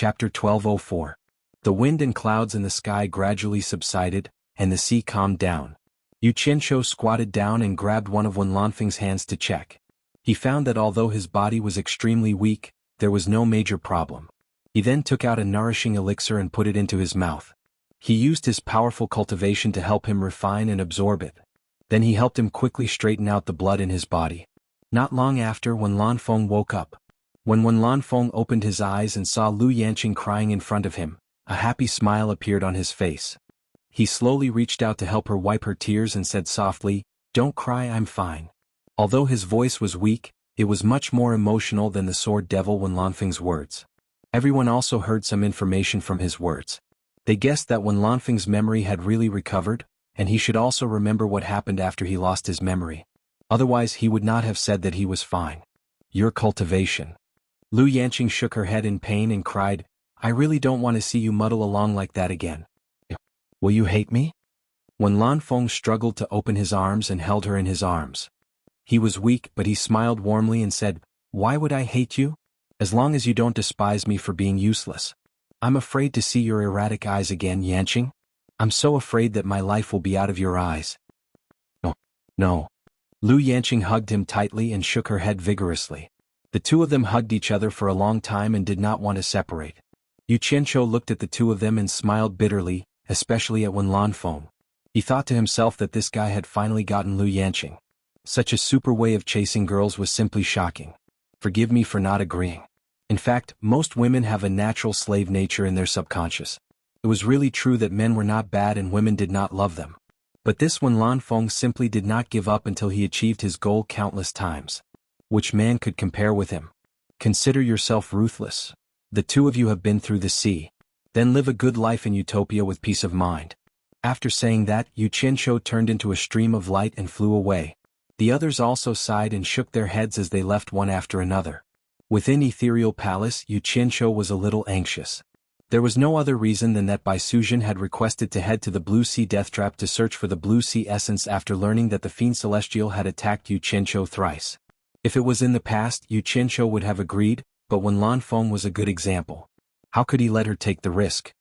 Chapter 1204. The wind and clouds in the sky gradually subsided, and the sea calmed down. Yu Qianqiu squatted down and grabbed one of Wen Lanfeng's hands to check. He found that although his body was extremely weak, there was no major problem. He then took out a nourishing elixir and put it into his mouth. He used his powerful cultivation to help him refine and absorb it. Then he helped him quickly straighten out the blood in his body. Not long after, Wen Lanfeng woke up. When Wen Lanfeng opened his eyes and saw Lu Yanqing crying in front of him, a happy smile appeared on his face. He slowly reached out to help her wipe her tears and said softly, "Don't cry, I'm fine." Although his voice was weak, it was much more emotional than the sword devil Wen Lanfeng's words. Everyone also heard some information from his words. They guessed that Wen Lanfeng's memory had really recovered, and he should also remember what happened after he lost his memory. Otherwise he would not have said that he was fine. Your cultivation. Lu Yanqing shook her head in pain and cried, "I really don't want to see you muddle along like that again. Will you hate me?" Wen Lanfeng struggled to open his arms and held her in his arms. He was weak, but he smiled warmly and said, "Why would I hate you? As long as you don't despise me for being useless. I'm afraid to see your erratic eyes again, Yanqing. I'm so afraid that my life will be out of your eyes." No. Lu Yanqing hugged him tightly and shook her head vigorously. The two of them hugged each other for a long time and did not want to separate. Yu Qianqiu looked at the two of them and smiled bitterly, especially at Wen Lanfeng. He thought to himself that this guy had finally gotten Lu Yanqing. Such a super way of chasing girls was simply shocking. Forgive me for not agreeing. In fact, most women have a natural slave nature in their subconscious. It was really true that men were not bad and women did not love them. But this Wen Lanfeng simply did not give up until he achieved his goal countless times. Which man could compare with him? Consider yourself ruthless. The two of you have been through the sea. Then live a good life in utopia with peace of mind. After saying that, Yu Qianqiu turned into a stream of light and flew away. The others also sighed and shook their heads as they left one after another. Within Ethereal Palace, Yu Qianqiu was a little anxious. There was no other reason than that Bai Suzhen had requested to head to the Blue Sea Deathtrap to search for the Blue Sea Essence after learning that the Fiend Celestial had attacked Yu Qianqiu thrice. If it was in the past, Yu Qianqiu would have agreed, but Wen Lanfeng was a good example. How could he let her take the risk?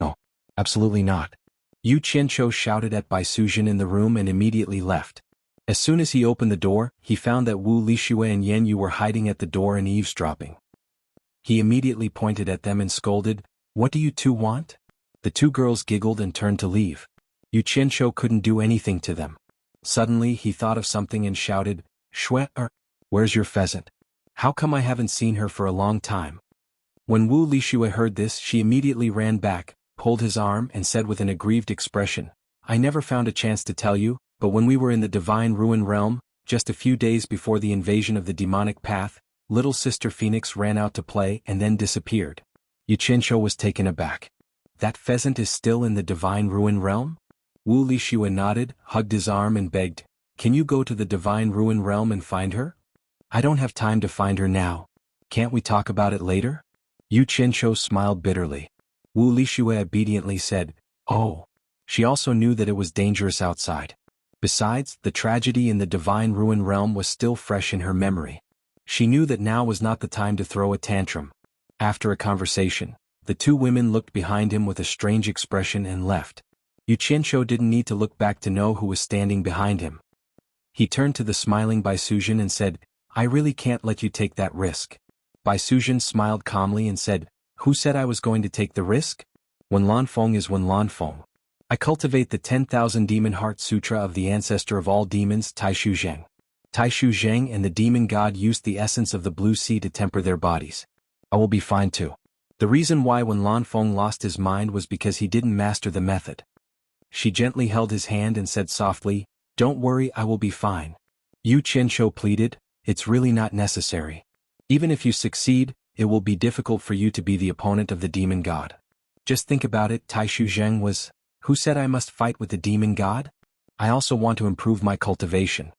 No, absolutely not. Yu Qianqiu shouted at Bai Suzhen in the room and immediately left. As soon as he opened the door, he found that Wu Lixue and Yan Yu were hiding at the door and eavesdropping. He immediately pointed at them and scolded, "What do you two want?" The two girls giggled and turned to leave. Yu Qianqiu couldn't do anything to them. Suddenly he thought of something and shouted, "Where's your pheasant? How come I haven't seen her for a long time?" When Wu Lixue heard this, she immediately ran back, pulled his arm and said with an aggrieved expression, "I never found a chance to tell you, but when we were in the Divine Ruin Realm, just a few days before the invasion of the demonic path, little sister Phoenix ran out to play and then disappeared." Yu Qianqiu was taken aback. "That pheasant is still in the Divine Ruin Realm?" Wu Lixue nodded, hugged his arm and begged, "Can you go to the Divine Ruin Realm and find her?" "I don't have time to find her now. Can't we talk about it later?" Yu Qianqiu smiled bitterly. Wu Lixue obediently said, "Oh." She also knew that it was dangerous outside. Besides, the tragedy in the Divine Ruin Realm was still fresh in her memory. She knew that now was not the time to throw a tantrum. After a conversation, the two women looked behind him with a strange expression and left. Yu Qianqiu didn't need to look back to know who was standing behind him. He turned to the smiling Bai Suzhen and said, "I really can't let you take that risk." Bai Suzhen smiled calmly and said, "Who said I was going to take the risk? Wen Lanfeng is Wen Lanfeng. I cultivate the 10,000 Demon Heart Sutra of the ancestor of all demons, Taishu Zheng. Taishu Zheng and the demon god used the essence of the Blue Sea to temper their bodies. I will be fine too." The reason why Wen Lanfeng lost his mind was because he didn't master the method. She gently held his hand and said softly, "Don't worry, I will be fine." Yu Qianqiu pleaded, "It's really not necessary. Even if you succeed, it will be difficult for you to be the opponent of the demon god. Just think about it, Taishu Zheng was... Who said I must fight with the demon god? I also want to improve my cultivation."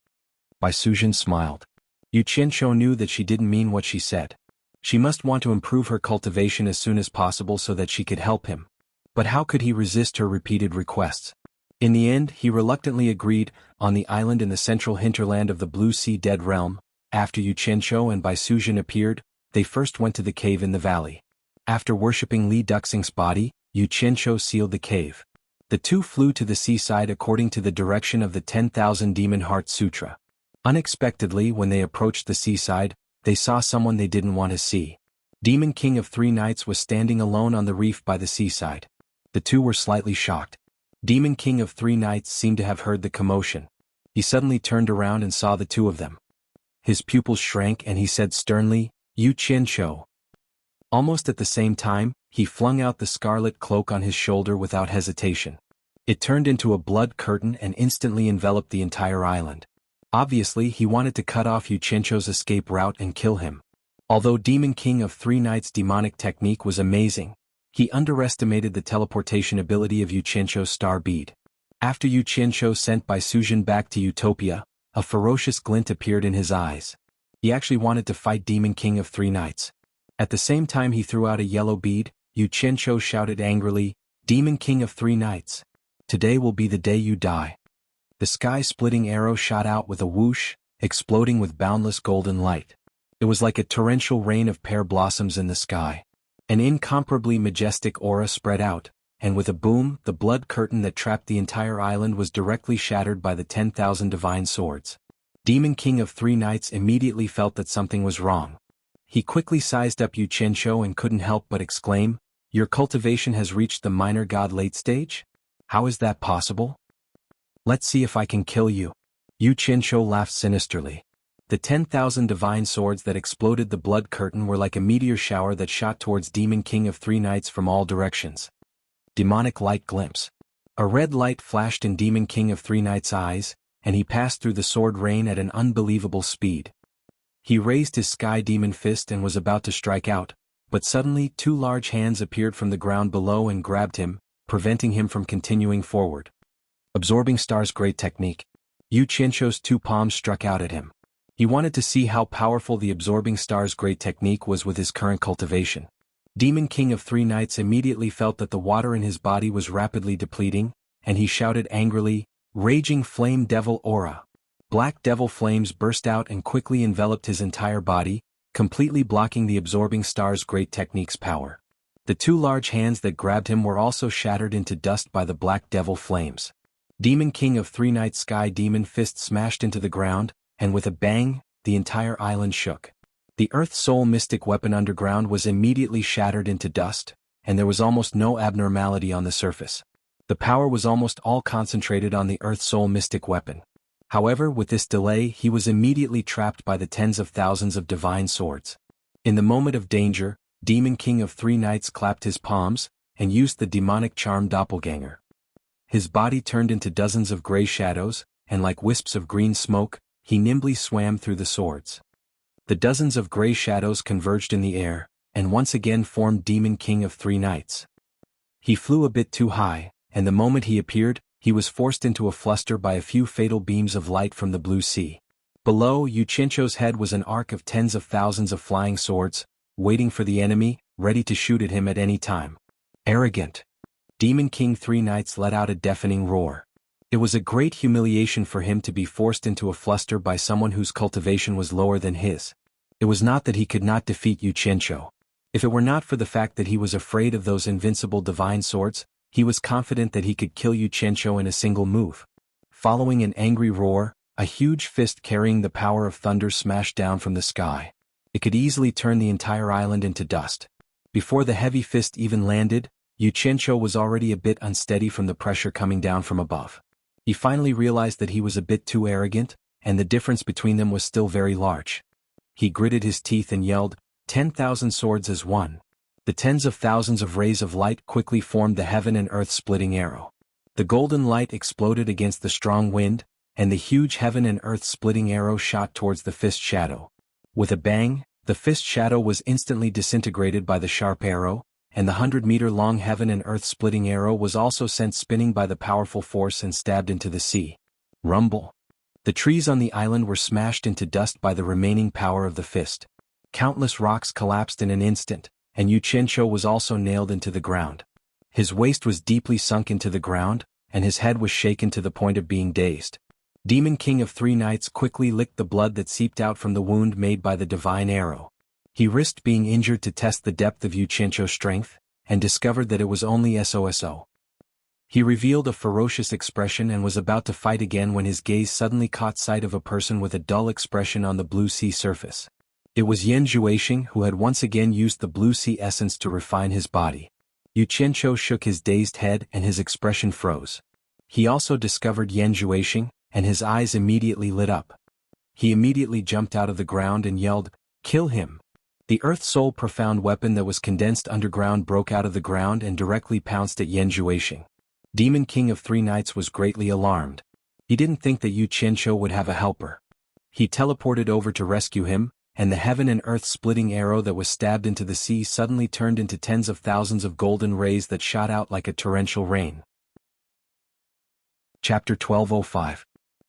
Bai Suzhen smiled. Yu Qianqiu knew that she didn't mean what she said. She must want to improve her cultivation as soon as possible so that she could help him. But how could he resist her repeated requests? In the end, he reluctantly agreed. On the island in the central hinterland of the Blue Sea Dead Realm, after Yu Qianqiu and Bai Suzhen appeared, they first went to the cave in the valley. After worshipping Li Duxing's body, Yu Qianshou sealed the cave. The two flew to the seaside according to the direction of the 10,000 Demon Heart Sutra. Unexpectedly, when they approached the seaside, they saw someone they didn't want to see. Demon King of Three Nights was standing alone on the reef by the seaside. The two were slightly shocked. Demon King of Three Nights seemed to have heard the commotion. He suddenly turned around and saw the two of them. His pupils shrank and he said sternly, "Yu Qianshou." Almost at the same time, he flung out the scarlet cloak on his shoulder without hesitation. It turned into a blood curtain and instantly enveloped the entire island. Obviously, he wanted to cut off Yu Qianshou's escape route and kill him. Although Demon King of Three Nights' demonic technique was amazing, he underestimated the teleportation ability of Yu Qianshou's star bead. After Yu Qianshou sent by Suzhen back to Utopia, a ferocious glint appeared in his eyes. He actually wanted to fight Demon King of Three Nights. At the same time he threw out a yellow bead, Yu Qianshou shouted angrily, "Demon King of Three Nights! Today will be the day you die." The sky-splitting arrow shot out with a whoosh, exploding with boundless golden light. It was like a torrential rain of pear blossoms in the sky. An incomparably majestic aura spread out, and with a boom, the blood curtain that trapped the entire island was directly shattered by the 10,000 divine swords. Demon King of Three Nights immediately felt that something was wrong. He quickly sized up Yu Qianshou and couldn't help but exclaim, "Your cultivation has reached the minor god late stage? How is that possible? Let's see if I can kill you." Yu Qianshou laughed sinisterly. The 10,000 divine swords that exploded the blood curtain were like a meteor shower that shot towards Demon King of Three Nights from all directions. Demonic light glimpse. A red light flashed in Demon King of Three Nights' eyes, and he passed through the sword rain at an unbelievable speed. He raised his sky demon fist and was about to strike out, but suddenly two large hands appeared from the ground below and grabbed him, preventing him from continuing forward. Absorbing Star's great technique. Yu Qianshou's two palms struck out at him. He wanted to see how powerful the Absorbing Star's great technique was with his current cultivation. Demon King of Three Nights immediately felt that the water in his body was rapidly depleting, and he shouted angrily, "Raging Flame Devil Aura!" Black devil flames burst out and quickly enveloped his entire body, completely blocking the Absorbing Star's great technique's power. The two large hands that grabbed him were also shattered into dust by the black devil flames. Demon King of Three Nights' sky demon fist smashed into the ground, and with a bang, the entire island shook. The Earth Soul Mystic Weapon underground was immediately shattered into dust, and there was almost no abnormality on the surface. The power was almost all concentrated on the Earth Soul Mystic Weapon. However, with this delay he was immediately trapped by the tens of thousands of divine swords. In the moment of danger, Demon King of Three Nights clapped his palms, and used the demonic charm Doppelganger. His body turned into dozens of gray shadows, and like wisps of green smoke, he nimbly swam through the swords. The dozens of gray shadows converged in the air, and once again formed Demon King of Three Nights. He flew a bit too high, and the moment he appeared, he was forced into a fluster by a few fatal beams of light from the blue sea. Below, Yu Qianshou's head was an arc of tens of thousands of flying swords, waiting for the enemy, ready to shoot at him at any time. Arrogant. Demon King Three Nights let out a deafening roar. It was a great humiliation for him to be forced into a fluster by someone whose cultivation was lower than his. It was not that he could not defeat Yu Qianshou. If it were not for the fact that he was afraid of those invincible divine swords, he was confident that he could kill Yu Qianshou in a single move. Following an angry roar, a huge fist carrying the power of thunder smashed down from the sky. It could easily turn the entire island into dust. Before the heavy fist even landed, Yu Qianshou was already a bit unsteady from the pressure coming down from above. He finally realized that he was a bit too arrogant, and the difference between them was still very large. He gritted his teeth and yelled, 10,000 swords as one. The tens of thousands of rays of light quickly formed the heaven and earth splitting arrow. The golden light exploded against the strong wind, and the huge heaven and earth splitting arrow shot towards the fist shadow. With a bang, the fist shadow was instantly disintegrated by the sharp arrow, and the 100-meter-long heaven and earth splitting arrow was also sent spinning by the powerful force and stabbed into the sea. Rumble. The trees on the island were smashed into dust by the remaining power of the fist. Countless rocks collapsed in an instant, and Yu Qianshou was also nailed into the ground. His waist was deeply sunk into the ground, and his head was shaken to the point of being dazed. Demon King of Three Nights quickly licked the blood that seeped out from the wound made by the divine arrow. He risked being injured to test the depth of Yu Qianzhou's strength, and discovered that it was only SOSO. He revealed a ferocious expression and was about to fight again when his gaze suddenly caught sight of a person with a dull expression on the blue sea surface. It was Yan Zhuoxing, who had once again used the blue sea essence to refine his body. Yu Qianzhou shook his dazed head and his expression froze. He also discovered Yan Zhuoxing, and his eyes immediately lit up. He immediately jumped out of the ground and yelled, "Kill him!" The Earth Soul profound weapon that was condensed underground broke out of the ground and directly pounced at Yan Zhuoxing. Demon King of Three Nights was greatly alarmed. He didn't think that Yu Qianzhou would have a helper. He teleported over to rescue him, and the heaven and earth splitting arrow that was stabbed into the sea suddenly turned into tens of thousands of golden rays that shot out like a torrential rain. Chapter 1205.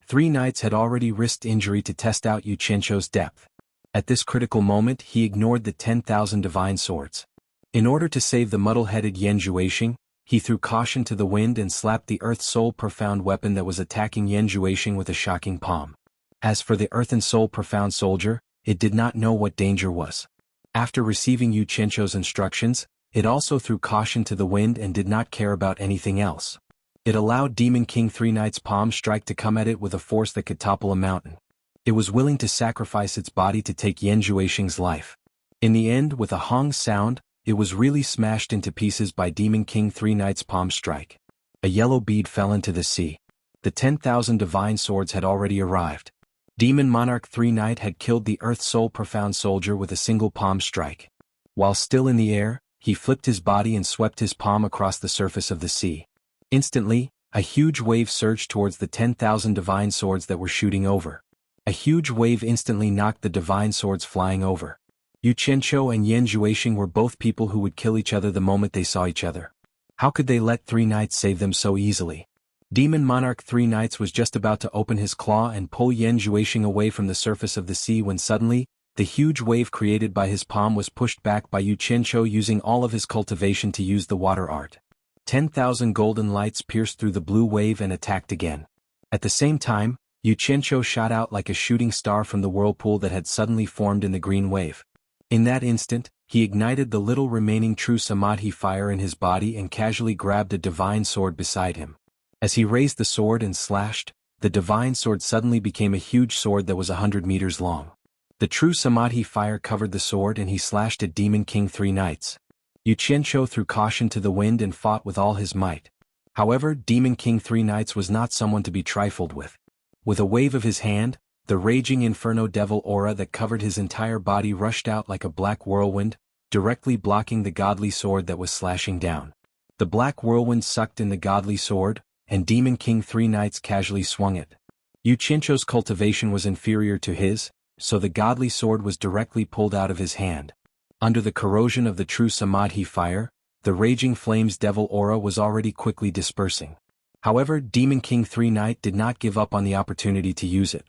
Three Knights had already risked injury to test out Yu Qianzhou's depth. At this critical moment he ignored the 10,000 divine swords. In order to save the muddle-headed Yan Zhuoxing, he threw caution to the wind and slapped the Earth Soul profound weapon that was attacking Yan Zhuoxing with a shocking palm. As for the Earth and Soul profound soldier, it did not know what danger was. After receiving Yu Qianzhou's instructions, it also threw caution to the wind and did not care about anything else. It allowed Demon King Three Nights' palm strike to come at it with a force that could topple a mountain. It was willing to sacrifice its body to take Yan Zhuoxing's life. In the end, with a hong sound, it was really smashed into pieces by Demon King Three Nights' palm strike. A yellow bead fell into the sea. The 10,000 divine swords had already arrived. Demon Monarch Three Night had killed the Earth Soul profound soldier with a single palm strike. While still in the air, he flipped his body and swept his palm across the surface of the sea. Instantly, a huge wave surged towards the 10,000 divine swords that were shooting over. A huge wave instantly knocked the divine swords flying over. Yu Qianzhou and Yan Zhuoxing were both people who would kill each other the moment they saw each other. How could they let Three Knights save them so easily? Demon Monarch Three Knights was just about to open his claw and pull Yan Zhuoxing away from the surface of the sea when suddenly, the huge wave created by his palm was pushed back by Yu Qianzhou using all of his cultivation to use the water art. 10,000 golden lights pierced through the blue wave and attacked again. At the same time, Yu Qianzhou shot out like a shooting star from the whirlpool that had suddenly formed in the green wave. In that instant, he ignited the little remaining true Samadhi fire in his body and casually grabbed a divine sword beside him. As he raised the sword and slashed, the divine sword suddenly became a huge sword that was 100 meters long. The true Samadhi fire covered the sword and he slashed at Demon King Three Knights. Yu Qianzhou threw caution to the wind and fought with all his might. However, Demon King Three Knights was not someone to be trifled with. With a wave of his hand, the raging inferno devil aura that covered his entire body rushed out like a black whirlwind, directly blocking the godly sword that was slashing down. The black whirlwind sucked in the godly sword, and Demon King Three Knights casually swung it. Yu Qianzhou's cultivation was inferior to his, so the godly sword was directly pulled out of his hand. Under the corrosion of the true Samadhi fire, the raging flames devil aura was already quickly dispersing. However, Demon King Three Night did not give up on the opportunity to use it.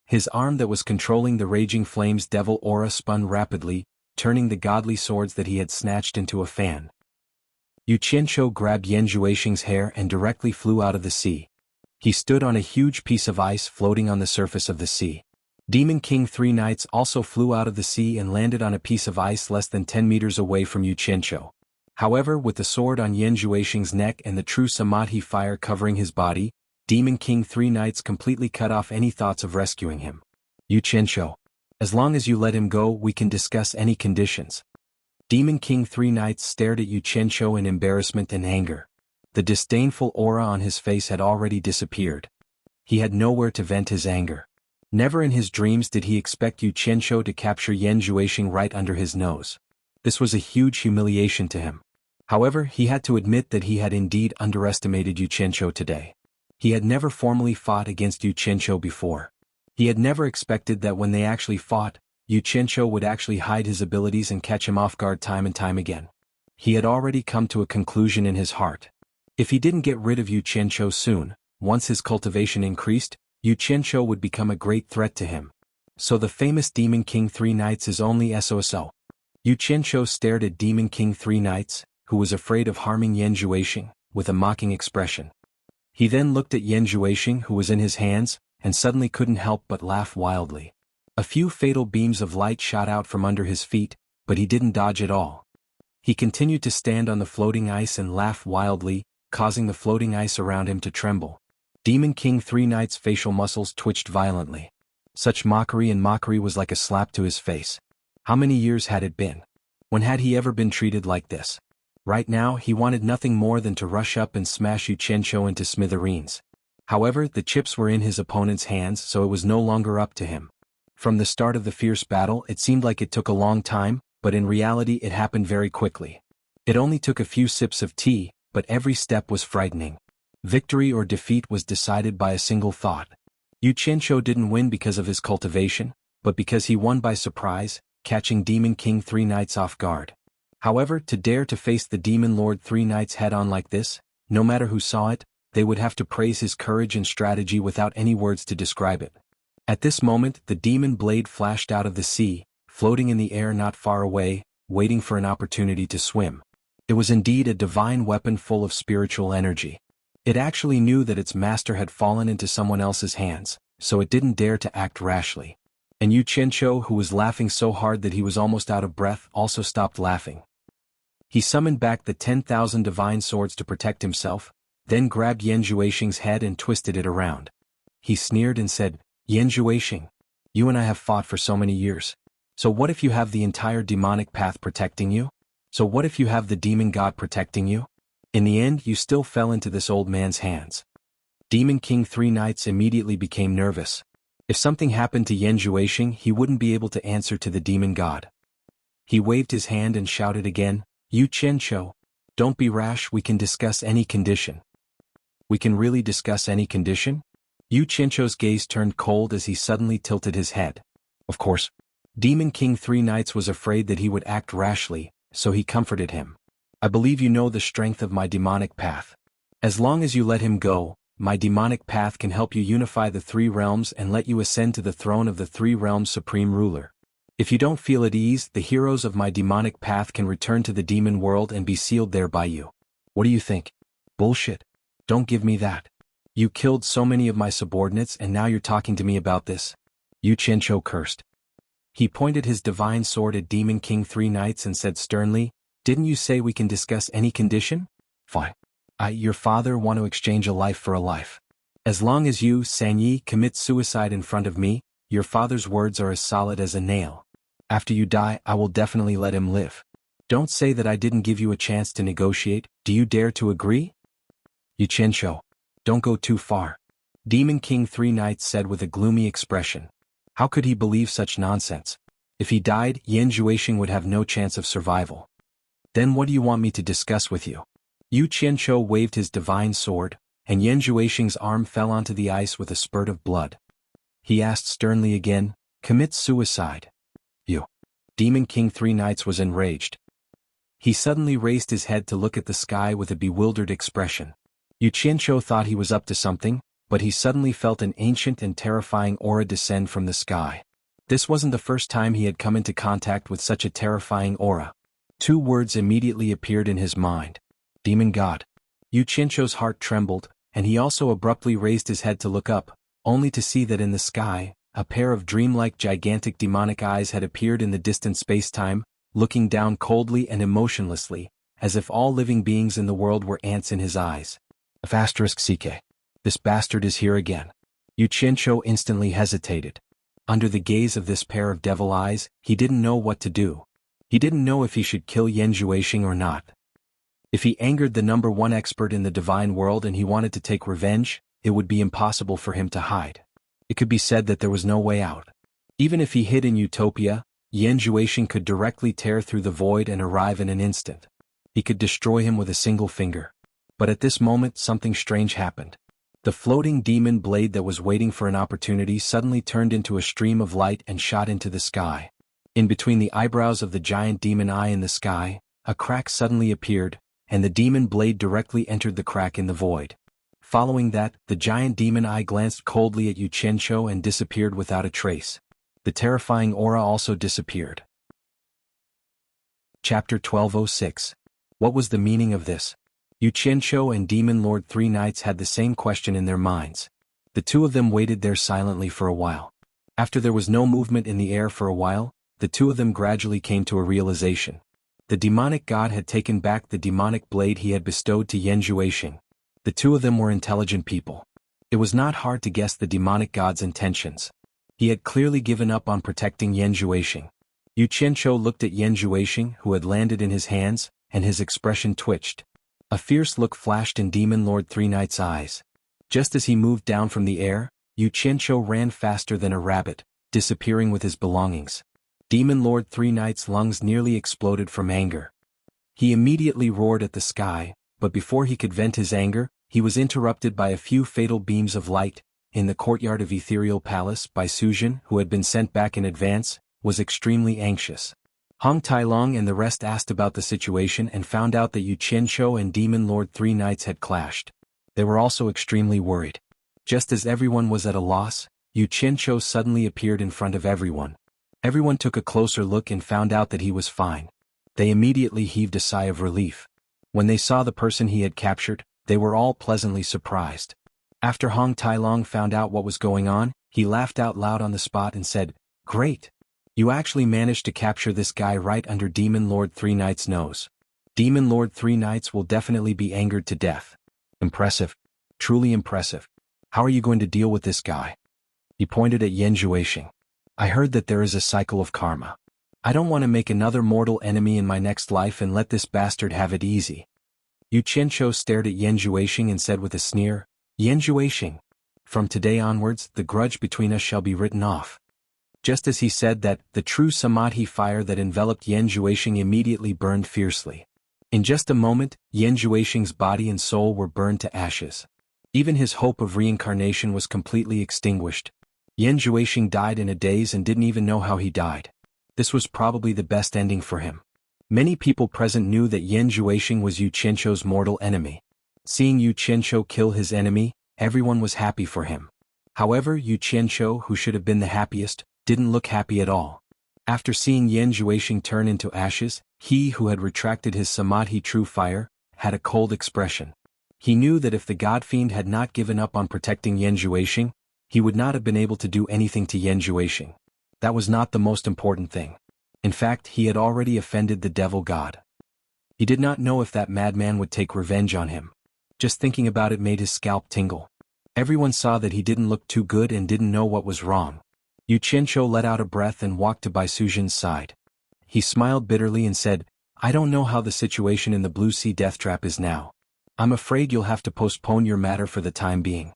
His arm that was controlling the raging flames devil aura spun rapidly, turning the godly swords that he had snatched into a fan. Yu Qianzhou grabbed Yan Zhuoxing's hair and directly flew out of the sea. He stood on a huge piece of ice floating on the surface of the sea. Demon King Three Knights also flew out of the sea and landed on a piece of ice less than 10 meters away from Yu Qianzhou. However, with the sword on Yan Zhuoxing's neck and the true Samadhi fire covering his body, Demon King Three Knights completely cut off any thoughts of rescuing him. Yu Qianzhou, as long as you let him go, we can discuss any conditions. Demon King Three Knights stared at Yu Qianzhou in embarrassment and anger. The disdainful aura on his face had already disappeared. He had nowhere to vent his anger. Never in his dreams did he expect Yu Qianzhou to capture Yan Zhuoxing right under his nose. This was a huge humiliation to him. However, he had to admit that he had indeed underestimated Yu Qianzhou today. He had never formally fought against Yu Qianzhou before. He had never expected that when they actually fought, Yu Qianzhou would actually hide his abilities and catch him off guard time and time again. He had already come to a conclusion in his heart. If he didn't get rid of Yu Qianzhou soon, once his cultivation increased, Yu Qianzhou would become a great threat to him. So the famous Demon King Three Knights is only SOSO. Yu Qianzhou stared at Demon King Three Knights, who was afraid of harming Yan Zhuoxing, with a mocking expression. He then looked at Yan Zhuoxing who was in his hands, and suddenly couldn't help but laugh wildly. A few fatal beams of light shot out from under his feet, but he didn't dodge at all. He continued to stand on the floating ice and laugh wildly, causing the floating ice around him to tremble. Demon King Three Knights' facial muscles twitched violently. Such mockery was like a slap to his face. How many years had it been? When had he ever been treated like this? Right now he wanted nothing more than to rush up and smash Yu Qianqiu into smithereens. However, the chips were in his opponent's hands, so it was no longer up to him. From the start of the fierce battle it seemed like it took a long time, but in reality it happened very quickly. It only took a few sips of tea, but every step was frightening. Victory or defeat was decided by a single thought. Yu Qianqiu didn't win because of his cultivation, but because he won by surprise, catching Demon King Three Knights off guard. However, to dare to face the Demon Lord Three Knights head-on like this, no matter who saw it, they would have to praise his courage and strategy without any words to describe it. At this moment, the demon blade flashed out of the sea, floating in the air not far away, waiting for an opportunity to swim. It was indeed a divine weapon full of spiritual energy. It actually knew that its master had fallen into someone else's hands, so it didn't dare to act rashly. And Yu Qianqiu, who was laughing so hard that he was almost out of breath, also stopped laughing. He summoned back the 10,000 divine swords to protect himself, then grabbed Yan Zhuixing's head and twisted it around. He sneered and said, "Yan Zhuixing, you and I have fought for so many years. So what if you have the entire demonic path protecting you? So what if you have the demon god protecting you? In the end you still fell into this old man's hands." Demon King Three Knights immediately became nervous. If something happened to Yan Zhuixing he wouldn't be able to answer to the demon god. He waved his hand and shouted again, "Yu Qianqiu, don't be rash, we can discuss any condition." "We can really discuss any condition?" Yu Qianqiu's gaze turned cold as he suddenly tilted his head. Of course. Demon King Three Knights was afraid that he would act rashly, so he comforted him. "I believe you know the strength of my demonic path. As long as you let him go, my demonic path can help you unify the three realms and let you ascend to the throne of the three realms supreme ruler. If you don't feel at ease, the heroes of my demonic path can return to the demon world and be sealed there by you. What do you think?" "Bullshit. Don't give me that. You killed so many of my subordinates and now you're talking to me about this?" Yu Qianqiu cursed. He pointed his divine sword at Demon King Three Knights and said sternly, "Didn't you say we can discuss any condition? Fine. Your father, want to exchange a life for a life. As long as you, Sanyi, commit suicide in front of me, your father's words are as solid as a nail. After you die, I will definitely let him live. Don't say that I didn't give you a chance to negotiate. Do you dare to agree?" Yu Qianqiu, don't go too far. Demon King Three Knights said with a gloomy expression. How could he believe such nonsense? If he died, Yan Zhuixing would have no chance of survival. Then what do you want me to discuss with you? Yu Qianqiu waved his divine sword, and Yan Zhuixing's arm fell onto the ice with a spurt of blood. He asked sternly again, "Commit suicide." You. Demon King Three Knights was enraged. He suddenly raised his head to look at the sky with a bewildered expression. Yu Qianqiu thought he was up to something, but he suddenly felt an ancient and terrifying aura descend from the sky. This wasn't the first time he had come into contact with such a terrifying aura. Two words immediately appeared in his mind. Demon God. Yu Qianqiu's heart trembled, and he also abruptly raised his head to look up, only to see that in the sky, a pair of dreamlike gigantic demonic eyes had appeared in the distant space-time, looking down coldly and emotionlessly, as if all living beings in the world were ants in his eyes. *CK. This bastard is here again. Yu Qianqiu instantly hesitated. Under the gaze of this pair of devil eyes, he didn't know what to do. He didn't know if he should kill Yan Zhuixing or not. If he angered the #1 expert in the divine world and he wanted to take revenge, it would be impossible for him to hide. It could be said that there was no way out. Even if he hid in Utopia, Yan Zhuixing could directly tear through the void and arrive in an instant. He could destroy him with a single finger. But at this moment something strange happened. The floating demon blade that was waiting for an opportunity suddenly turned into a stream of light and shot into the sky. In between the eyebrows of the giant demon eye in the sky, a crack suddenly appeared, and the demon blade directly entered the crack in the void. Following that, the giant demon eye glanced coldly at Yu Qianqiu and disappeared without a trace. The terrifying aura also disappeared. Chapter 1206. What was the meaning of this? Yu Qianqiu and Demon Lord Three Knights had the same question in their minds. The two of them waited there silently for a while. After there was no movement in the air for a while, the two of them gradually came to a realization. The demonic god had taken back the demonic blade he had bestowed to Yan Zhuixing. The two of them were intelligent people. It was not hard to guess the demonic god's intentions. He had clearly given up on protecting Yan Zhuixing. Yu Qianqiu looked at Yan Zhuixing, who had landed in his hands, and his expression twitched. A fierce look flashed in Demon Lord Three Knight's eyes. Just as he moved down from the air, Yu Qianqiu ran faster than a rabbit, disappearing with his belongings. Demon Lord Three Knight's lungs nearly exploded from anger. He immediately roared at the sky, but before he could vent his anger, he was interrupted by a few fatal beams of light. In the courtyard of Ethereal Palace, Bai Suzhen, who had been sent back in advance, was extremely anxious. Hong Tailong and the rest asked about the situation and found out that Yu Qianqiu and Demon Lord Three Knights had clashed. They were also extremely worried. Just as everyone was at a loss, Yu Qianqiu suddenly appeared in front of everyone. Everyone took a closer look and found out that he was fine. They immediately heaved a sigh of relief. When they saw the person he had captured, they were all pleasantly surprised. After Hong Tailong found out what was going on, he laughed out loud on the spot and said, "Great! You actually managed to capture this guy right under Demon Lord Three Knights' nose. Demon Lord Three Knights will definitely be angered to death. Impressive. Truly impressive. How are you going to deal with this guy?" He pointed at Yan Zhuixing. "I heard that there is a cycle of karma. I don't want to make another mortal enemy in my next life and let this bastard have it easy." Yu Qianqiu stared at Yan Zhuixing and said with a sneer, "Yan Zhuixing, from today onwards the grudge between us shall be written off." Just as he said that, the true Samadhi fire that enveloped Yan Zhuixing immediately burned fiercely. In just a moment, Yan Zhuixing's body and soul were burned to ashes. Even his hope of reincarnation was completely extinguished. Yan Zhuixing died in a daze and didn't even know how he died. This was probably the best ending for him. Many people present knew that Yan Zhuixing was Yu Qianqiu's mortal enemy. Seeing Yu Qianqiu kill his enemy, everyone was happy for him. However, Yu Qianqiu, who should have been the happiest, didn't look happy at all. After seeing Yan Zhuixing turn into ashes, he who had retracted his Samadhi true fire, had a cold expression. He knew that if the God Fiend had not given up on protecting Yan Zhuixing, he would not have been able to do anything to Yan Zhuixing. That was not the most important thing. In fact, he had already offended the devil god. He did not know if that madman would take revenge on him. Just thinking about it made his scalp tingle. Everyone saw that he didn't look too good and didn't know what was wrong. Yu Qianqiu let out a breath and walked to Bai Suzhen's side. He smiled bitterly and said, "I don't know how the situation in the Blue Sea Death Trap is now. I'm afraid you'll have to postpone your matter for the time being."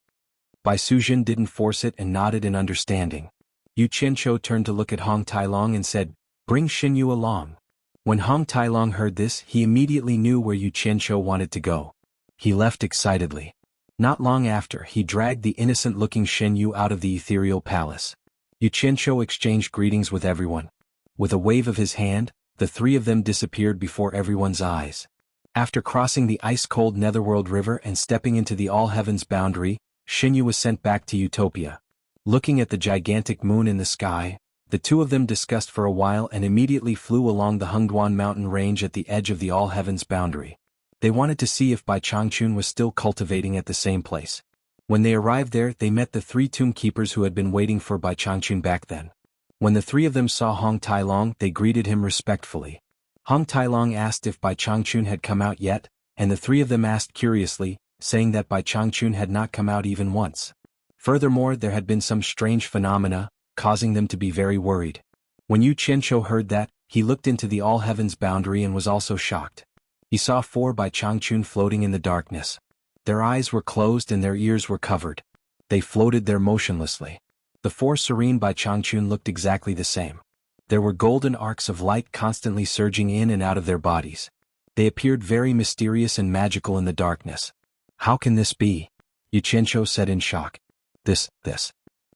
Bai Suzhen didn't force it and nodded in understanding. Yu Qianqiu turned to look at Hong Tailong and said, "Bring Xinyu along." When Hong Tailong heard this, he immediately knew where Yu Qianqiu wanted to go. He left excitedly. Not long after, he dragged the innocent-looking Xinyu out of the Ethereal Palace. Yu Qianqiu exchanged greetings with everyone. With a wave of his hand, the three of them disappeared before everyone's eyes. After crossing the ice-cold Netherworld River and stepping into the All-Heavens boundary, Xinyu was sent back to Utopia. Looking at the gigantic moon in the sky, the two of them discussed for a while and immediately flew along the Hengduan mountain range at the edge of the All-Heavens boundary. They wanted to see if Bai Changchun was still cultivating at the same place. When they arrived there, they met the three tomb keepers who had been waiting for Bai Changchun back then. When the three of them saw Hong Tailong, they greeted him respectfully. Hong Tailong asked if Bai Changchun had come out yet, and the three of them asked curiously, saying that Bai Changchun had not come out even once. Furthermore, there had been some strange phenomena, causing them to be very worried. When Yu Qianqiu heard that, he looked into the All-Heavens boundary and was also shocked. He saw four Bai Changchun floating in the darkness. Their eyes were closed and their ears were covered. They floated there motionlessly. The four serene Bai Changchun looked exactly the same. There were golden arcs of light constantly surging in and out of their bodies. They appeared very mysterious and magical in the darkness. "How can this be?" Yu Qianqiu said in shock. This.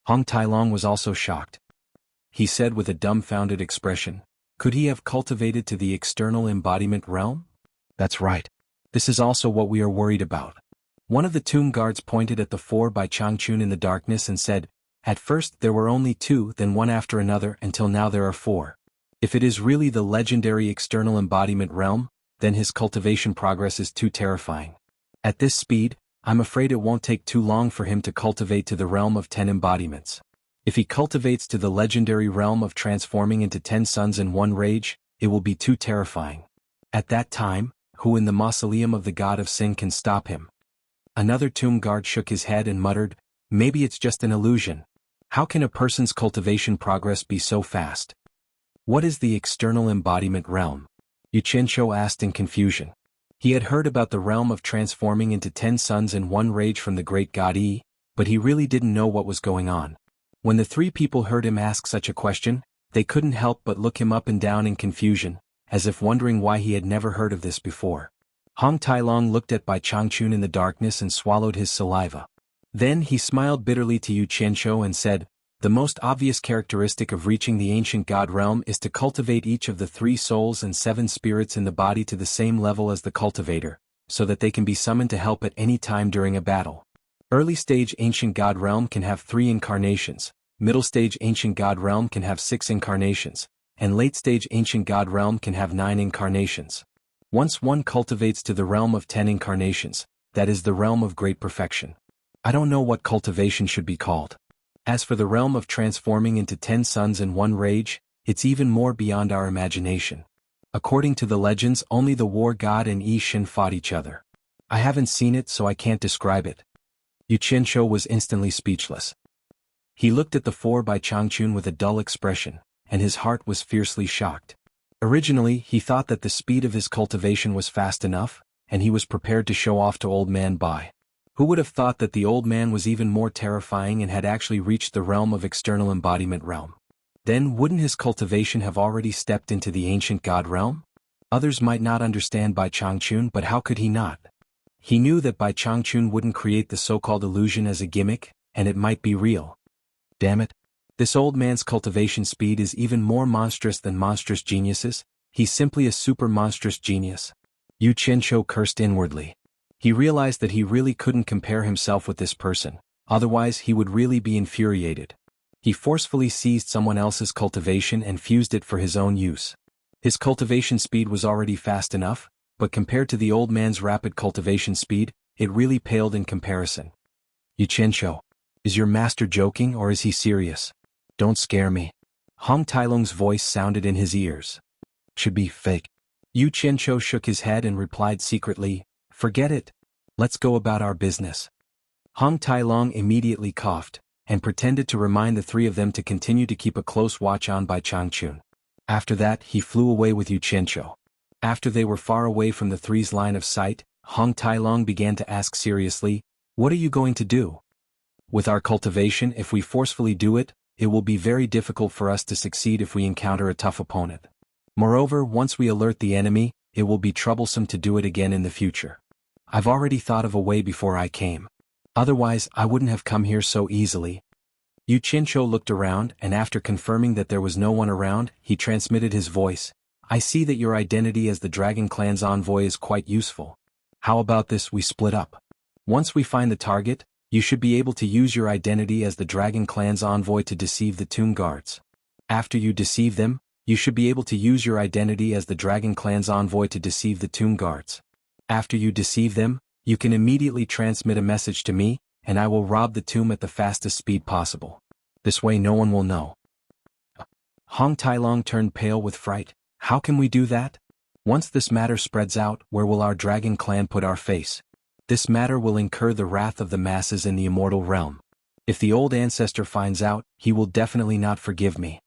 Hong Tailong was also shocked. He said with a dumbfounded expression, "Could he have cultivated to the external embodiment realm?" "That's right. This is also what we are worried about." One of the tomb guards pointed at the four Bai Changchun in the darkness and said, "At first there were only two, then one after another, until now there are four. If it is really the legendary external embodiment realm, then his cultivation progress is too terrifying. At this speed, I'm afraid it won't take too long for him to cultivate to the realm of 10 embodiments." If he cultivates to the legendary realm of transforming into 10 suns in one rage, it will be too terrifying. At that time, who in the mausoleum of the god of sin can stop him? Another tomb guard shook his head and muttered, maybe it's just an illusion. How can a person's cultivation progress be so fast? What is the external embodiment realm? Yu Qianqiu asked in confusion. He had heard about the realm of transforming into 10 suns in one rage from the great god Yi, but he really didn't know what was going on. When the three people heard him ask such a question, they couldn't help but look him up and down in confusion, as if wondering why he had never heard of this before. Hong Tailong looked at Bai Changchun in the darkness and swallowed his saliva. Then he smiled bitterly to Yu Qianqiu and said, the most obvious characteristic of reaching the ancient god realm is to cultivate each of the 3 souls and 7 spirits in the body to the same level as the cultivator, so that they can be summoned to help at any time during a battle. Early stage ancient god realm can have 3 incarnations, middle stage ancient god realm can have 6 incarnations, and late stage ancient god realm can have 9 incarnations. Once one cultivates to the realm of 10 incarnations, that is the realm of great perfection. I don't know what cultivation should be called. As for the realm of transforming into 10 suns in one rage, it's even more beyond our imagination. According to the legends, only the war god and Yi Xin fought each other. I haven't seen it, so I can't describe it. Yu Qianqiu was instantly speechless. He looked at the 4 by Changchun with a dull expression, and his heart was fiercely shocked. Originally, he thought that the speed of his cultivation was fast enough, and he was prepared to show off to old man Bai. Who would have thought that the old man was even more terrifying and had actually reached the realm of external embodiment realm? Then wouldn't his cultivation have already stepped into the ancient god realm? Others might not understand Bai Changchun, but how could he not? He knew that Bai Changchun wouldn't create the so-called illusion as a gimmick, and it might be real. Damn it. This old man's cultivation speed is even more monstrous than monstrous geniuses. He's simply a super monstrous genius. Yu Qianqiu cursed inwardly. He realized that he really couldn't compare himself with this person, otherwise he would really be infuriated. He forcefully seized someone else's cultivation and fused it for his own use. His cultivation speed was already fast enough, but compared to the old man's rapid cultivation speed, it really paled in comparison. Yu Qianqiu, is your master joking or is he serious? Don't scare me. Hong Tailong's voice sounded in his ears. Should be fake. Yu Qianqiu shook his head and replied secretly, forget it. Let's go about our business. Hong Tailong immediately coughed, and pretended to remind the 3 of them to continue to keep a close watch on Bai Changchun. After that, he flew away with Yu Qianqiu. After they were far away from the 3's line of sight, Hong Tailong began to ask seriously, what are you going to do? With our cultivation, if we forcefully do it, it will be very difficult for us to succeed if we encounter a tough opponent. Moreover, once we alert the enemy, it will be troublesome to do it again in the future. I've already thought of a way before I came. Otherwise, I wouldn't have come here so easily. Yu Qianqiu looked around, and after confirming that there was no one around, he transmitted his voice. I see that your identity as the Dragon Clan's envoy is quite useful. How about this, we split up? Once we find the target, you should be able to use your identity as the Dragon Clan's envoy to deceive the tomb guards. After you deceive them, you should be able to use your identity as the Dragon Clan's envoy to deceive the tomb guards. After you deceive them, you can immediately transmit a message to me, and I will rob the tomb at the fastest speed possible. This way no one will know. Hong Tailong turned pale with fright. How can we do that? Once this matter spreads out, where will our Dragon Clan put our face? This matter will incur the wrath of the masses in the immortal realm. If the old ancestor finds out, he will definitely not forgive me.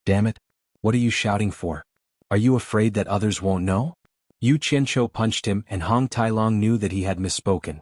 Damn it. What are you shouting for? Are you afraid that others won't know? Yu Qianqiu punched him, and Hong Tailong knew that he had misspoken.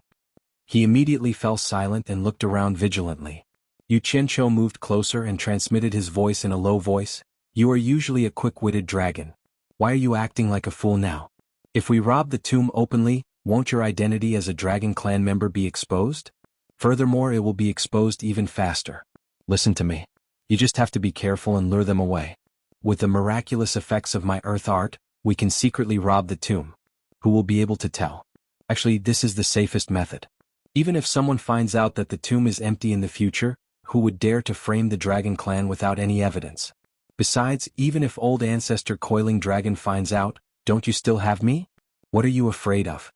He immediately fell silent and looked around vigilantly. Yu Qianqiu moved closer and transmitted his voice in a low voice. You are usually a quick-witted dragon. Why are you acting like a fool now? If we rob the tomb openly, won't your identity as a Dragon Clan member be exposed? Furthermore, it will be exposed even faster. Listen to me. You just have to be careful and lure them away. With the miraculous effects of my earth art, we can secretly rob the tomb. Who will be able to tell? Actually, this is the safest method. Even if someone finds out that the tomb is empty in the future, who would dare to frame the Dragon Clan without any evidence? Besides, even if old ancestor Coiling Dragon finds out, don't you still have me? What are you afraid of?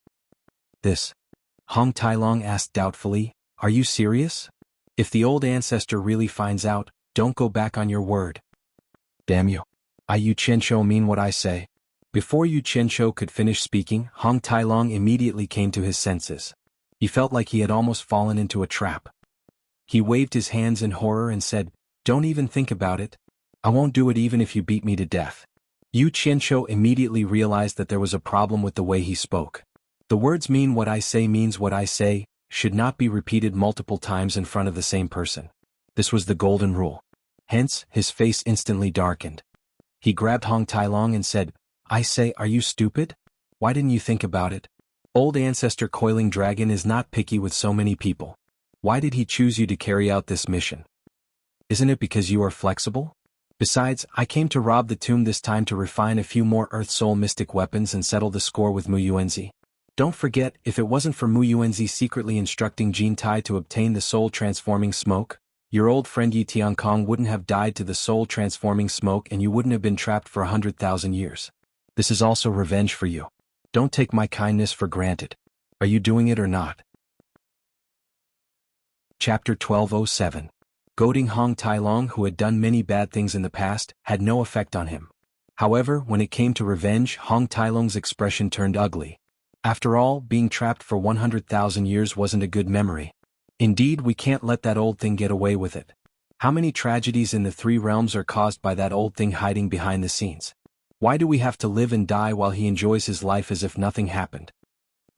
This. Hong Tailong asked doubtfully, are you serious? If the old ancestor really finds out, don't go back on your word. Damn you. Yu Qianshou mean what I say. Before Yu Qianshou could finish speaking, Hong Tailong immediately came to his senses. He felt like he had almost fallen into a trap. He waved his hands in horror and said, "Don't even think about it. I won't do it even if you beat me to death." Yu Qianshou immediately realized that there was a problem with the way he spoke. The words "mean what I say means what I say" should not be repeated multiple times in front of the same person. This was the golden rule. Hence, his face instantly darkened. He grabbed Hong Tailong and said, "I say, are you stupid? Why didn't you think about it? Old Ancestor Coiling Dragon is not picky with so many people. Why did he choose you to carry out this mission? Isn't it because you are flexible? Besides, I came to rob the tomb this time to refine a few more Earth Soul mystic weapons and settle the score with Mu Yuanzi. Don't forget, if it wasn't for Mu Yuanzi secretly instructing Jin Tai to obtain the soul-transforming smoke, your old friend Yi Tiankong wouldn't have died to the soul-transforming smoke and you wouldn't have been trapped for 100,000 years. This is also revenge for you. Don't take my kindness for granted. Are you doing it or not?" Chapter 1207. Goading Hong Tailong, who had done many bad things in the past, had no effect on him. However, when it came to revenge, Hong Tailong's expression turned ugly. After all, being trapped for 100,000 years wasn't a good memory. Indeed, we can't let that old thing get away with it. How many tragedies in the three realms are caused by that old thing hiding behind the scenes? Why do we have to live and die while he enjoys his life as if nothing happened?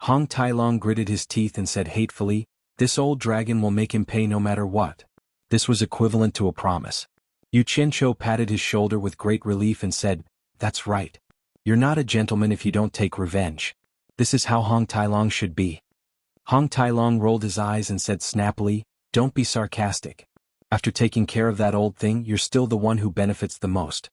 Hong Tailong gritted his teeth and said hatefully, "This old dragon will make him pay no matter what." This was equivalent to a promise. Yu Qianshou patted his shoulder with great relief and said, "That's right. You're not a gentleman if you don't take revenge. This is how Hong Tailong should be." Hong Tailong rolled his eyes and said snappily, "Don't be sarcastic. After taking care of that old thing, you're still the one who benefits the most."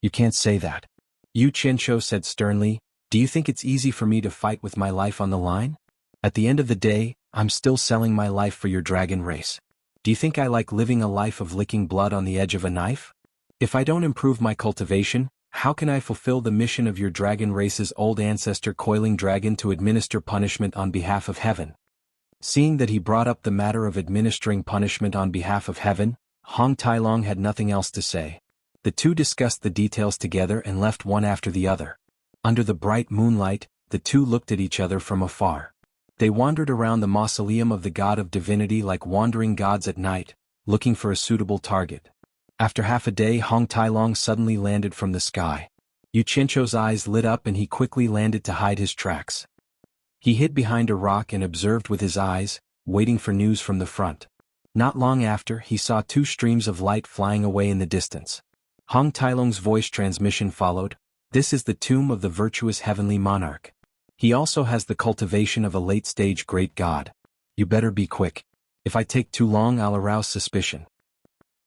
"You can't say that." Yu Qianshou said sternly, "Do you think it's easy for me to fight with my life on the line? At the end of the day, I'm still selling my life for your dragon race. Do you think I like living a life of licking blood on the edge of a knife? If I don't improve my cultivation, how can I fulfill the mission of your dragon race's old ancestor Coiling Dragon to administer punishment on behalf of heaven?" Seeing that he brought up the matter of administering punishment on behalf of heaven, Hong Tailong had nothing else to say. The two discussed the details together and left one after the other. Under the bright moonlight, the two looked at each other from afar. They wandered around the mausoleum of the god of divinity like wandering gods at night, looking for a suitable target. After half a day, Hong Tailong suddenly landed from the sky. Yu Qianshou's eyes lit up and he quickly landed to hide his tracks. He hid behind a rock and observed with his eyes, waiting for news from the front. Not long after, he saw two streams of light flying away in the distance. Hong Tailong's voice transmission followed. "This is the tomb of the virtuous heavenly monarch. He also has the cultivation of a late-stage great god. You better be quick. If I take too long, I'll arouse suspicion."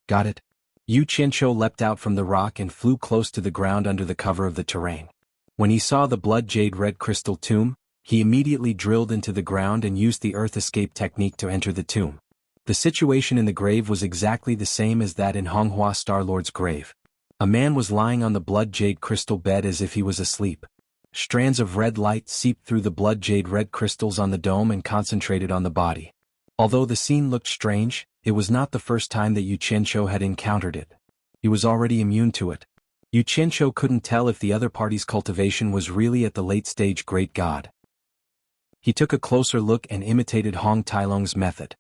"Got it." Yu Qianshou leapt out from the rock and flew close to the ground under the cover of the terrain. When he saw the blood jade red crystal tomb, he immediately drilled into the ground and used the earth escape technique to enter the tomb. The situation in the grave was exactly the same as that in Honghua Starlord's grave. A man was lying on the blood jade crystal bed as if he was asleep. Strands of red light seeped through the blood jade red crystals on the dome and concentrated on the body. Although the scene looked strange, it was not the first time that Yu Qianshou had encountered it. He was already immune to it. Yu Qianshou couldn't tell if the other party's cultivation was really at the late-stage great god. He took a closer look and imitated Hong Tailong's method.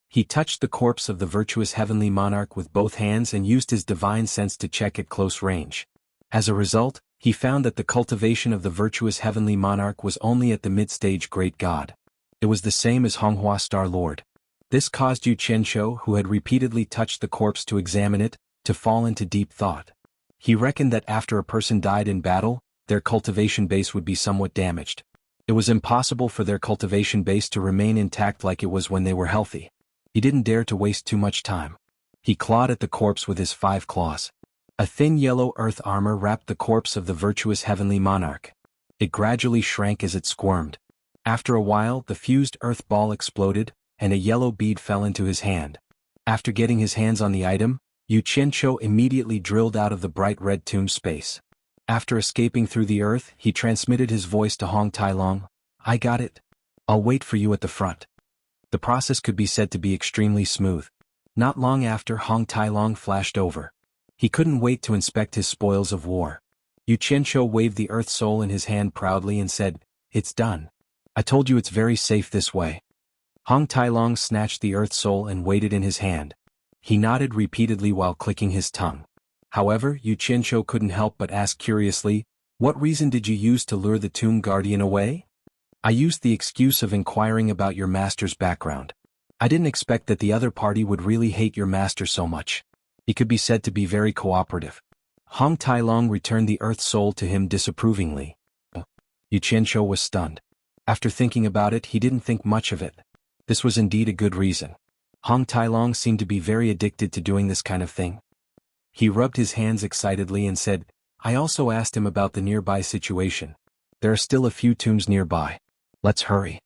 He touched the corpse of the virtuous heavenly monarch with both hands and used his divine sense to check at close range. As a result, he found that the cultivation of the virtuous heavenly monarch was only at the mid-stage great god. It was the same as Honghua Star Lord. This caused Yu Qianshou, who had repeatedly touched the corpse to examine it, to fall into deep thought. He reckoned that after a person died in battle, their cultivation base would be somewhat damaged. It was impossible for their cultivation base to remain intact like it was when they were healthy. He didn't dare to waste too much time. He clawed at the corpse with his 5 claws. A thin yellow earth armor wrapped the corpse of the virtuous heavenly monarch. It gradually shrank as it squirmed. After a while, the fused earth ball exploded, and a yellow bead fell into his hand. After getting his hands on the item, Yu Qianshou immediately drilled out of the bright red tomb space. After escaping through the earth, he transmitted his voice to Hong Tailong. "I got it. I'll wait for you at the front." The process could be said to be extremely smooth. Not long after, Hong Tailong flashed over. He couldn't wait to inspect his spoils of war. Yu Qianqiu waved the earth soul in his hand proudly and said, "It's done. I told you it's very safe this way." Hong Tailong snatched the earth soul and weighed it in his hand. He nodded repeatedly while clicking his tongue. However, Yu Qianqiu couldn't help but ask curiously, "What reason did you use to lure the tomb guardian away?" "I used the excuse of inquiring about your master's background. I didn't expect that the other party would really hate your master so much. He could be said to be very cooperative." Hong Tailong returned the earth soul to him disapprovingly. Yu Qianqiu was stunned. After thinking about it, he didn't think much of it. This was indeed a good reason. Hong Tailong seemed to be very addicted to doing this kind of thing. He rubbed his hands excitedly and said, "I also asked him about the nearby situation. There are still a few tombs nearby. Let's hurry."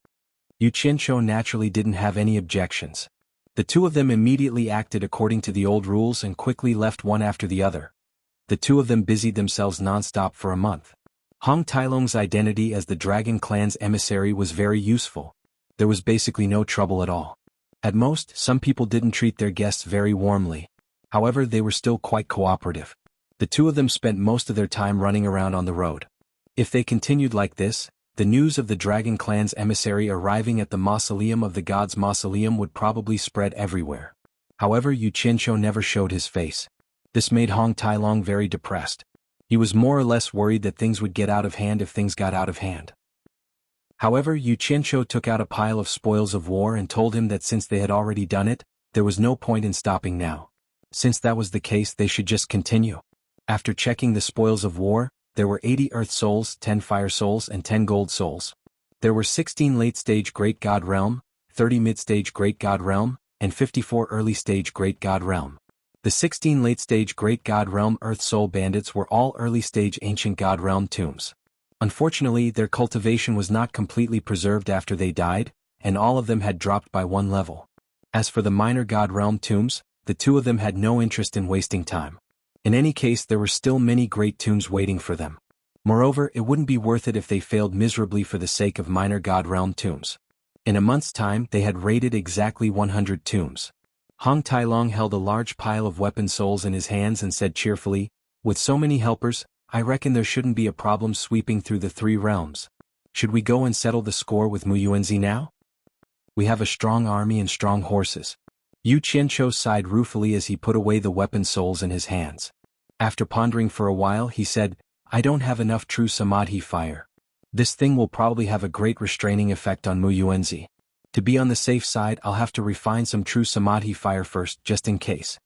Yu Qianqiu naturally didn't have any objections. The two of them immediately acted according to the old rules and quickly left one after the other. The two of them busied themselves non-stop for a month. Hong Tailong's identity as the Dragon Clan's emissary was very useful. There was basically no trouble at all. At most, some people didn't treat their guests very warmly. However, they were still quite cooperative. The two of them spent most of their time running around on the road. If they continued like this, the news of the Dragon Clan's emissary arriving at the Mausoleum of the Gods Mausoleum would probably spread everywhere. However, Yu Qianqiu never showed his face. This made Hong Tailong very depressed. He was more or less worried that things would get out of hand if things got out of hand. However, Yu Qianqiu took out a pile of spoils of war and told him that since they had already done it, there was no point in stopping now. Since that was the case, they should just continue. After checking the spoils of war, there were 80 earth souls, 10 fire souls and 10 gold souls. There were 16 late-stage Great God Realm, 30 mid-stage Great God Realm, and 54 early-stage Great God Realm. The 16 late-stage Great God Realm Earth Soul Bandits were all early-stage Ancient God Realm tombs. Unfortunately, their cultivation was not completely preserved after they died, and all of them had dropped by one level. As for the minor God Realm tombs, the two of them had no interest in wasting time. In any case, there were still many great tombs waiting for them. Moreover, it wouldn't be worth it if they failed miserably for the sake of minor God Realm tombs. In a month's time, they had raided exactly 100 tombs. Hong Tailong held a large pile of weapon souls in his hands and said cheerfully, "With so many helpers, I reckon there shouldn't be a problem sweeping through the 3 realms. Should we go and settle the score with Mu Yuanzi now? We have a strong army and strong horses." Yu Qianqiu sighed ruefully as he put away the weapon souls in his hands. After pondering for a while, he said, "I don't have enough true Samadhi fire. This thing will probably have a great restraining effect on Mu Yuanzi. To be on the safe side, I'll have to refine some true Samadhi fire first, just in case."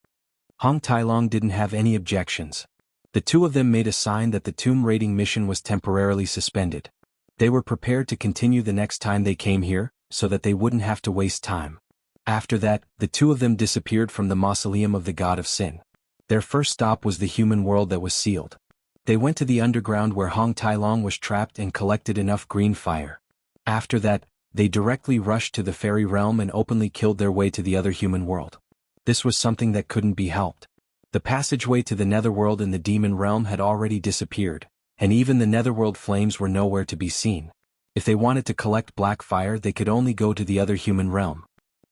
Hong Tailong didn't have any objections. The two of them made a sign that the tomb raiding mission was temporarily suspended. They were prepared to continue the next time they came here, so that they wouldn't have to waste time. After that, the two of them disappeared from the Mausoleum of the God of Sin. Their first stop was the human world that was sealed. They went to the underground where Hong Tailong was trapped and collected enough green fire. After that, they directly rushed to the fairy realm and openly killed their way to the other human world. This was something that couldn't be helped. The passageway to the netherworld in the demon realm had already disappeared, and even the netherworld flames were nowhere to be seen. If they wanted to collect black fire, they could only go to the other human realm.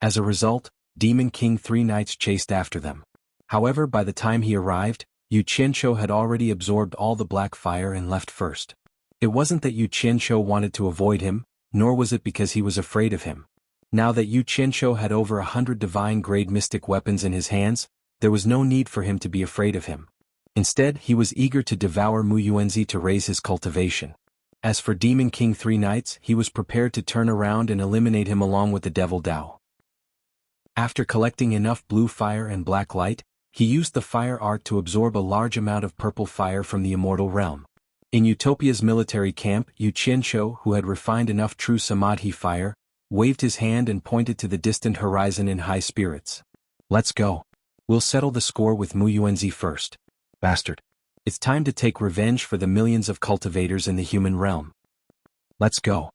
As a result, Demon King 3 Knights chased after them. However, by the time he arrived, Yu Qianqiu had already absorbed all the black fire and left first. It wasn't that Yu Qianqiu wanted to avoid him, nor was it because he was afraid of him. Now that Yu Qianqiu had over 100 divine-grade mystic weapons in his hands, there was no need for him to be afraid of him. Instead, he was eager to devour Mu Yuanzi to raise his cultivation. As for Demon King 3 Knights, he was prepared to turn around and eliminate him along with the Devil Dao. After collecting enough blue fire and black light, he used the fire art to absorb a large amount of purple fire from the immortal realm. In Utopia's military camp, Yu Qianqiu, who had refined enough true Samadhi fire, waved his hand and pointed to the distant horizon in high spirits. "Let's go. We'll settle the score with Mu Yuanzi first. Bastard. It's time to take revenge for the millions of cultivators in the human realm. Let's go."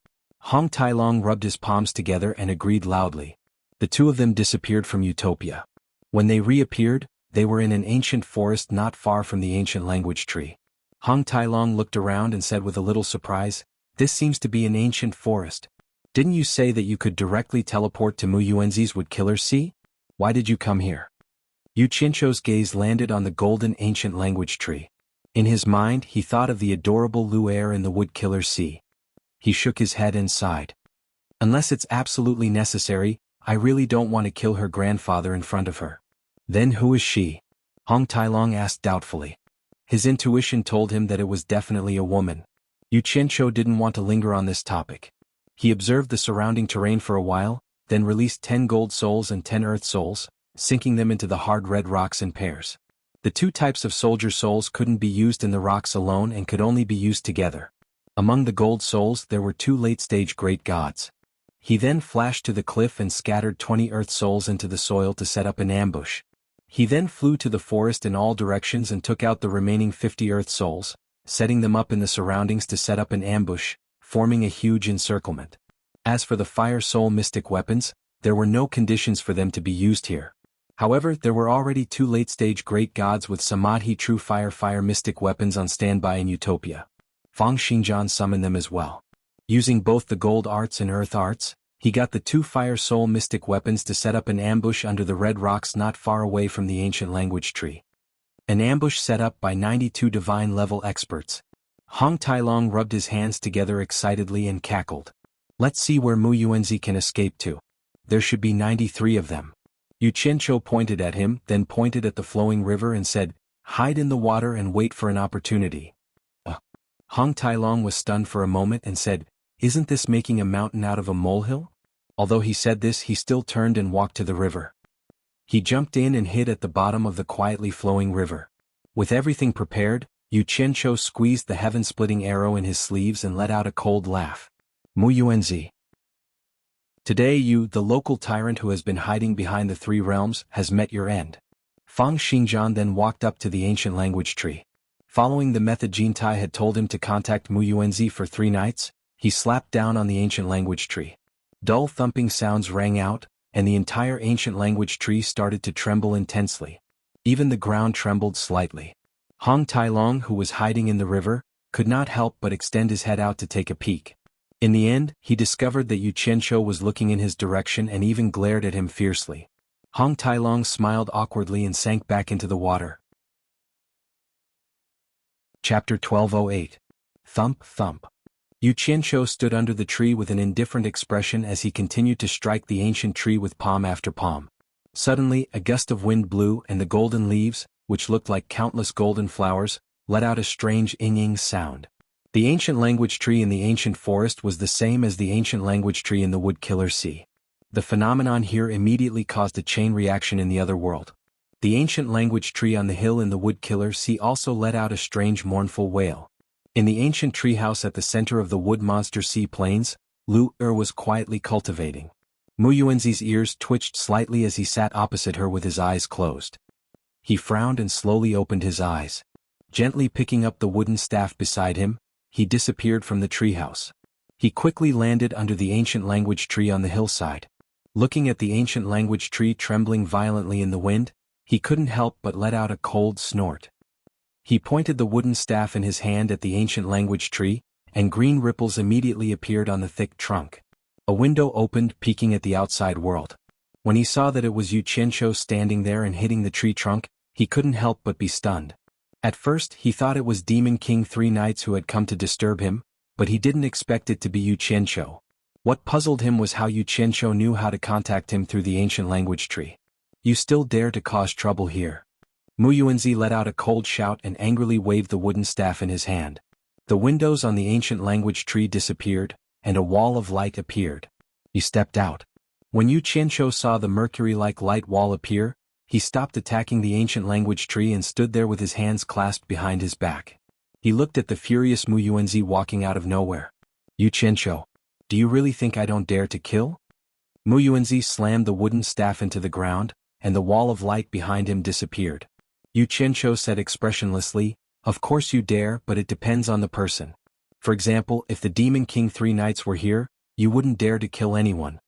Hong Tailong rubbed his palms together and agreed loudly. The two of them disappeared from Utopia. When they reappeared, they were in an ancient forest not far from the ancient language tree. Hong Tailong looked around and said with a little surprise, "This seems to be an ancient forest. Didn't you say that you could directly teleport to Mu Yuanzi's Wood Killer Sea? Why did you come here? Yu Qianzhou's gaze landed on the golden ancient language tree. In his mind he thought of the adorable Lu'er in the Wood Killer Sea. He shook his head and sighed. Unless it's absolutely necessary, I really don't want to kill her grandfather in front of her. Then who is she? Hong Tailong asked doubtfully. His intuition told him that it was definitely a woman. Yu Qianzhou didn't want to linger on this topic. He observed the surrounding terrain for a while, then released 10 gold souls and 10 earth souls, sinking them into the hard red rocks in pairs. The two types of soldier souls couldn't be used in the rocks alone and could only be used together. Among the gold souls there were 2 late-stage great gods. He then flashed to the cliff and scattered 20 earth souls into the soil to set up an ambush. He then flew to the forest in all directions and took out the remaining 50 earth souls, setting them up in the surroundings to set up an ambush, forming a huge encirclement. As for the fire soul mystic weapons, there were no conditions for them to be used here. However, there were already 2 late-stage great gods with Samadhi true fire mystic weapons on standby in Utopia. Fang Xingjian summoned them as well. Using both the gold arts and earth arts, he got the 2 fire soul mystic weapons to set up an ambush under the red rocks not far away from the ancient language tree. An ambush set up by 92 divine level experts. Hong Tailong rubbed his hands together excitedly and cackled. Let's see where Mu Yuanzi can escape to. There should be 93 of them. Yu Qianzhou pointed at him, then pointed at the flowing river and said, hide in the water and wait for an opportunity. Hong Tailong was stunned for a moment and said, isn't this making a mountain out of a molehill? Although he said this, he still turned and walked to the river. He jumped in and hid at the bottom of the quietly flowing river. With everything prepared, Yu Qianzhou squeezed the heaven-splitting arrow in his sleeves and let out a cold laugh. Mu Yuanzi. Today you, the local tyrant who has been hiding behind the 3 realms, has met your end. Fang Xingjian then walked up to the ancient language tree. Following the method Jintai had told him to contact Mu Yuanzi for 3 nights, he slapped down on the ancient language tree. Dull thumping sounds rang out, and the entire ancient language tree started to tremble intensely. Even the ground trembled slightly. Hong Tailong, who was hiding in the river, could not help but extend his head out to take a peek. In the end, he discovered that Yu Qianzhou was looking in his direction and even glared at him fiercely. Hong Tailong smiled awkwardly and sank back into the water. Chapter 1208. Thump, thump. Yu Qianzhou stood under the tree with an indifferent expression as he continued to strike the ancient tree with palm after palm. Suddenly, a gust of wind blew and the golden leaves, which looked like countless golden flowers, let out a strange ing-ing sound. The ancient language tree in the ancient forest was the same as the ancient language tree in the Wood Killer Sea. The phenomenon here immediately caused a chain reaction in the other world. The ancient language tree on the hill in the Wood Killer Sea also let out a strange mournful wail. In the ancient treehouse at the center of the Wood Monster Sea Plains, Lu'er was quietly cultivating. Mu Yuanzi's ears twitched slightly as he sat opposite her with his eyes closed. He frowned and slowly opened his eyes. Gently picking up the wooden staff beside him, he disappeared from the treehouse. He quickly landed under the ancient language tree on the hillside. Looking at the ancient language tree trembling violently in the wind, he couldn't help but let out a cold snort. He pointed the wooden staff in his hand at the ancient language tree, and green ripples immediately appeared on the thick trunk. A window opened, peeking at the outside world. When he saw that it was Yu Qianzhou standing there and hitting the tree trunk, he couldn't help but be stunned. At first, he thought it was Demon King 3 Knights who had come to disturb him, but he didn't expect it to be Yu Qianzhou. What puzzled him was how Yu Qianzhou knew how to contact him through the ancient language tree. You still dare to cause trouble here? Mu Yuanzi let out a cold shout and angrily waved the wooden staff in his hand. The windows on the ancient language tree disappeared, and a wall of light appeared. He stepped out. When Yu Qianzhou saw the mercury-like light wall appear, he stopped attacking the ancient language tree and stood there with his hands clasped behind his back. He looked at the furious Mu Yuanzi walking out of nowhere. Yu Qianzhou, do you really think I don't dare to kill? Mu Yuanzi slammed the wooden staff into the ground, and the wall of light behind him disappeared. Yu Qianzhou said expressionlessly, of course you dare, but it depends on the person. For example, if the Demon King 3 Knights were here, you wouldn't dare to kill anyone.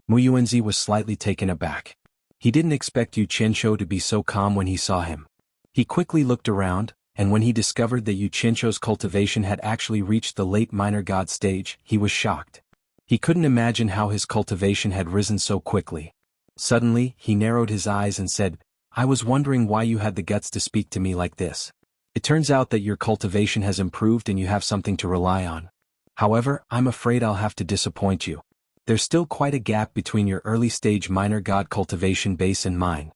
Mu Yuanzi was slightly taken aback. He didn't expect Yu Qianzhou to be so calm when he saw him. He quickly looked around, and when he discovered that Yu Qianzhou's cultivation had actually reached the late minor god stage, he was shocked. He couldn't imagine how his cultivation had risen so quickly. Suddenly, he narrowed his eyes and said, I was wondering why you had the guts to speak to me like this. It turns out that your cultivation has improved and you have something to rely on. However, I'm afraid I'll have to disappoint you. There's still quite a gap between your early-stage minor god cultivation base and mine.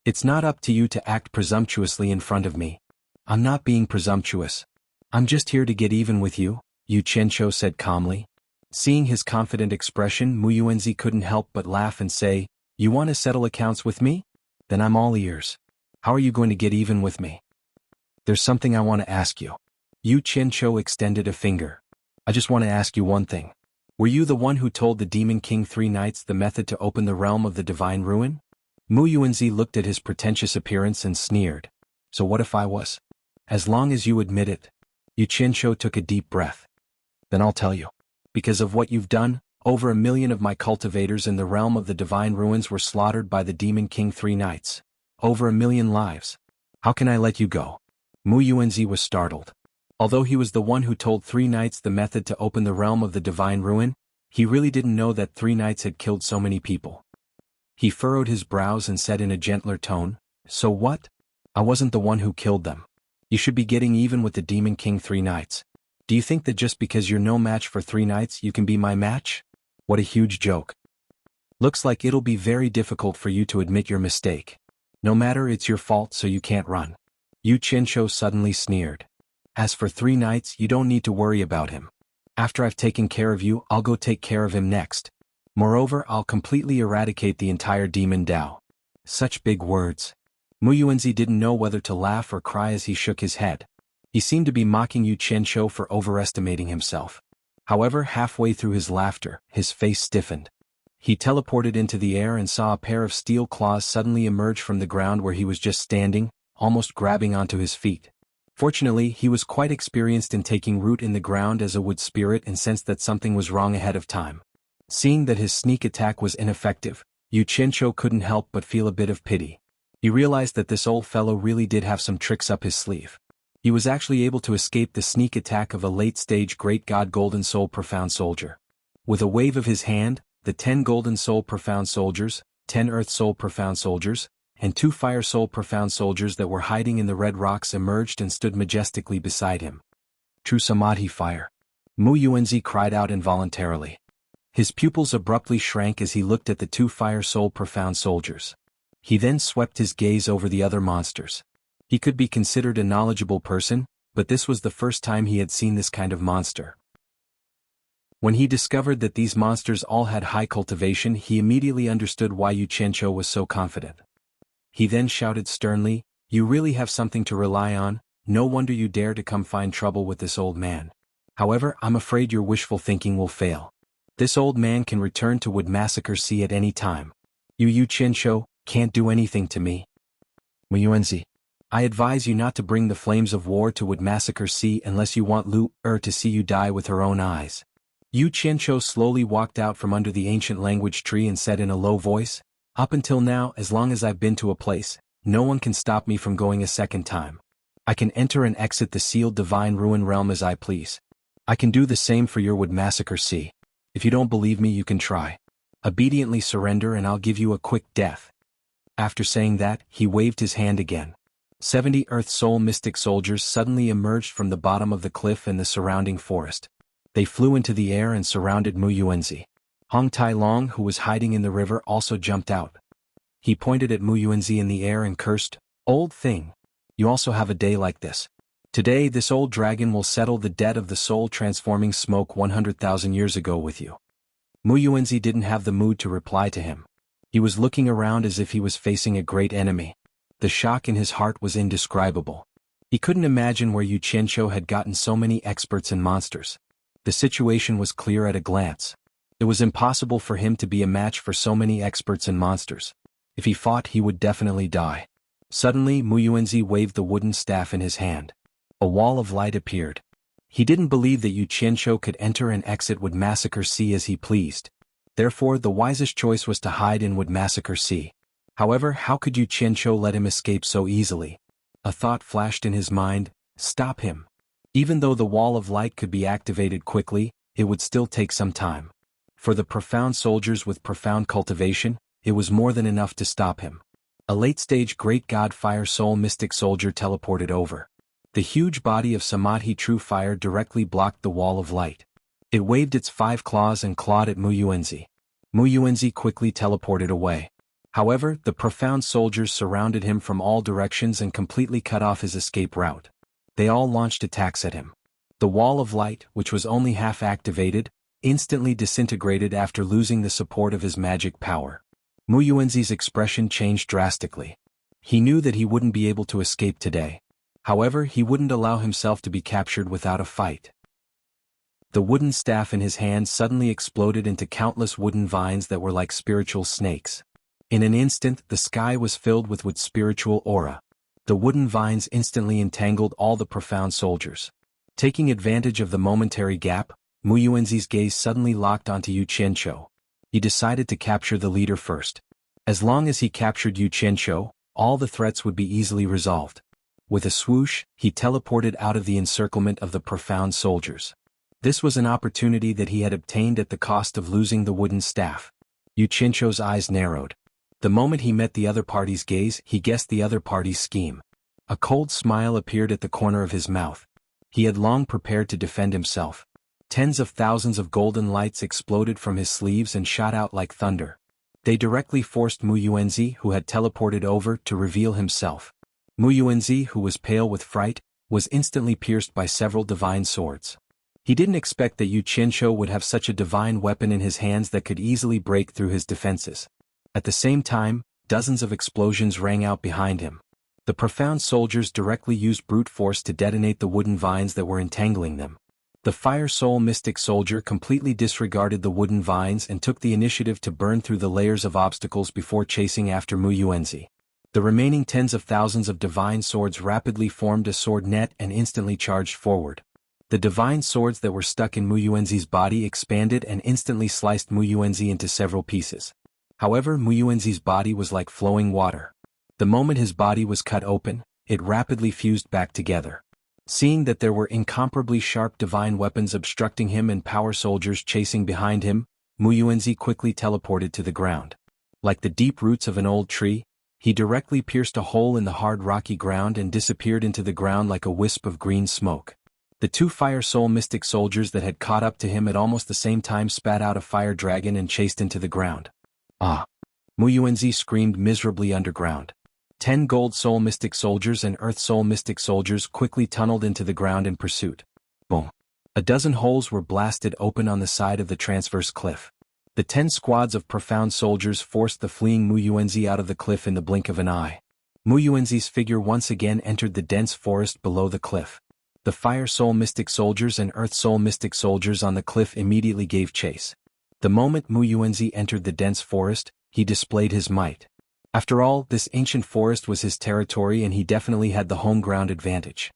It's not up to you to act presumptuously in front of me. I'm not being presumptuous. I'm just here to get even with you, Yu Qianqiu said calmly. Seeing his confident expression, Mu Yuanzi couldn't help but laugh and say, You want to settle accounts with me? Then I'm all ears. How are you going to get even with me? There's something I want to ask you. Yu Qianqiu extended a finger. I just want to ask you one thing. Were you the one who told the Demon King 3 nights the method to open the realm of the Divine Ruin? Mu Yuanzi looked at his pretentious appearance and sneered. So what if I was? As long as you admit it. Yu Qianqiu took a deep breath. Then I'll tell you. Because of what you've done, over 1 million of my cultivators in the realm of the Divine Ruins were slaughtered by the Demon King 3 nights. Over 1 million lives. How can I let you go? Mu Yuanzi was startled. Although he was the one who told 3 nights the method to open the realm of the Divine Ruin, he really didn't know that 3 nights had killed so many people. He furrowed his brows and said in a gentler tone, So what? I wasn't the one who killed them. You should be getting even with the Demon King 3 nights. Do you think that just because you're no match for 3 nights you can be my match? What a huge joke. Looks like it'll be very difficult for you to admit your mistake. No matter, it's your fault, so you can't run. Yu Qianqiu suddenly sneered. As for 3 nights, you don't need to worry about him. After I've taken care of you, I'll go take care of him next. Moreover, I'll completely eradicate the entire demon Dao. Such big words. Mu Yuanzi didn't know whether to laugh or cry as he shook his head. He seemed to be mocking Yu Qianqiu for overestimating himself. However, halfway through his laughter, his face stiffened. He teleported into the air and saw a pair of steel claws suddenly emerge from the ground where he was just standing, almost grabbing onto his feet. Fortunately, he was quite experienced in taking root in the ground as a wood spirit and sensed that something was wrong ahead of time. Seeing that his sneak attack was ineffective, Yu Qianqiu couldn't help but feel a bit of pity. He realized that this old fellow really did have some tricks up his sleeve. He was actually able to escape the sneak attack of a late-stage Great God Golden Soul Profound Soldier. With a wave of his hand, the 10 Golden Soul Profound Soldiers, 10 Earth Soul Profound Soldiers, and 2 Fire Soul Profound Soldiers that were hiding in the red rocks emerged and stood majestically beside him. True Samadhi fire. Mu Yuanzi cried out involuntarily. His pupils abruptly shrank as he looked at the 2 Fire Soul Profound Soldiers. He then swept his gaze over the other monsters. He could be considered a knowledgeable person, but this was the first time he had seen this kind of monster. When he discovered that these monsters all had high cultivation, he immediately understood why Yu Qianqiu was so confident. He then shouted sternly, You really have something to rely on, no wonder you dare to come find trouble with this old man. However, I'm afraid your wishful thinking will fail. This old man can return to Wood Massacre Sea at any time. Yu Qianqiu can't do anything to me. Mu Yuanzi, I advise you not to bring the flames of war to Wood Massacre Sea unless you want Lu to see you die with her own eyes. Yu Qianqiu slowly walked out from under the ancient language tree and said in a low voice, Up until now, as long as I've been to a place, no one can stop me from going a second time. I can enter and exit the sealed Divine Ruin realm as I please. I can do the same for your Wood Massacre Sea. If you don't believe me, you can try. Obediently surrender and I'll give you a quick death. After saying that, he waved his hand again. 70 Earth Soul Mystic Soldiers suddenly emerged from the bottom of the cliff and the surrounding forest. They flew into the air and surrounded Mu Yuanzi. Hong Tai Long, who was hiding in the river, also jumped out. He pointed at Mu Yuanzi in the air and cursed, Old thing. You also have a day like this. Today this old dragon will settle the debt of the soul transforming smoke 100,000 years ago with you. Mu Yuanzi didn't have the mood to reply to him. He was looking around as if he was facing a great enemy. The shock in his heart was indescribable. He couldn't imagine where Yu Qianqiu had gotten so many experts and monsters. The situation was clear at a glance. It was impossible for him to be a match for so many experts and monsters. If he fought, he would definitely die. Suddenly, Mu Yuanzi waved the wooden staff in his hand. A wall of light appeared. He didn't believe that Yu Qianqiu could enter and exit Wood Massacre Sea as he pleased. Therefore, the wisest choice was to hide in Wood Massacre Sea. However, how could Yu Qianqiu let him escape so easily? A thought flashed in his mind, stop him. Even though the wall of light could be activated quickly, it would still take some time. For the profound soldiers with profound cultivation, it was more than enough to stop him. A late-stage Great God Fire Soul Mystic Soldier teleported over. The huge body of Samadhi True Fire directly blocked the wall of light. It waved its 5 claws and clawed at Mu Yuanzi. Mu Yuanzi quickly teleported away. However, the profound soldiers surrounded him from all directions and completely cut off his escape route. They all launched attacks at him. The wall of light, which was only half activated, instantly disintegrated after losing the support of his magic power. Mu Yuanzi's expression changed drastically. He knew that he wouldn't be able to escape today. However, he wouldn't allow himself to be captured without a fight. The wooden staff in his hand suddenly exploded into countless wooden vines that were like spiritual snakes. In an instant, the sky was filled with spiritual aura. The wooden vines instantly entangled all the profound soldiers. Taking advantage of the momentary gap, Mu Yuanzi's gaze suddenly locked onto Yu Qianqiu. He decided to capture the leader first. As long as he captured Yu Qianqiu, all the threats would be easily resolved. With a swoosh, he teleported out of the encirclement of the profound soldiers. This was an opportunity that he had obtained at the cost of losing the wooden staff. Yu Qianqiu's eyes narrowed. The moment he met the other party's gaze, he guessed the other party's scheme. A cold smile appeared at the corner of his mouth. He had long prepared to defend himself. Tens of thousands of golden lights exploded from his sleeves and shot out like thunder. They directly forced Mu Yuanzi, who had teleported over, to reveal himself. Mu Yuanzi, who was pale with fright, was instantly pierced by several divine swords. He didn't expect that Yu Qianqiu would have such a divine weapon in his hands that could easily break through his defenses. At the same time, dozens of explosions rang out behind him. The profound soldiers directly used brute force to detonate the wooden vines that were entangling them. The Fire Soul Mystic Soldier completely disregarded the wooden vines and took the initiative to burn through the layers of obstacles before chasing after Mu Yuanzi. The remaining tens of thousands of divine swords rapidly formed a sword net and instantly charged forward. The divine swords that were stuck in Mu Yuanzi's body expanded and instantly sliced Mu Yuanzi into several pieces. However, Mu Yuanzi's body was like flowing water. The moment his body was cut open, it rapidly fused back together. Seeing that there were incomparably sharp divine weapons obstructing him and power soldiers chasing behind him, Mu Yuanzi quickly teleported to the ground. Like the deep roots of an old tree, he directly pierced a hole in the hard rocky ground and disappeared into the ground like a wisp of green smoke. The 2 Fire Soul Mystic Soldiers that had caught up to him at almost the same time spat out a fire dragon and chased into the ground. Ah! Mu Yuanzi screamed miserably underground. 10 Gold Soul Mystic Soldiers and Earth Soul Mystic Soldiers quickly tunneled into the ground in pursuit. Boom! A dozen holes were blasted open on the side of the transverse cliff. The 10 squads of profound soldiers forced the fleeing Mu Yuanzi out of the cliff in the blink of an eye. Mu Yuanzi's figure once again entered the dense forest below the cliff. The Fire Soul Mystic Soldiers and Earth Soul Mystic Soldiers on the cliff immediately gave chase. The moment Mu Yuanzi entered the dense forest, he displayed his might. After all, this ancient forest was his territory and he definitely had the home ground advantage.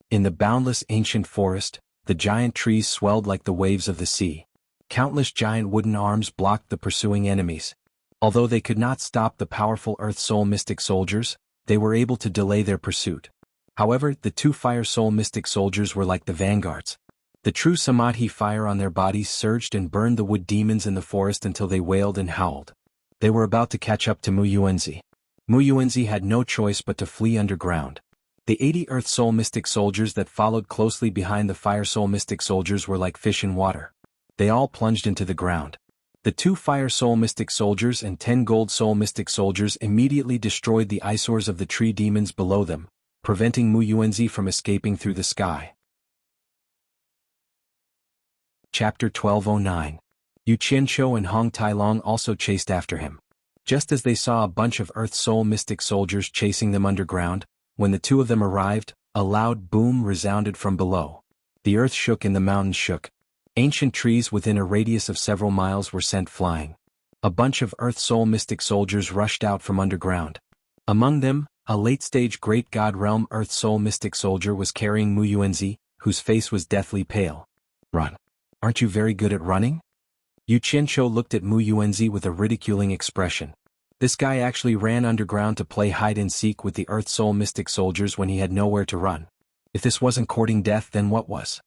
In the boundless ancient forest, the giant trees swelled like the waves of the sea. Countless giant wooden arms blocked the pursuing enemies. Although they could not stop the powerful Earth Soul Mystic Soldiers, they were able to delay their pursuit. However, the 2 Fire Soul Mystic Soldiers were like the vanguards. The true Samadhi fire on their bodies surged and burned the wood demons in the forest until they wailed and howled. They were about to catch up to Mu Yuanzi. Mu Yuanzi had no choice but to flee underground. The 80 Earth Soul Mystic Soldiers that followed closely behind the Fire Soul Mystic Soldiers were like fish in water. They all plunged into the ground. The 2 Fire Soul Mystic Soldiers and 10 Gold Soul Mystic Soldiers immediately destroyed the eyesores of the tree demons below them, preventing Mu Yuanzi from escaping through the sky. Chapter 1209. Yu Qianqiu and Hong Tailong also chased after him. Just as they saw a bunch of Earth Soul Mystic Soldiers chasing them underground, when the 2 of them arrived, a loud boom resounded from below. The earth shook and the mountains shook. Ancient trees within a radius of several miles were sent flying. A bunch of Earth Soul Mystic Soldiers rushed out from underground. Among them, a late-stage Great God Realm Earth Soul Mystic Soldier was carrying Mu Yuanzi, whose face was deathly pale. "Run. Aren't you very good at running?" Yu Qianqiu looked at Mu Yuanzi with a ridiculing expression. This guy actually ran underground to play hide-and-seek with the Earth Soul Mystic Soldiers when he had nowhere to run. If this wasn't courting death, then what was?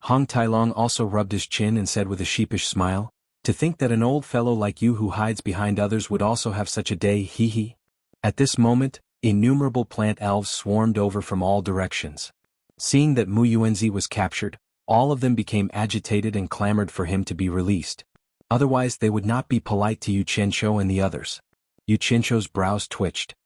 Hong Tailong also rubbed his chin and said with a sheepish smile, "To think that an old fellow like you who hides behind others would also have such a day, hee hee." At this moment, innumerable plant elves swarmed over from all directions. Seeing that Mu Yuanzi was captured, all of them became agitated and clamored for him to be released. Otherwise they would not be polite to Yu Qianqiu and the others. Yu Qianqiu's brows twitched.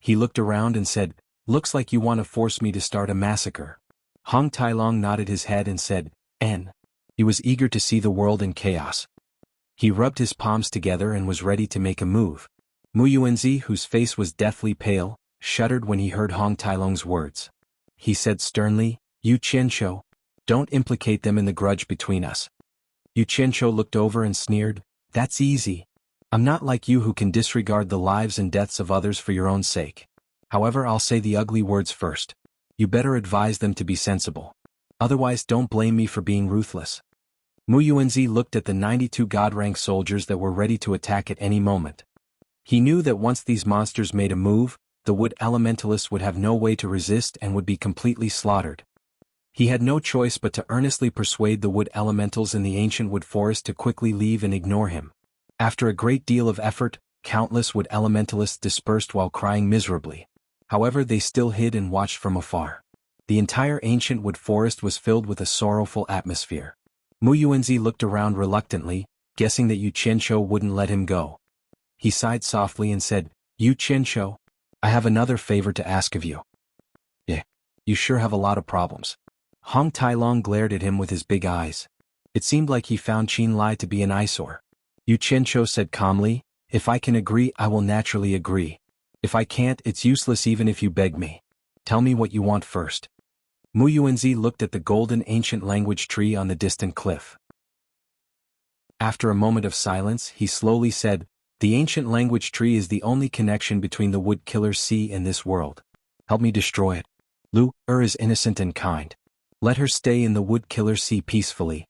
He looked around and said, "Looks like you want to force me to start a massacre." Hong Tailong nodded his head and said, "N." He was eager to see the world in chaos. He rubbed his palms together and was ready to make a move. Mu Yuanzi, whose face was deathly pale, shuddered when he heard Hong Tailong's words. He said sternly, "Yu Qianqiu, don't implicate them in the grudge between us." Yu Qianqiu looked over and sneered, "That's easy. I'm not like you who can disregard the lives and deaths of others for your own sake. However, I'll say the ugly words first. You better advise them to be sensible. Otherwise don't blame me for being ruthless." Mu Yuanzi looked at the 92 god-rank soldiers that were ready to attack at any moment. He knew that once these monsters made a move, the wood elementalists would have no way to resist and would be completely slaughtered. He had no choice but to earnestly persuade the wood elementals in the ancient wood forest to quickly leave and ignore him. After a great deal of effort, countless wood elementalists dispersed while crying miserably. However, they still hid and watched from afar. The entire ancient wood forest was filled with a sorrowful atmosphere. Mu Yuanzi looked around reluctantly, guessing that Yu Qianqiu wouldn't let him go. He sighed softly and said, "Yu Qianqiu, I have another favor to ask of you." "Yeah, you sure have a lot of problems." Hong Tailong glared at him with his big eyes. It seemed like he found Qin Lai to be an eyesore. Yu Qianqiu said calmly, "If I can agree, I will naturally agree. If I can't, it's useless even if you beg me. Tell me what you want first." Mu Yuanzi looked at the golden ancient language tree on the distant cliff. After a moment of silence, he slowly said, "The ancient language tree is the only connection between the wood killer sea and this world. Help me destroy it. Lu is innocent and kind. Let her stay in the wood killer sea peacefully."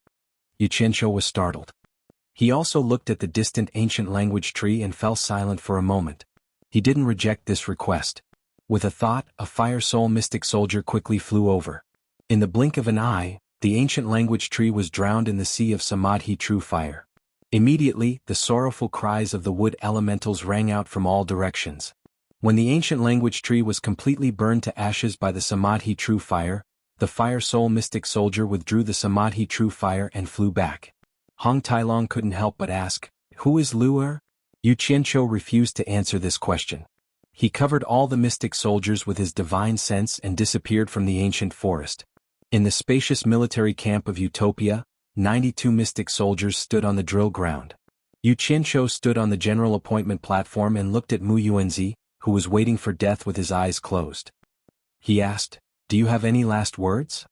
Yu Qianqiu was startled. He also looked at the distant ancient language tree and fell silent for a moment. He didn't reject this request. With a thought, a fire soul mystic soldier quickly flew over. In the blink of an eye, the ancient language tree was drowned in the sea of Samadhi true fire. Immediately, the sorrowful cries of the wood elementals rang out from all directions. When the ancient language tree was completely burned to ashes by the Samadhi true fire, the fire soul mystic soldier withdrew the Samadhi true fire and flew back. Hong Tailong couldn't help but ask, "Who is Lu?" Yu Qianqiu refused to answer this question. He covered all the mystic soldiers with his divine sense and disappeared from the ancient forest. In the spacious military camp of Utopia, 92 mystic soldiers stood on the drill ground. Yu Qianqiu stood on the general appointment platform and looked at Mu Yuanzi, who was waiting for death with his eyes closed. He asked, "Do you have any last words?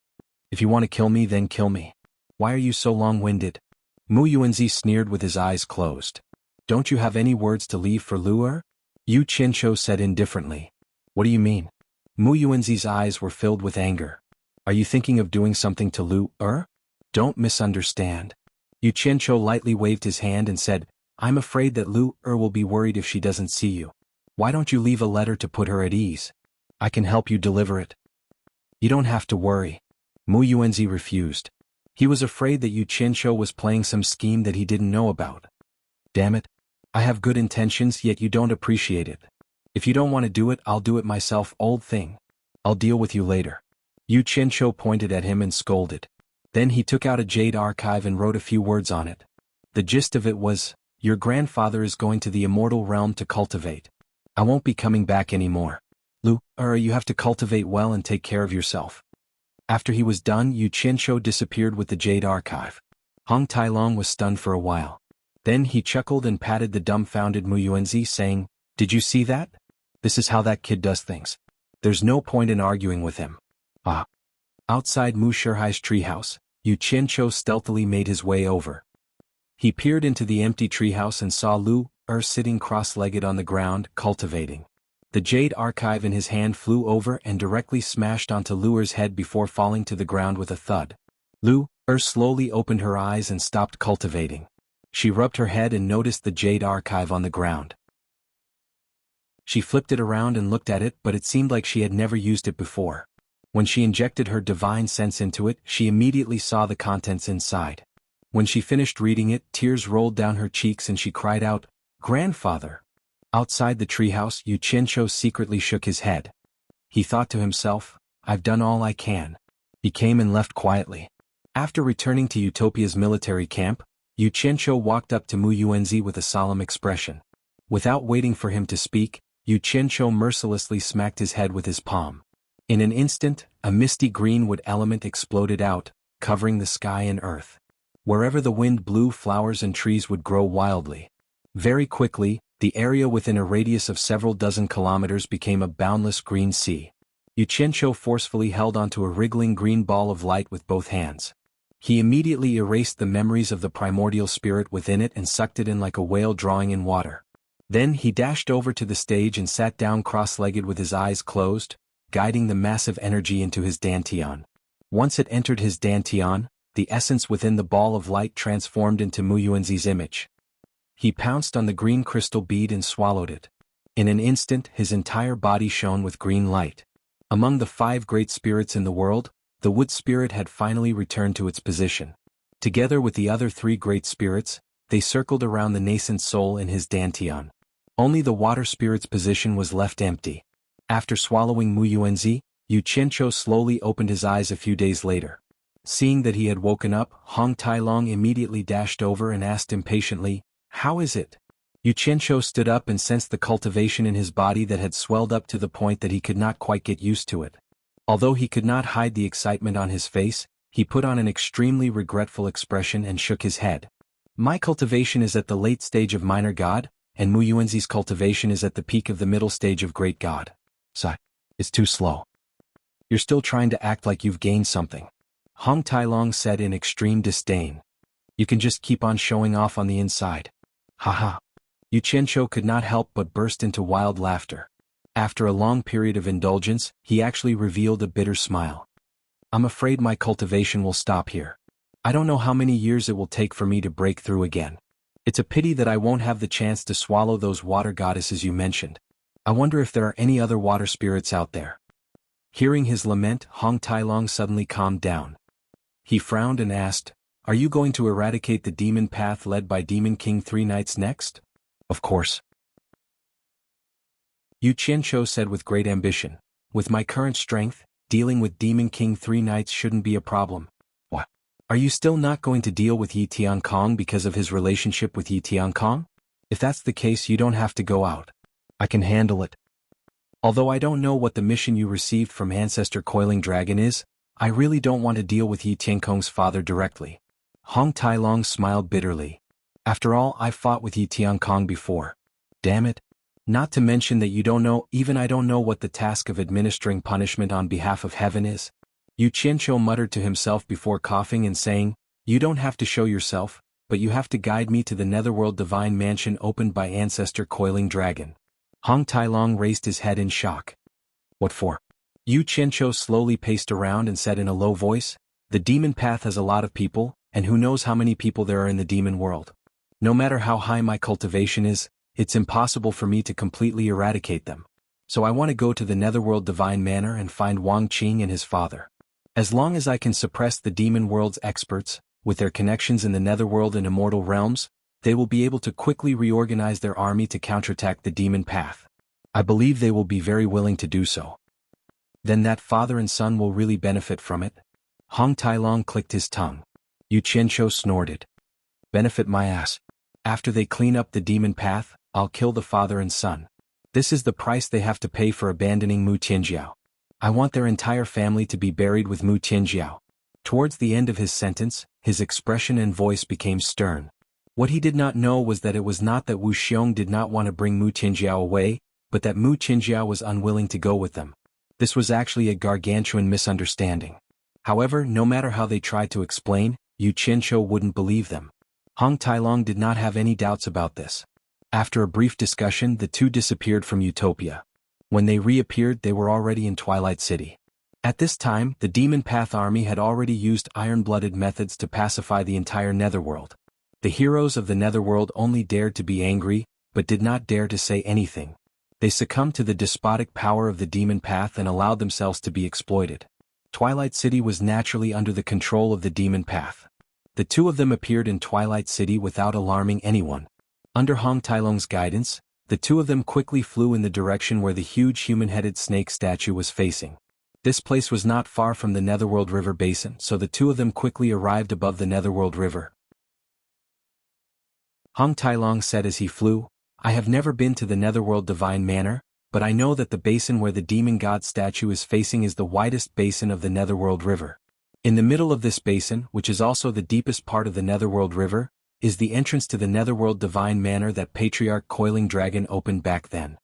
If you want to kill me, then kill me. Why are you so long-winded?" Mu Yuanzi sneered with his eyes closed. "Don't you have any words to leave for Lu?" Yu Qianqiu said indifferently. "What do you mean?" Mu Yuanzi's eyes were filled with anger. "Are you thinking of doing something to Lu? Don't misunderstand." Yu Qianqiu lightly waved his hand and said, "I'm afraid that Lu will be worried if she doesn't see you. Why don't you leave a letter to put her at ease? I can help you deliver it." "You don't have to worry." Mu Yuanzi refused. He was afraid that Yu Qianqiu was playing some scheme that he didn't know about. "Damn it. I have good intentions, yet you don't appreciate it. If you don't want to do it, I'll do it myself, old thing. I'll deal with you later." Yu Qianqiu pointed at him and scolded. Then he took out a jade archive and wrote a few words on it. The gist of it was, "Your grandfather is going to the immortal realm to cultivate. I won't be coming back anymore. Lu, you have to cultivate well and take care of yourself." After he was done, Yu Qianqiu disappeared with the jade archive. Hong Tailong was stunned for a while. Then he chuckled and patted the dumbfounded Mu Yuanzi, saying, "Did you see that? This is how that kid does things. There's no point in arguing with him." Outside Mu Shihai's treehouse, Yu Qianqiu stealthily made his way over. He peered into the empty treehouse and saw Lu sitting cross-legged on the ground, cultivating. The jade archive in his hand flew over and directly smashed onto Lu's head before falling to the ground with a thud. Lu slowly opened her eyes and stopped cultivating. She rubbed her head and noticed the jade archive on the ground. She flipped it around and looked at it, but it seemed like she had never used it before. When she injected her divine sense into it, she immediately saw the contents inside. When she finished reading it, tears rolled down her cheeks and she cried out, "Grandfather!" Outside the treehouse, Yu Qianqiu secretly shook his head. He thought to himself, "I've done all I can." He came and left quietly. After returning to Utopia's military camp, Yu Qianqiu walked up to Mu Yuanzi with a solemn expression. Without waiting for him to speak, Yu Qianqiu mercilessly smacked his head with his palm. In an instant, a misty greenwood element exploded out, covering the sky and earth. Wherever the wind blew, flowers and trees would grow wildly. Very quickly, the area within a radius of several dozen kilometers became a boundless green sea. Yu Qianqiu forcefully held onto a wriggling green ball of light with both hands. He immediately erased the memories of the primordial spirit within it and sucked it in like a whale drawing in water. Then he dashed over to the stage and sat down cross-legged with his eyes closed, guiding the massive energy into his dantian. Once it entered his dantian, the essence within the ball of light transformed into Mu Yuanzi's image. He pounced on the green crystal bead and swallowed it. In an instant, his entire body shone with green light. Among the 5 great spirits in the world, the wood spirit had finally returned to its position. Together with the other 3 great spirits, they circled around the nascent soul in his dantian. Only the water spirit's position was left empty. After swallowing Mu Yuanzi, Yu Qianqiu slowly opened his eyes a few days later. Seeing that he had woken up, Hong Tailong immediately dashed over and asked impatiently, "How is it?" Yu Qianqiu stood up and sensed the cultivation in his body that had swelled up to the point that he could not quite get used to it. Although he could not hide the excitement on his face, he put on an extremely regretful expression and shook his head. "My cultivation is at the late stage of minor god, and Mu Yuanzi's cultivation is at the peak of the middle stage of great god. It's too slow. You're still trying to act like you've gained something," Hong Tailong said in extreme disdain. "You can just keep on showing off on the inside." "Haha." Yu Qianqiu could not help but burst into wild laughter. After a long period of indulgence, he actually revealed a bitter smile. "I'm afraid my cultivation will stop here. I don't know how many years it will take for me to break through again. It's a pity that I won't have the chance to swallow those water goddesses you mentioned. I wonder if there are any other water spirits out there." Hearing his lament, Hong Tailong suddenly calmed down. He frowned and asked, "Are you going to eradicate the demon path led by Demon King 3 Knights next?" "Of course," Yu Qianqiu said with great ambition. "With my current strength, dealing with Demon King 3 Knights shouldn't be a problem." "What? Are you still not going to deal with Yi Tiankong because of his relationship with Yi Tiankong? If that's the case, you don't have to go out. I can handle it. Although I don't know what the mission you received from Ancestor Coiling Dragon is, I really don't want to deal with Yi Tiankong's father directly." Hong Tailong smiled bitterly. "After all, I've fought with Yi Tiankong before. Damn it. Not to mention that you don't know, even I don't know what the task of administering punishment on behalf of heaven is." Yu Qianqiu muttered to himself before coughing and saying, "You don't have to show yourself, but you have to guide me to the netherworld divine mansion opened by Ancestor Coiling Dragon." Hong Tailong raised his head in shock. "What for?" Yu Qianqiu slowly paced around and said in a low voice, "The demon path has a lot of people, and who knows how many people there are in the demon world. No matter how high my cultivation is, it's impossible for me to completely eradicate them. So I want to go to the netherworld divine manor and find Wang Qing and his father. As long as I can suppress the demon world's experts, with their connections in the netherworld and immortal realms, they will be able to quickly reorganize their army to counterattack the demon path. I believe they will be very willing to do so. Then that father and son will really benefit from it." Hong Tailong clicked his tongue. Yu Qianqiu snorted. "Benefit my ass. After they clean up the demon path, I'll kill the father and son. This is the price they have to pay for abandoning Mu Tianjiao. I want their entire family to be buried with Mu Tianjiao." Towards the end of his sentence, his expression and voice became stern. What he did not know was that it was not that Wu Xiong did not want to bring Mu Tianjiao away, but that Mu Tianjiao was unwilling to go with them. This was actually a gargantuan misunderstanding. However, no matter how they tried to explain, Yu Qianqiu wouldn't believe them. Hong Tailong did not have any doubts about this. After a brief discussion, the two disappeared from Utopia. When they reappeared, they were already in Twilight City. At this time, the Demon Path army had already used iron-blooded methods to pacify the entire netherworld. The heroes of the netherworld only dared to be angry, but did not dare to say anything. They succumbed to the despotic power of the Demon Path and allowed themselves to be exploited. Twilight City was naturally under the control of the demon path. The two of them appeared in Twilight City without alarming anyone. Under Hong Tailong's guidance, the two of them quickly flew in the direction where the huge human-headed snake statue was facing. This place was not far from the Netherworld River basin, so the two of them quickly arrived above the Netherworld River. Hong Tailong said as he flew, "I have never been to the Netherworld Divine Manor, but I know that the basin where the demon god statue is facing is the widest basin of the Netherworld River. In the middle of this basin, which is also the deepest part of the Netherworld River, is the entrance to the Netherworld Divine Manor that Patriarch Coiling Dragon opened back then."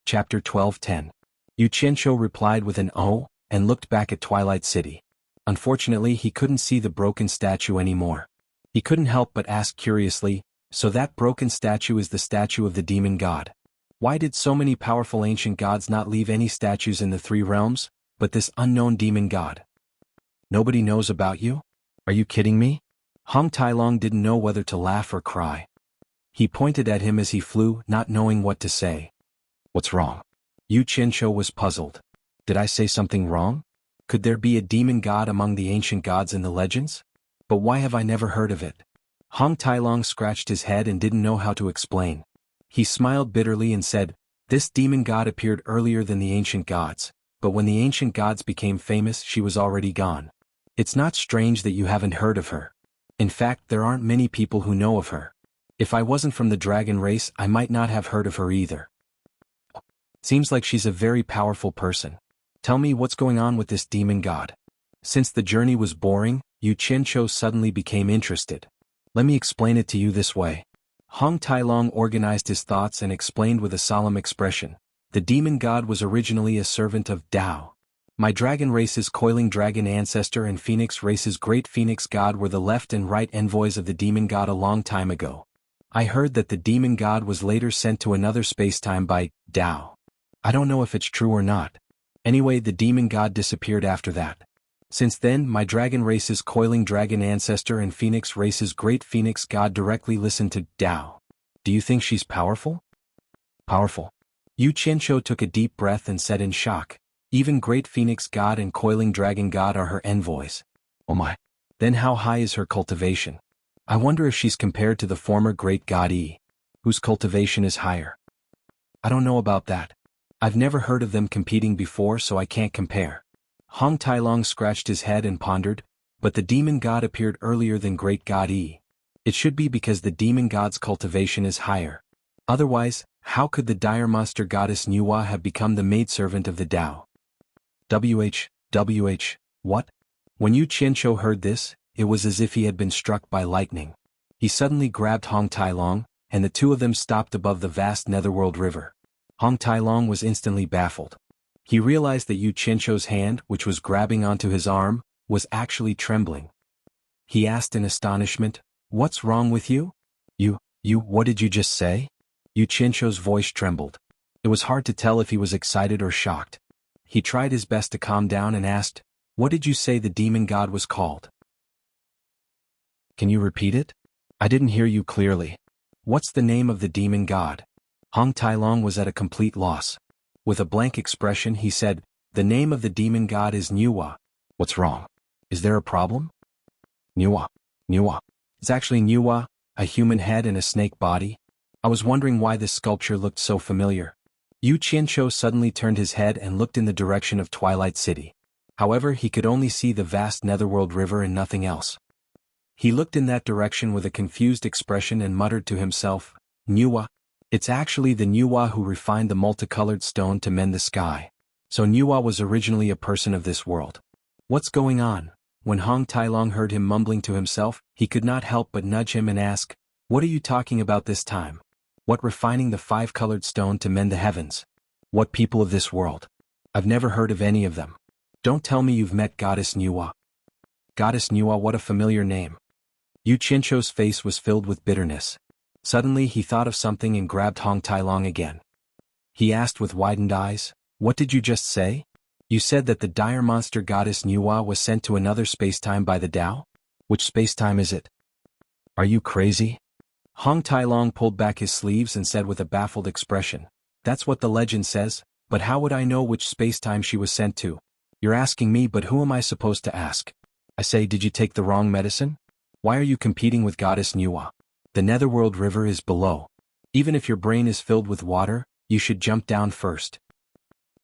Chapter 12:10. Yu Qianqiu replied with an "oh," and looked back at Twilight City. Unfortunately, he couldn't see the broken statue anymore. He couldn't help but ask curiously, "So that broken statue is the statue of the demon god? Why did so many powerful ancient gods not leave any statues in the three realms, but this unknown demon god? Nobody knows about you? Are you kidding me?" Hong Tailong didn't know whether to laugh or cry. He pointed at him as he flew, not knowing what to say. "What's wrong?" Yu Qianqiu was puzzled. "Did I say something wrong? Could there be a demon god among the ancient gods in the legends? But why have I never heard of it?" Hong Tailong scratched his head and didn't know how to explain. He smiled bitterly and said, "This demon god appeared earlier than the ancient gods, but when the ancient gods became famous she was already gone. It's not strange that you haven't heard of her. In fact, there aren't many people who know of her. If I wasn't from the dragon race I might not have heard of her either. Seems like she's a very powerful person. Tell me what's going on with this demon god." Since the journey was boring, Yu Qianqiu suddenly became interested. "Let me explain it to you this way." Hong Tailong organized his thoughts and explained with a solemn expression. "The demon god was originally a servant of Tao. My dragon race's coiling dragon ancestor and phoenix race's great phoenix god were the left and right envoys of the demon god a long time ago. I heard that the demon god was later sent to another spacetime by Tao. I don't know if it's true or not. Anyway, the demon god disappeared after that. Since then, my dragon race's coiling dragon ancestor and phoenix race's great phoenix god directly listened to Tao. Do you think she's powerful?" "Powerful?" Yu Qianqiu took a deep breath and said in shock, "Even great phoenix god and coiling dragon god are her envoys. Oh my. Then how high is her cultivation? I wonder if she's compared to the former great god Yi, whose cultivation is higher. I don't know about that. I've never heard of them competing before, so I can't compare." Hong Tailong scratched his head and pondered, "But the demon god appeared earlier than great god Yi. It should be because the demon god's cultivation is higher. Otherwise, how could the dire monster goddess Nuwa have become the maidservant of the Tao?" What? When Yu Qianqiu heard this, it was as if he had been struck by lightning. He suddenly grabbed Hong Tailong, and the two of them stopped above the vast Netherworld River. Hong Tailong was instantly baffled. He realized that Yu Qianqiu's hand, which was grabbing onto his arm, was actually trembling. He asked in astonishment, "What's wrong with you? What did you just say?" Yu Qianqiu's voice trembled. It was hard to tell if he was excited or shocked. He tried his best to calm down and asked, "What did you say the demon god was called? Can you repeat it? I didn't hear you clearly. What's the name of the demon god?" Hong Tailong was at a complete loss. With a blank expression he said, "The name of the demon god is Nuwa." "What's wrong? Is there a problem?" Nuwa. It's actually Nuwa, a human head and a snake body. I was wondering why this sculpture looked so familiar." Yu Qianqiu suddenly turned his head and looked in the direction of Twilight City. However, he could only see the vast Netherworld River and nothing else. He looked in that direction with a confused expression and muttered to himself, "Nuwa? It's actually the Nuwa who refined the multicolored stone to mend the sky. So Nuwa was originally a person of this world. What's going on?" When Hong Tailong heard him mumbling to himself, he could not help but nudge him and ask, "What are you talking about this time? What refining the five-colored stone to mend the heavens? What people of this world? I've never heard of any of them. Don't tell me you've met Goddess Nuwa." Goddess Nuwa, what a familiar name. Yu Qianqiu's face was filled with bitterness. Suddenly he thought of something and grabbed Hong Tailong again. He asked with widened eyes, "What did you just say? You said that the dire monster goddess Nuwa was sent to another spacetime by the Tao? Which spacetime is it? Are you crazy?" Hong Tailong pulled back his sleeves and said with a baffled expression, "That's what the legend says, But how would I know which spacetime she was sent to? You're asking me, but who am I supposed to ask? I say, did you take the wrong medicine? Why are you competing with Goddess Nuwa? The Netherworld River is below. Even if your brain is filled with water, you should jump down first.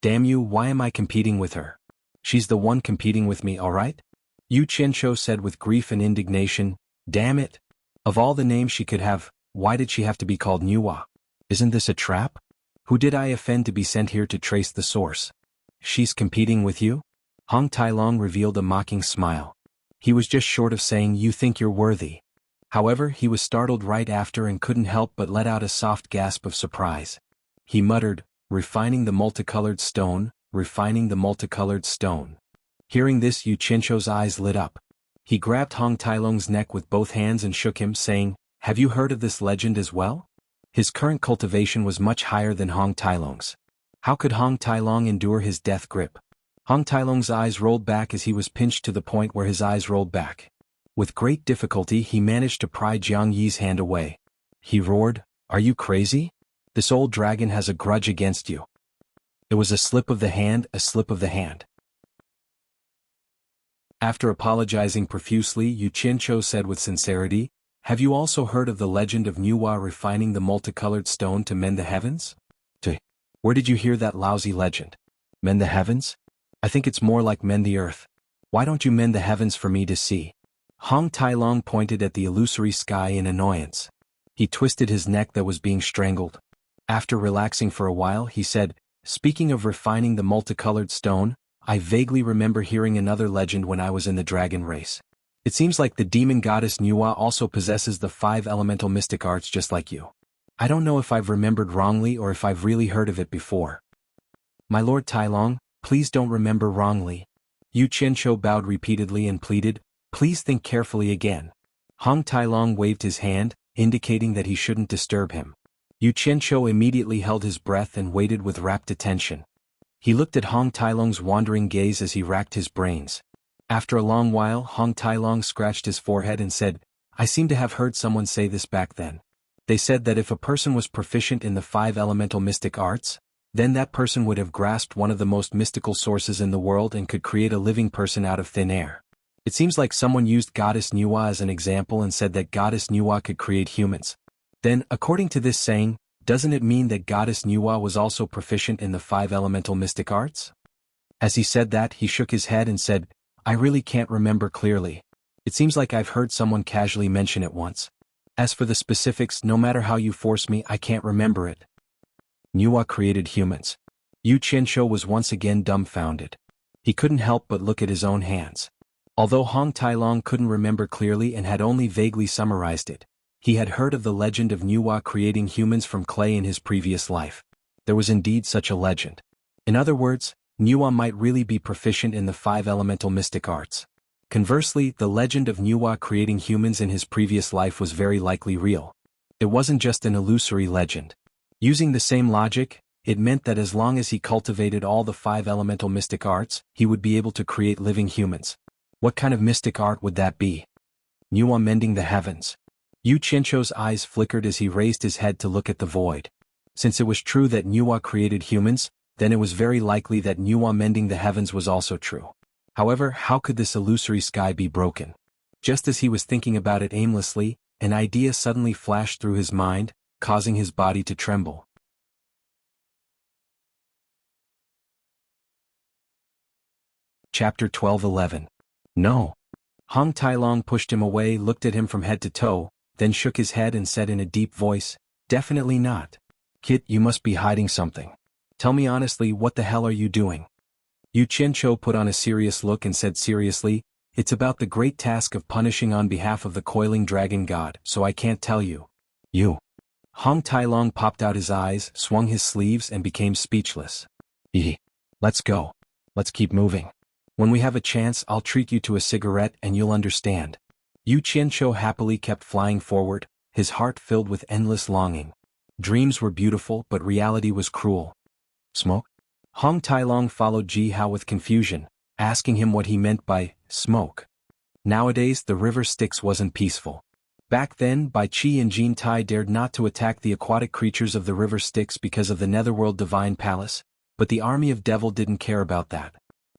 Damn you, why am I competing with her? She's the one competing with me, alright? Yu Qianzhou said with grief and indignation, damn it. Of all the names she could have, why did she have to be called Nuwa? Isn't this a trap? Who did I offend to be sent here to trace the source? She's competing with you? Hong Tailong revealed a mocking smile. He was just short of saying, you think you're worthy. However, he was startled right after and couldn't help but let out a soft gasp of surprise. He muttered, refining the multicolored stone, refining the multicolored stone. Hearing this, Yu Qianzhou's eyes lit up. He grabbed Hong Tailong's neck with both hands and shook him, saying, have you heard of this legend as well? His current cultivation was much higher than Hong Tailong's. How could Hong Tailong endure his death grip? Hong Tailong's eyes rolled back as he was pinched to the point where his eyes rolled back. With great difficulty he managed to pry Jiang Yi's hand away. He roared, are you crazy? This old dragon has a grudge against you. It was a slip of the hand, a slip of the hand. After apologizing profusely, Yu Qianzhou said with sincerity, have you also heard of the legend of Nuwa refining the multicolored stone to mend the heavens? Where did you hear that lousy legend? Mend the heavens? I think it's more like mend the earth. Why don't you mend the heavens for me to see? Hong Tailong pointed at the illusory sky in annoyance. He twisted his neck that was being strangled. After relaxing for a while, he said, speaking of refining the multicolored stone, I vaguely remember hearing another legend when I was in the dragon race. It seems like the demon goddess Nuwa also possesses the 5 elemental mystic arts just like you. I don't know if I've remembered wrongly or if I've really heard of it before. My lord Tailong, please don't remember wrongly. Yu Qianzhou bowed repeatedly and pleaded, please think carefully again. Hong Tailong waved his hand, indicating that he shouldn't disturb him. Yu Qianzhou immediately held his breath and waited with rapt attention. He looked at Hong Tailong's wandering gaze as he racked his brains. After a long while, Hong Tailong scratched his forehead and said, I seem to have heard someone say this back then. They said that if a person was proficient in the 5 elemental mystic arts, then that person would have grasped one of the most mystical sources in the world and could create a living person out of thin air. It seems like someone used Goddess Nuwa as an example and said that Goddess Nuwa could create humans. Then, according to this saying, doesn't it mean that Goddess Nuwa was also proficient in the 5 elemental mystic arts? As he said that, he shook his head and said, I really can't remember clearly. It seems like I've heard someone casually mention it once. As for the specifics, no matter how you force me, I can't remember it. Nuwa created humans. Yu Qianzhou was once again dumbfounded. He couldn't help but look at his own hands. Although Hong Tailong couldn't remember clearly and had only vaguely summarized it, he had heard of the legend of Nuwa creating humans from clay in his previous life. There was indeed such a legend. In other words, Nuwa might really be proficient in the 5 elemental mystic arts. Conversely, the legend of Nuwa creating humans in his previous life was very likely real. It wasn't just an illusory legend. Using the same logic, it meant that as long as he cultivated all the 5 elemental mystic arts, he would be able to create living humans. What kind of mystic art would that be? Nuwa mending the heavens. Yu Qianzhou's eyes flickered as he raised his head to look at the void. Since it was true that Nuwa created humans, then it was very likely that Nuwa mending the heavens was also true. However, how could this illusory sky be broken? Just as he was thinking about it aimlessly, an idea suddenly flashed through his mind, causing his body to tremble. Chapter 12:11. No. Hong Tailong pushed him away, looked at him from head to toe, then shook his head and said in a deep voice, definitely not. Kit, you must be hiding something. Tell me honestly, what the hell are you doing? Yu Qianzhou put on a serious look and said seriously, it's about the great task of punishing on behalf of the coiling dragon god, so I can't tell you. You. Hong Tailong popped out his eyes, swung his sleeves and became speechless. Let's go. Let's keep moving. When we have a chance, I'll treat you to a cigarette and you'll understand. Yu Qianzhou happily kept flying forward, his heart filled with endless longing. Dreams were beautiful, but reality was cruel. Smoke? Hong Tailong followed Jianghu with confusion, asking him what he meant by smoke. Nowadays the river Styx wasn't peaceful. Back then, Bai Qi and Jin Tai dared not to attack the aquatic creatures of the river Styx because of the Netherworld Divine Palace, But the army of devil didn't care about that.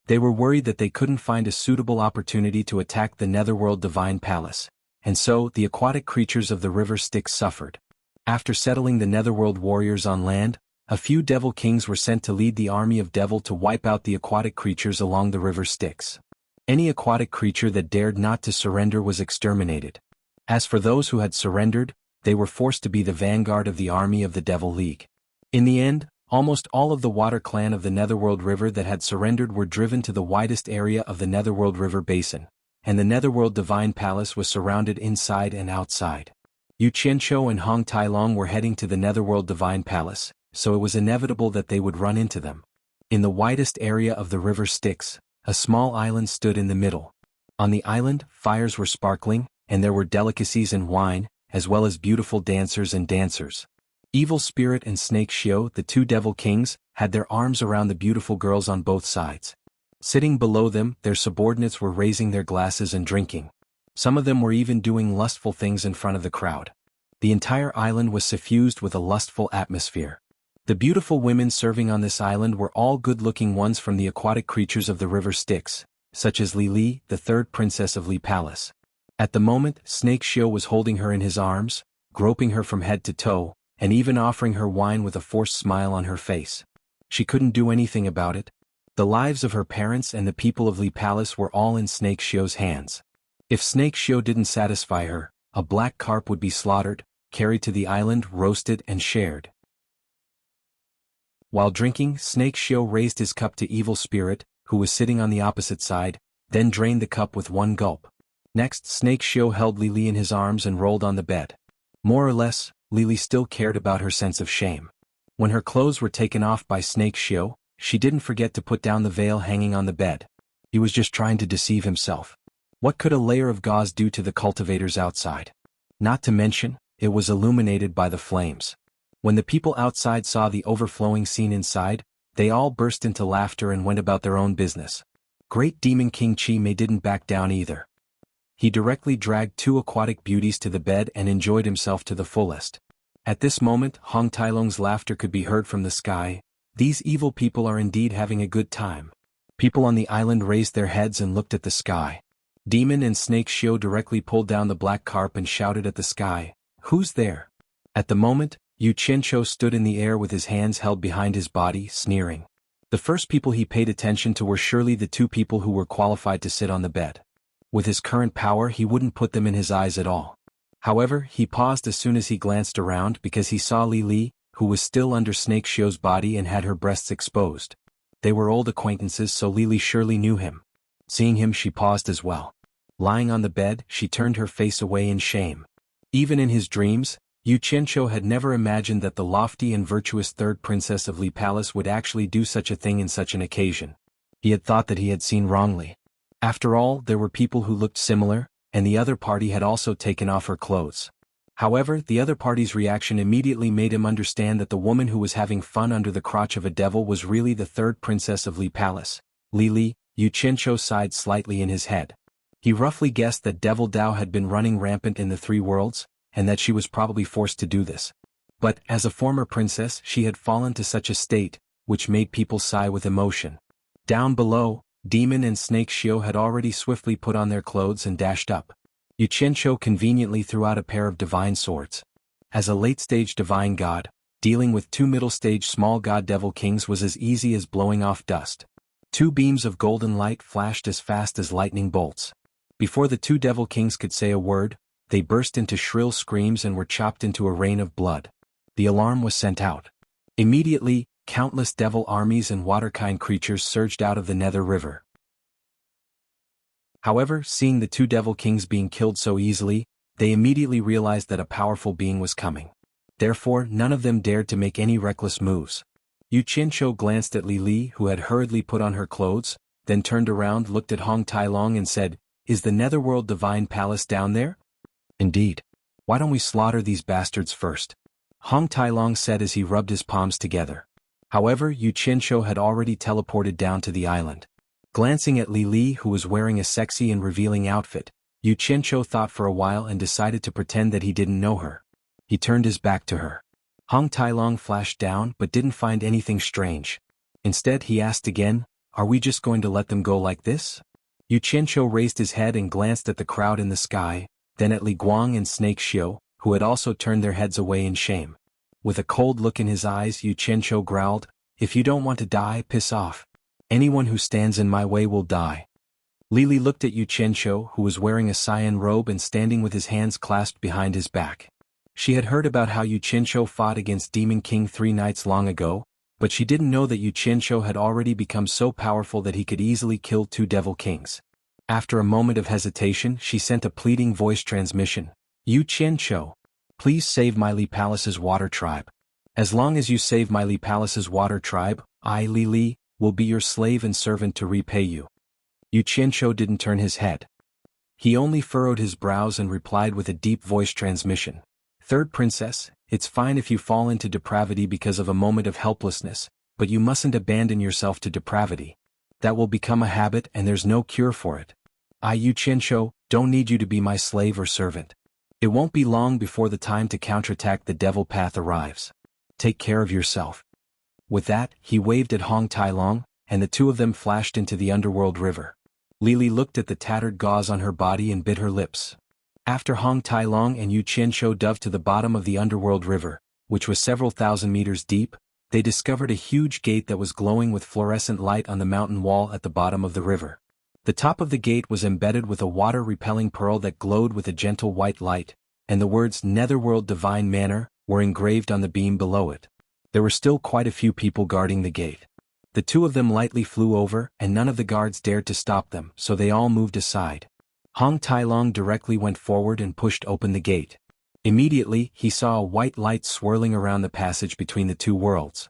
They were worried that they couldn't find a suitable opportunity to attack the Netherworld Divine Palace, and so the aquatic creatures of the river Styx suffered. After settling the Netherworld warriors on land, a few devil kings were sent to lead the army of devil to wipe out the aquatic creatures along the river Styx. Any aquatic creature that dared not to surrender was exterminated. As for those who had surrendered, they were forced to be the vanguard of the army of the Devil League. In the end, almost all of the water clan of the Netherworld River that had surrendered were driven to the widest area of the Netherworld River Basin, and the Netherworld Divine Palace was surrounded inside and outside. Yu Qianqiu and Hong Tailong were heading to the Netherworld Divine Palace, so it was inevitable that they would run into them. In the widest area of the river Styx, a small island stood in the middle. On the island, fires were sparkling, and there were delicacies and wine, as well as beautiful dancers and dancers. Evil Spirit and Snake Xiu, the two devil kings, had their arms around the beautiful girls on both sides. Sitting below them, their subordinates were raising their glasses and drinking. Some of them were even doing lustful things in front of the crowd. The entire island was suffused with a lustful atmosphere. The beautiful women serving on this island were all good-looking ones from the aquatic creatures of the river Styx, such as Li Li, the third princess of Li Palace. At the moment, Snake Xiu was holding her in his arms, groping her from head to toe, and even offering her wine with a forced smile on her face. She couldn't do anything about it. The lives of her parents and the people of Li Palace were all in Snake Xiu's hands. If Snake Xiu didn't satisfy her, a black carp would be slaughtered, carried to the island, roasted and shared. While drinking, Snake Xiu raised his cup to Evil Spirit, who was sitting on the opposite side, then drained the cup with one gulp. Next, Snake Xiu held Li Li in his arms and rolled on the bed. More or less, Li Li still cared about her sense of shame. When her clothes were taken off by Snake Xiu, she didn't forget to put down the veil hanging on the bed. He was just trying to deceive himself. What could a layer of gauze do to the cultivators outside? Not to mention, it was illuminated by the flames. When the people outside saw the overflowing scene inside, they all burst into laughter and went about their own business. Great Demon King Chi Mei didn't back down either. He directly dragged two aquatic beauties to the bed and enjoyed himself to the fullest. At this moment, Hong Tailong's laughter could be heard from the sky. These evil people are indeed having a good time. People on the island raised their heads and looked at the sky. Demon and Snake Xiu directly pulled down the black carp and shouted at the sky, "Who's there?" At the moment, Yu Qianqiu stood in the air with his hands held behind his body, sneering. The first people he paid attention to were surely the two people who were qualified to sit on the bed. With his current power, he wouldn't put them in his eyes at all. However, he paused as soon as he glanced around because he saw Li Li, who was still under Snake Xiu's body and had her breasts exposed. They were old acquaintances, so Li Li surely knew him. Seeing him, she paused as well. Lying on the bed, she turned her face away in shame. Even in his dreams, Yu Qianqiu had never imagined that the lofty and virtuous third princess of Li Palace would actually do such a thing in such an occasion. He had thought that he had seen wrongly. After all, there were people who looked similar, and the other party had also taken off her clothes. However, the other party's reaction immediately made him understand that the woman who was having fun under the crotch of a devil was really the third princess of Li Palace, Li Li. Yu Qianqiu sighed slightly in his head. He roughly guessed that Devil Dao had been running rampant in the three worlds, and that she was probably forced to do this. But, as a former princess, she had fallen to such a state, which made people sigh with emotion. Down below, Demon and Snake Xiu had already swiftly put on their clothes and dashed up. Yu Qianqiu conveniently threw out a pair of divine swords. As a late-stage divine god, dealing with two middle-stage small god devil kings was as easy as blowing off dust. Two beams of golden light flashed as fast as lightning bolts. Before the two devil kings could say a word, they burst into shrill screams and were chopped into a rain of blood. The alarm was sent out. Immediately, countless devil armies and water-kind creatures surged out of the Nether River. However, seeing the two devil kings being killed so easily, they immediately realized that a powerful being was coming. Therefore, none of them dared to make any reckless moves. Yu Qianqiu glanced at Li Li, who had hurriedly put on her clothes, then turned around, looked at Hong Tailong and said, "Is the Netherworld Divine Palace down there?" "Indeed. Why don't we slaughter these bastards first?" Hong Tailong said as he rubbed his palms together. However, Yu Qianqiu had already teleported down to the island. Glancing at Li Li, who was wearing a sexy and revealing outfit, Yu Qianqiu thought for a while and decided to pretend that he didn't know her. He turned his back to her. Hong Tailong flashed down but didn't find anything strange. Instead he asked again, "Are we just going to let them go like this?" Yu Qianqiu raised his head and glanced at the crowd in the sky, then at Li Guang and Snake Xiu, who had also turned their heads away in shame. With a cold look in his eyes, Yu Qianqiu growled, "If you don't want to die, piss off. Anyone who stands in my way will die." Li Li looked at Yu Qianqiu, who was wearing a cyan robe and standing with his hands clasped behind his back. She had heard about how Yu Qianqiu fought against Demon King 3 nights long ago, but she didn't know that Yu Qianqiu had already become so powerful that he could easily kill 2 devil kings. After a moment of hesitation, she sent a pleading voice transmission. "Yu Qianqiu, please save my Li Palace's water tribe. As long as you save my Li Palace's water tribe, I, Li Li, will be your slave and servant to repay you." Yu Qianqiu didn't turn his head. He only furrowed his brows and replied with a deep voice transmission. "Third princess, it's fine if you fall into depravity because of a moment of helplessness, but you mustn't abandon yourself to depravity. That will become a habit and there's no cure for it. I, Yu Qianqiu, don't need you to be my slave or servant. It won't be long before the time to counterattack the devil path arrives. Take care of yourself." With that, he waved at Hong Tailong, and the two of them flashed into the underworld river. Li Li looked at the tattered gauze on her body and bit her lips. After Hong Tailong and Yu Qianqiu dove to the bottom of the underworld river, which was several thousand meters deep, they discovered a huge gate that was glowing with fluorescent light on the mountain wall at the bottom of the river. The top of the gate was embedded with a water-repelling pearl that glowed with a gentle white light, and the words "Netherworld Divine Manor" were engraved on the beam below it. There were still quite a few people guarding the gate. The two of them lightly flew over, and none of the guards dared to stop them, so they all moved aside. Hong Tailong directly went forward and pushed open the gate. Immediately, he saw a white light swirling around the passage between the two worlds.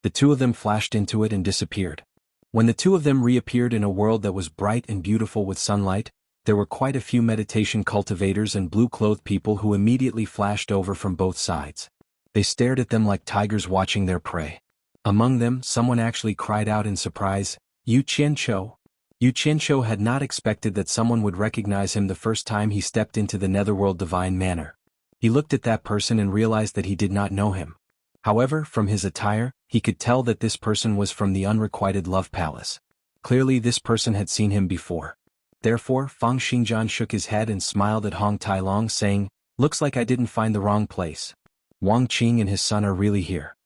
The two of them flashed into it and disappeared. When the two of them reappeared in a world that was bright and beautiful with sunlight, there were quite a few meditation cultivators and blue-clothed people who immediately flashed over from both sides. They stared at them like tigers watching their prey. Among them, someone actually cried out in surprise, "Yu Qianqiu." Yu Qianqiu had not expected that someone would recognize him the first time he stepped into the Netherworld Divine Manor. He looked at that person and realized that he did not know him. However, from his attire, he could tell that this person was from the Unrequited Love Palace. Clearly this person had seen him before. Therefore, Fang Xingjian shook his head and smiled at Hong Tailong, saying, "Looks like I didn't find the wrong place. Wang Qing and his son are really here."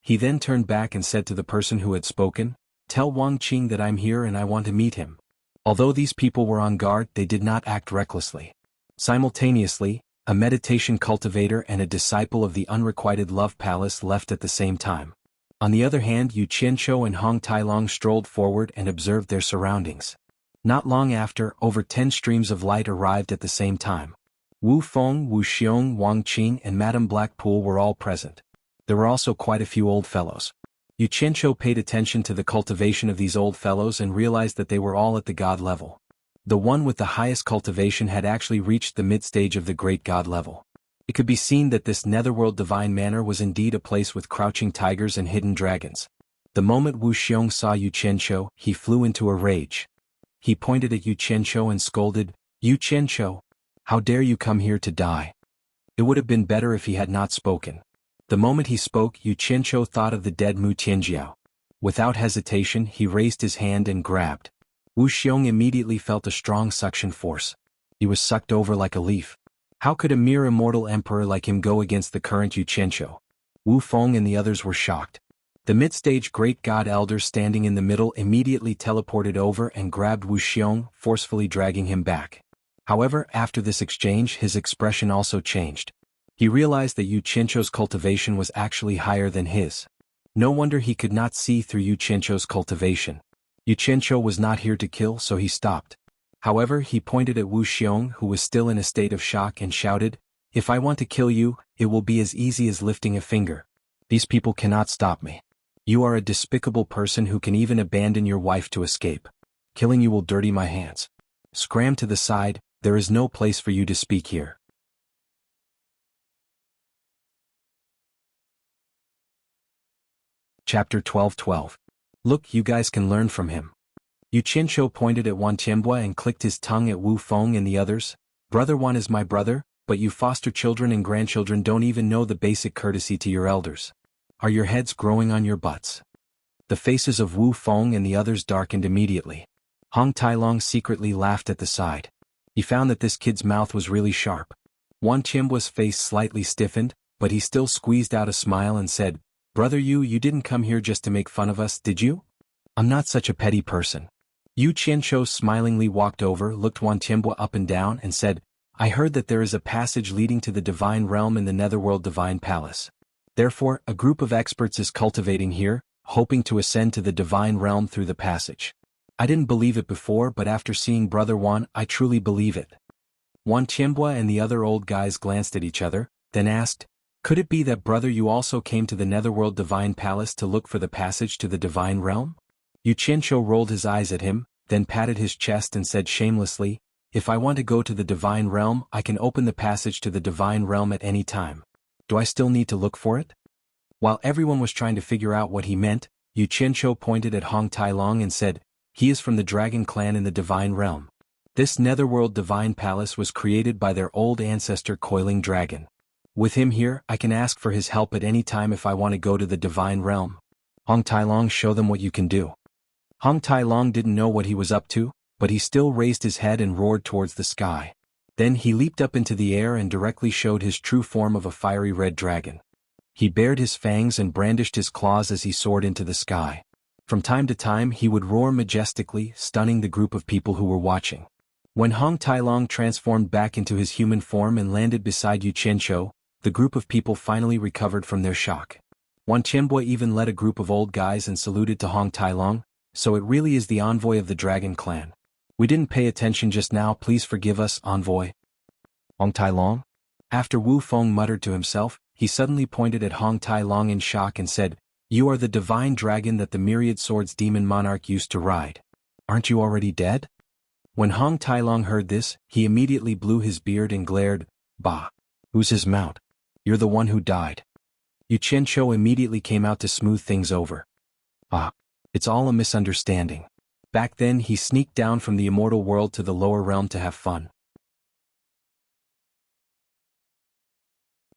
He then turned back and said to the person who had spoken, "Tell Wang Qing that I'm here and I want to meet him." Although these people were on guard, they did not act recklessly. Simultaneously, a meditation cultivator and a disciple of the Unrequited Love Palace left at the same time. On the other hand, Yu Qianqiu and Hong Tailong strolled forward and observed their surroundings. Not long after, over 10 streams of light arrived at the same time. Wu Feng, Wu Xiong, Wang Qing and Madame Blackpool were all present. There were also quite a few old fellows. Yu Qianqiu paid attention to the cultivation of these old fellows and realized that they were all at the god level. The one with the highest cultivation had actually reached the mid-stage of the great god level. It could be seen that this Netherworld Divine Manor was indeed a place with crouching tigers and hidden dragons. The moment Wu Xiong saw Yu Qianqiu, he flew into a rage. He pointed at Yu Qianqiu and scolded, "Yu Qianqiu, how dare you come here to die?" It would have been better if he had not spoken. The moment he spoke, Yu Qianqiu thought of the dead Mu Tianjiao. Without hesitation, he raised his hand and grabbed. Wu Xiong immediately felt a strong suction force. He was sucked over like a leaf. How could a mere immortal emperor like him go against the current Yu Qianqiu? Wu Feng and the others were shocked. The mid-stage great god elder standing in the middle immediately teleported over and grabbed Wu Xiong, forcefully dragging him back. However, after this exchange, his expression also changed. He realized that Yu Qianqiu's cultivation was actually higher than his. No wonder he could not see through Yu Qianqiu's cultivation. Yu Qianqiu was not here to kill, so he stopped. However, he pointed at Wu Xiong, who was still in a state of shock, and shouted, "If I want to kill you, it will be as easy as lifting a finger. These people cannot stop me. You are a despicable person who can even abandon your wife to escape. Killing you will dirty my hands. Scram to the side, there is no place for you to speak here." Chapter 12:12. Look, you guys can learn from him. Yu Qianqiu pointed at Wan Tianbua and clicked his tongue at Wu Feng and the others. "Brother Wan is my brother, but you foster children and grandchildren don't even know the basic courtesy to your elders. Are your heads growing on your butts? The faces of Wu Feng and the others darkened immediately. Hong Tailong secretly laughed at the side. He found that this kid's mouth was really sharp. Wan Qianbua's face slightly stiffened, but he still squeezed out a smile and said, "Brother you didn't come here just to make fun of us, did you? I'm not such a petty person." Yu Qianshou smilingly walked over, looked Wan Qianbua up and down and said, "I heard that there is a passage leading to the Divine Realm in the Netherworld Divine Palace. Therefore, a group of experts is cultivating here, hoping to ascend to the Divine Realm through the passage. I didn't believe it before, but after seeing Brother Wan, I truly believe it." Wan Qianbua and the other old guys glanced at each other, then asked, "Could it be that Brother you also came to the Netherworld Divine Palace to look for the passage to the Divine Realm?" Yu Qianshou rolled his eyes at him, then patted his chest and said shamelessly, "If I want to go to the Divine Realm, I can open the passage to the Divine Realm at any time. Do I still need to look for it?" While everyone was trying to figure out what he meant, Yu Qianshou pointed at Hong Tailong and said, "He is from the Dragon Clan in the Divine Realm. This Netherworld Divine Palace was created by their old ancestor Coiling Dragon. With him here, I can ask for his help at any time if I want to go to the Divine Realm. Hong Tailong, show them what you can do." Hong Tailong didn't know what he was up to, but he still raised his head and roared towards the sky. Then he leaped up into the air and directly showed his true form of a fiery red dragon. He bared his fangs and brandished his claws as he soared into the sky. From time to time he would roar majestically, stunning the group of people who were watching. When Hong Tailong transformed back into his human form and landed beside Yu Qianshou, the group of people finally recovered from their shock. Wan Qianbua even led a group of old guys and saluted to Hong Tailong, "So it really is the envoy of the Dragon Clan. We didn't pay attention just now, please forgive us, envoy." Hong Tailong? After Wu Feng muttered to himself, he suddenly pointed at Hong Tailong in shock and said, "You are the divine dragon that the Myriad Swords demon monarch used to ride. Aren't you already dead?" When Hong Tailong heard this, he immediately blew his beard and glared, "Bah! Who's his mount? You're the one who died." Yu Qianshou immediately came out to smooth things over. "Ah, it's all a misunderstanding. Back then he sneaked down from the immortal world to the lower realm to have fun.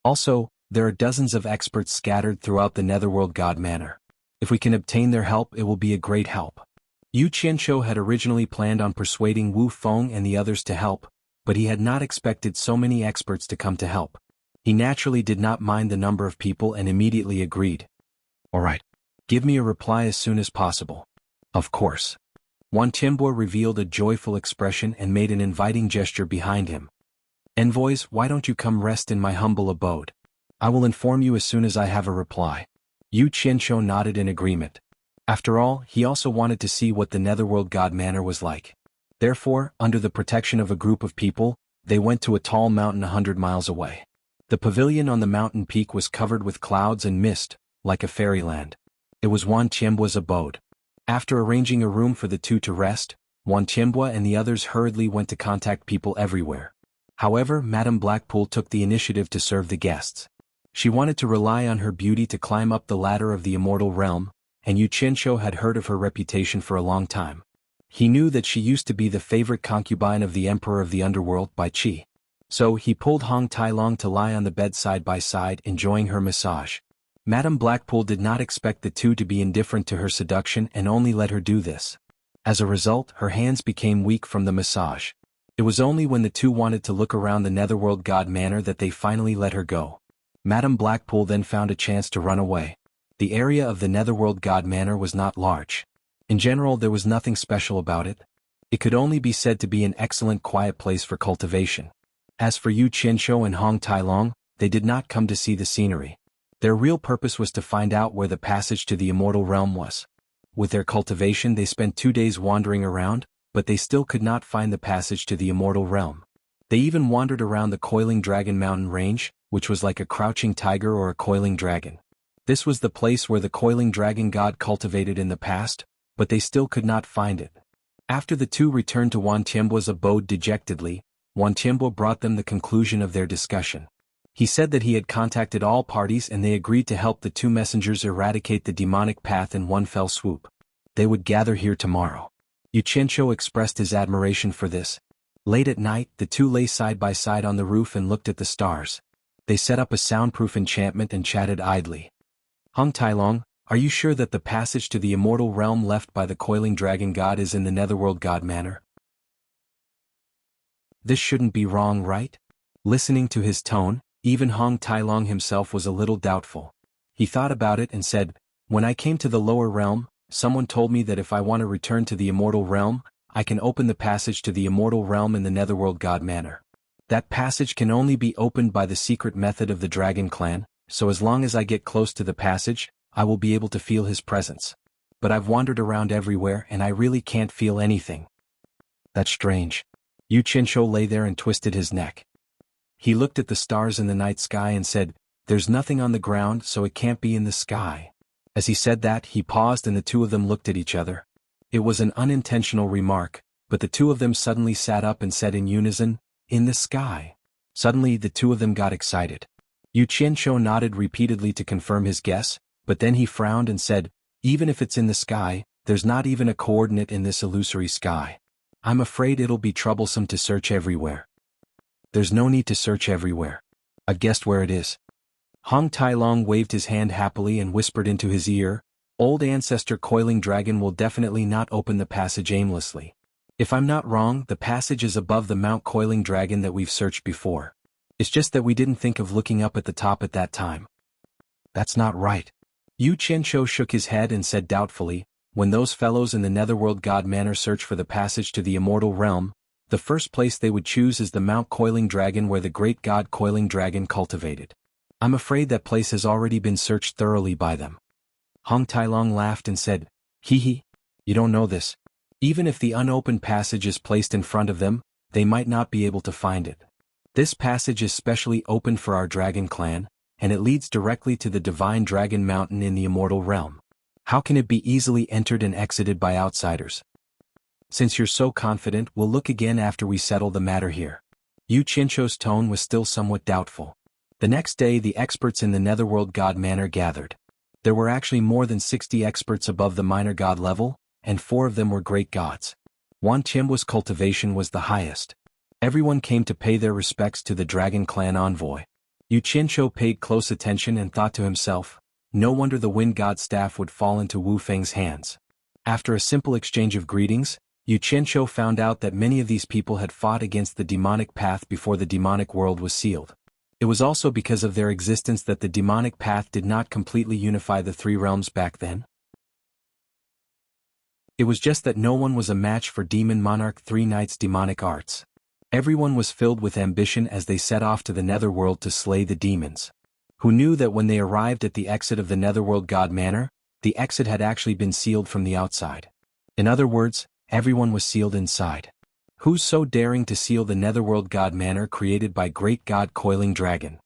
Also, there are dozens of experts scattered throughout the Netherworld God Manor. If we can obtain their help, it will be a great help." Yu Qianshou had originally planned on persuading Wu Feng and the others to help, but he had not expected so many experts to come to help. He naturally did not mind the number of people and immediately agreed. "All right. Give me a reply as soon as possible." "Of course." Wan Qianbua revealed a joyful expression and made an inviting gesture behind him. "Envoys, why don't you come rest in my humble abode? I will inform you as soon as I have a reply." Yu Qianshou nodded in agreement. After all, he also wanted to see what the Netherworld God Manor was like. Therefore, under the protection of a group of people, they went to a tall mountain 100 miles away. The pavilion on the mountain peak was covered with clouds and mist, like a fairyland. It was Wan Qianbua's abode. After arranging a room for the two to rest, Wan Qianbua and the others hurriedly went to contact people everywhere. However, Madame Blackpool took the initiative to serve the guests. She wanted to rely on her beauty to climb up the ladder of the immortal realm, and Yu Qianshou had heard of her reputation for a long time. He knew that she used to be the favorite concubine of the Emperor of the Underworld by Qi. So he pulled Hong Tailong to lie on the bed side by side, enjoying her massage. Madame Blackpool did not expect the two to be indifferent to her seduction and only let her do this. As a result, her hands became weak from the massage. It was only when the two wanted to look around the Netherworld God Manor that they finally let her go. Madame Blackpool then found a chance to run away. The area of the Netherworld God Manor was not large. In general, there was nothing special about it. It could only be said to be an excellent quiet place for cultivation. As for Yu Qianshou and Hong Tailong, they did not come to see the scenery. Their real purpose was to find out where the passage to the immortal realm was. With their cultivation they spent 2 days wandering around, but they still could not find the passage to the immortal realm. They even wandered around the Coiling Dragon mountain range, which was like a crouching tiger or a coiling dragon. This was the place where the Coiling Dragon god cultivated in the past, but they still could not find it. After the two returned to Wan Qianbua's abode dejectedly, Wan Qianbua brought them the conclusion of their discussion. He said that he had contacted all parties and they agreed to help the two messengers eradicate the demonic path in one fell swoop. They would gather here tomorrow. Yu Qianshou expressed his admiration for this. Late at night, the two lay side by side on the roof and looked at the stars. They set up a soundproof enchantment and chatted idly. Hong Tailong, are you sure that the passage to the immortal realm left by the coiling dragon god is in the netherworld god manor? This shouldn't be wrong, right? Listening to his tone, even Hong Tailong himself was a little doubtful. He thought about it and said, when I came to the lower realm, someone told me that if I want to return to the immortal realm, I can open the passage to the immortal realm in the netherworld god manor. That passage can only be opened by the secret method of the dragon clan, so as long as I get close to the passage, I will be able to feel his presence. But I've wandered around everywhere and I really can't feel anything. That's strange. Yu Qinshu lay there and twisted his neck. He looked at the stars in the night sky and said, there's nothing on the ground, so it can't be in the sky. As he said that, he paused and the two of them looked at each other. It was an unintentional remark, but the two of them suddenly sat up and said in unison, in the sky. Suddenly the two of them got excited. Yu Qinshu nodded repeatedly to confirm his guess, but then he frowned and said, even if it's in the sky, there's not even a coordinate in this illusory sky. I'm afraid it'll be troublesome to search everywhere. There's no need to search everywhere. I've guessed where it is. Hong Tailong waved his hand happily and whispered into his ear, old ancestor coiling dragon will definitely not open the passage aimlessly. If I'm not wrong, the passage is above the Mount Coiling Dragon that we've searched before. It's just that we didn't think of looking up at the top at that time. That's not right. Yu Qinshu shook his head and said doubtfully, when those fellows in the netherworld god manor search for the passage to the immortal realm, the first place they would choose is the Mount Coiling Dragon where the great god Coiling Dragon cultivated. I'm afraid that place has already been searched thoroughly by them. Hong Tailong laughed and said, hee hee, you don't know this. Even if the unopened passage is placed in front of them, they might not be able to find it. This passage is specially opened for our dragon clan, and it leads directly to the divine dragon mountain in the immortal realm. How can it be easily entered and exited by outsiders? Since you're so confident, we'll look again after we settle the matter here. Yu Qinshu's tone was still somewhat doubtful. The next day the experts in the netherworld god manor gathered. There were actually more than 60 experts above the minor god level, and 4 of them were great gods. Wan Tianbu's cultivation was the highest. Everyone came to pay their respects to the dragon clan envoy. Yu Qinshu paid close attention and thought to himself, no wonder the wind god staff would fall into Wu Feng's hands. After a simple exchange of greetings, Yu Qinshu found out that many of these people had fought against the demonic path before the demonic world was sealed. It was also because of their existence that the demonic path did not completely unify the 3 realms back then. It was just that no one was a match for Demon Monarch 3 Knights' demonic arts. Everyone was filled with ambition as they set off to the netherworld to slay the demons. Who knew that when they arrived at the exit of the netherworld god manor, the exit had actually been sealed from the outside. In other words, everyone was sealed inside. Who's so daring to seal the netherworld god manor created by great god Coiling Dragon?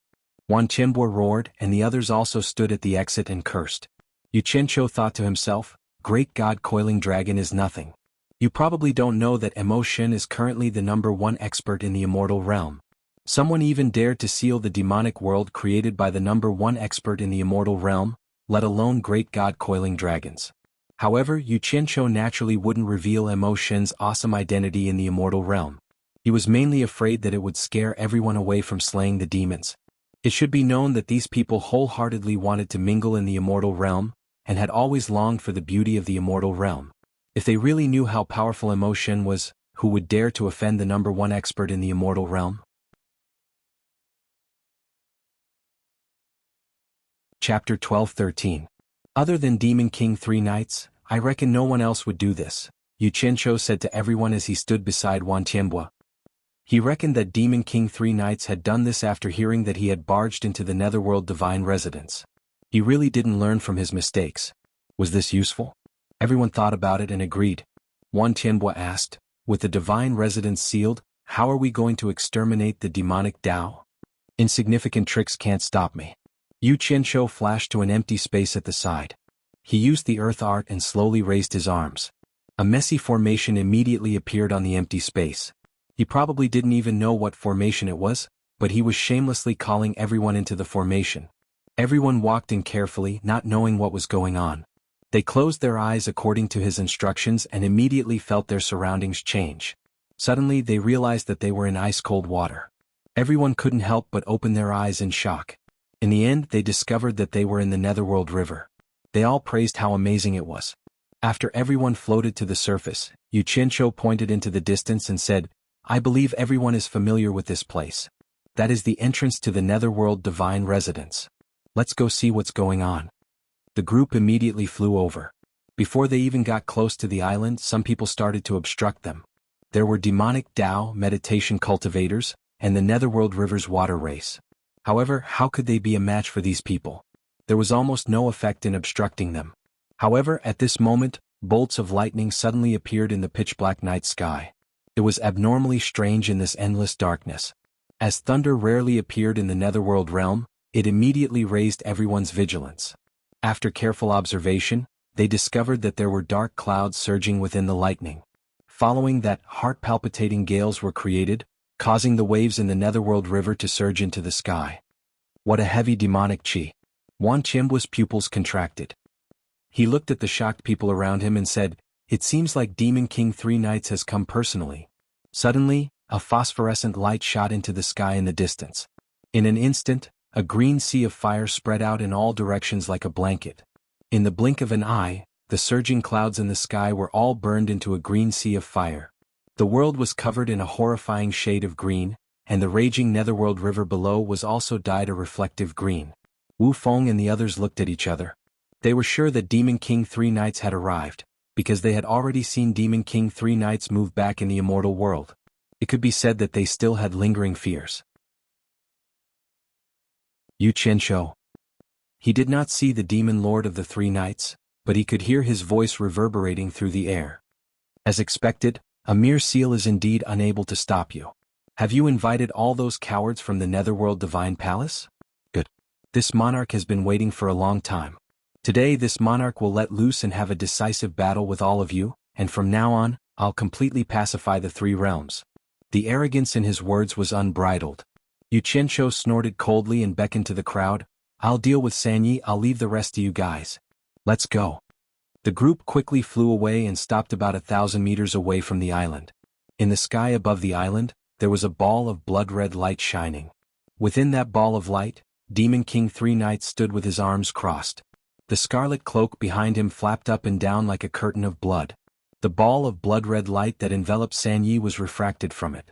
Wan Qinshu roared, and the others also stood at the exit and cursed. Yu Qinshu thought to himself, great god Coiling Dragon is nothing. You probably don't know that Emotion is currently the #1 expert in the immortal realm. Someone even dared to seal the demonic world created by the #1 expert in the immortal realm, let alone great god Coiling Dragons. However, Yu Qinshu naturally wouldn't reveal Emotion's awesome identity in the immortal realm. He was mainly afraid that it would scare everyone away from slaying the demons. It should be known that these people wholeheartedly wanted to mingle in the immortal realm, and had always longed for the beauty of the immortal realm. If they really knew how powerful Emotion was, who would dare to offend the #1 expert in the immortal realm? Chapter 12-13. Other than Demon King 3 Knights, I reckon no one else would do this, Yu Qinshu said to everyone as he stood beside Wan Tianbu. He reckoned that Demon King 3 Knights had done this after hearing that he had barged into the netherworld divine residence. He really didn't learn from his mistakes. Was this useful? Everyone thought about it and agreed. Wan Tianbu asked, with the divine residence sealed, how are we going to exterminate the demonic Dao? Insignificant tricks can't stop me. Yu Qinshu flashed to an empty space at the side. He used the earth art and slowly raised his arms. A messy formation immediately appeared on the empty space. He probably didn't even know what formation it was, but he was shamelessly calling everyone into the formation. Everyone walked in carefully, not knowing what was going on. They closed their eyes according to his instructions and immediately felt their surroundings change. Suddenly they realized that they were in ice-cold water. Everyone couldn't help but open their eyes in shock. In the end, they discovered that they were in the Netherworld River. They all praised how amazing it was. After everyone floated to the surface, Yu Qianqiu pointed into the distance and said, "I believe everyone is familiar with this place. That is the entrance to the Netherworld Divine Residence. Let's go see what's going on." The group immediately flew over. Before they even got close to the island, some people started to obstruct them. There were demonic Tao meditation cultivators, and the Netherworld River's water race. However, how could they be a match for these people? There was almost no effect in obstructing them. However, at this moment, bolts of lightning suddenly appeared in the pitch-black night sky. It was abnormally strange in this endless darkness. As thunder rarely appeared in the Netherworld realm, it immediately raised everyone's vigilance. After careful observation, they discovered that there were dark clouds surging within the lightning. Following that, heart-palpitating gales were created, causing the waves in the Netherworld River to surge into the sky. What a heavy demonic chi! Wan Qianbu's pupils contracted. He looked at the shocked people around him and said, "It seems like Demon King 3 Knights has come personally." Suddenly, a phosphorescent light shot into the sky in the distance. In an instant, a green sea of fire spread out in all directions like a blanket. In the blink of an eye, the surging clouds in the sky were all burned into a green sea of fire. The world was covered in a horrifying shade of green, and the raging Netherworld River below was also dyed a reflective green. Wu Feng and the others looked at each other. They were sure that Demon King 3 Knights had arrived, because they had already seen Demon King 3 Knights move back in the immortal world. It could be said that they still had lingering fears. Yu Qianqiu. He did not see the Demon Lord of the 3 Knights, but he could hear his voice reverberating through the air. As expected, a mere seal is indeed unable to stop you. Have you invited all those cowards from the Netherworld Divine Palace? Good. This monarch has been waiting for a long time. Today this monarch will let loose and have a decisive battle with all of you, and from now on, I'll completely pacify the 3 realms. The arrogance in his words was unbridled. Yu Qianqiu snorted coldly and beckoned to the crowd, "I'll deal with Sanyi, I'll leave the rest to you guys. Let's go." The group quickly flew away and stopped about 1,000 meters away from the island. In the sky above the island, there was a ball of blood-red light shining. Within that ball of light, Demon King 3 Knights stood with his arms crossed. The scarlet cloak behind him flapped up and down like a curtain of blood. The ball of blood-red light that enveloped Sanyi was refracted from it.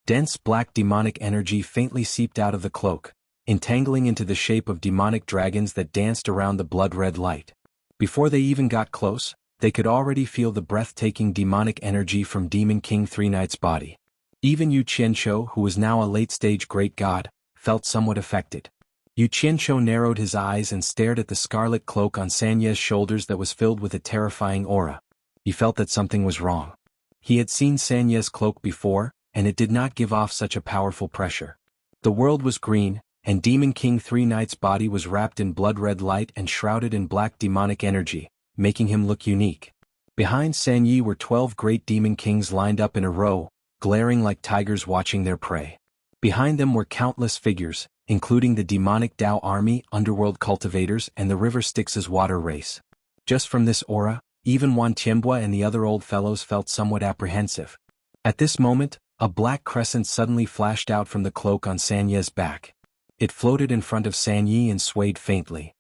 Dense black demonic energy faintly seeped out of the cloak, entangling into the shape of demonic dragons that danced around the blood-red light. Before they even got close, they could already feel the breathtaking demonic energy from Demon King 3 Knights' body. Even Yu Qianqiu, who was now a late-stage great god, felt somewhat affected. Yu Qianqiu narrowed his eyes and stared at the scarlet cloak on Sanya's shoulders that was filled with a terrifying aura. He felt that something was wrong. He had seen Sanya's cloak before, and it did not give off such a powerful pressure. The world was green, and Demon King 3 Knights' body was wrapped in blood-red light and shrouded in black demonic energy, making him look unique. Behind Sanyi were 12 great demon kings lined up in a row, glaring like tigers watching their prey. Behind them were countless figures, including the demonic Tao army, underworld cultivators, and the river Styx's water race. Just from this aura, even Wan Qianbu and the other old fellows felt somewhat apprehensive. At this moment, a black crescent suddenly flashed out from the cloak on Sanya's back. It floated in front of Sanyi and swayed faintly.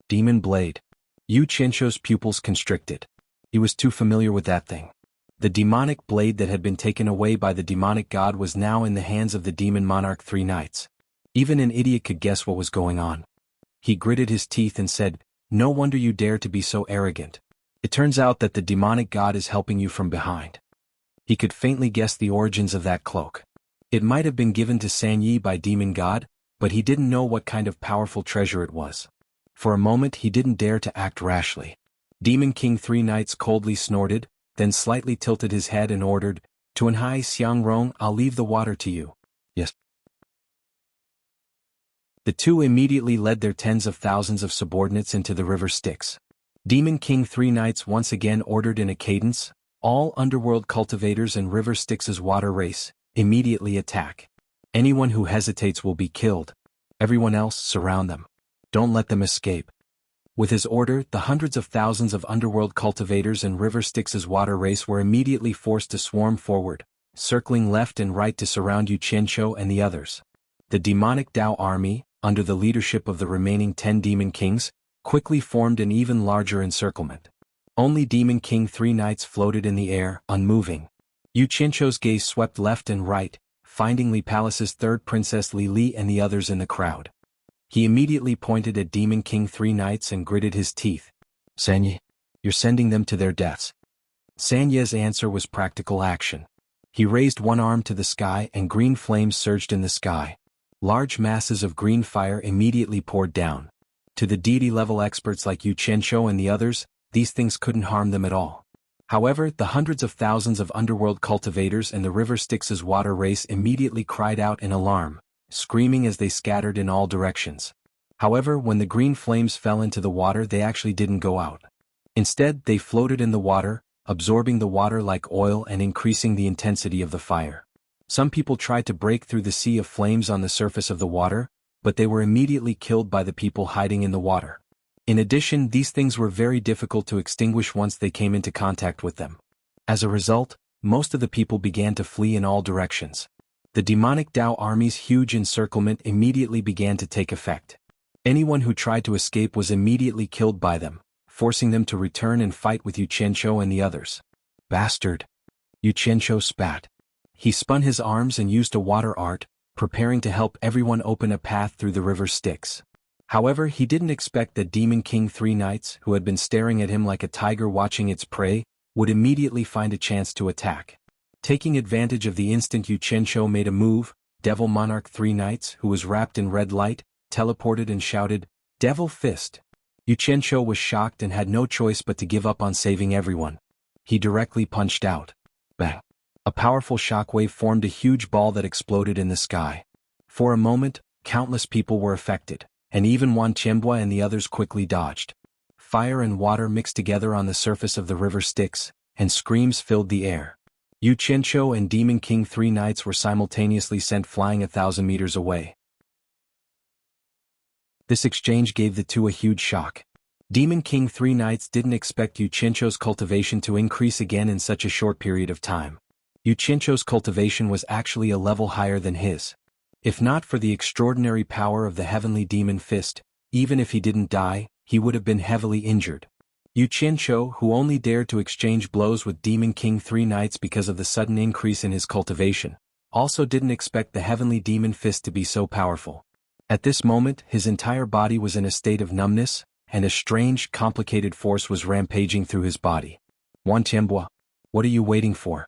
Demon Blade. Yu Qianqiu's pupils constricted. He was too familiar with that thing. The demonic blade that had been taken away by the demonic god was now in the hands of the demon monarch 3 Knights. Even an idiot could guess what was going on. He gritted his teeth and said, "No wonder you dare to be so arrogant. It turns out that the demonic god is helping you from behind." He could faintly guess the origins of that cloak. It might have been given to Sanyi by demon god, but he didn't know what kind of powerful treasure it was. For a moment he didn't dare to act rashly. Demon King 3 Knights coldly snorted, then slightly tilted his head and ordered, "Tuanhai Xiangrong, I'll leave the water to you." Yes. The two immediately led their tens of thousands of subordinates into the river Styx. Demon King 3 Knights once again ordered in a cadence, "All underworld cultivators and river Styx's water race, immediately attack. Anyone who hesitates will be killed. Everyone else, surround them. Don't let them escape." With his order, the hundreds of thousands of underworld cultivators and river Styx's water race were immediately forced to swarm forward, circling left and right to surround Yu Qianqiu and the others. The demonic Tao army, under the leadership of the remaining 10 Demon Kings, quickly formed an even larger encirclement. Only Demon King 3 knights floated in the air, unmoving. Yu Qianzhou's gaze swept left and right, finding Li Palace's third princess Li Li and the others in the crowd. He immediately pointed at Demon King 3 knights and gritted his teeth. "Sanye, you're sending them to their deaths." Sanye's answer was practical action. He raised one arm to the sky and green flames surged in the sky. Large masses of green fire immediately poured down. To the deity-level experts like Yu Qianzhou and the others, these things couldn't harm them at all. However, the hundreds of thousands of underworld cultivators and the river Styx's water race immediately cried out in alarm, screaming as they scattered in all directions. However, when the green flames fell into the water, they actually didn't go out. Instead, they floated in the water, absorbing the water like oil and increasing the intensity of the fire. Some people tried to break through the sea of flames on the surface of the water, but they were immediately killed by the people hiding in the water. In addition, these things were very difficult to extinguish once they came into contact with them. As a result, most of the people began to flee in all directions. The demonic Dao army's huge encirclement immediately began to take effect. Anyone who tried to escape was immediately killed by them, forcing them to return and fight with Yu Qianzhou and the others. "Bastard!" Yu Qianzhou spat. He spun his arms and used a water art, preparing to help everyone open a path through the river Styx. However, he didn't expect that Demon King 3 knights, who had been staring at him like a tiger watching its prey, would immediately find a chance to attack. Taking advantage of the instant Yu Qianzhou made a move, Devil Monarch 3 knights, who was wrapped in red light, teleported and shouted, "Devil Fist!" Yu Qianzhou was shocked and had no choice but to give up on saving everyone. He directly punched out. Bang! A powerful shockwave formed a huge ball that exploded in the sky. For a moment, countless people were affected, and even Wan Qianbua and the others quickly dodged. Fire and water mixed together on the surface of the river Styx, and screams filled the air. Yu Qianzhou and Demon King 3 knights were simultaneously sent flying 1,000 meters away. This exchange gave the two a huge shock. Demon King 3 knights didn't expect Yu Qianzhou's cultivation to increase again in such a short period of time. Yu Qianzhou's cultivation was actually a level higher than his. If not for the extraordinary power of the heavenly demon fist, even if he didn't die, he would have been heavily injured. Yu Qianzhou, who only dared to exchange blows with Demon King 3 knights because of the sudden increase in his cultivation, also didn't expect the heavenly demon fist to be so powerful. At this moment, his entire body was in a state of numbness, and a strange, complicated force was rampaging through his body. "Wan Qianbua, what are you waiting for?"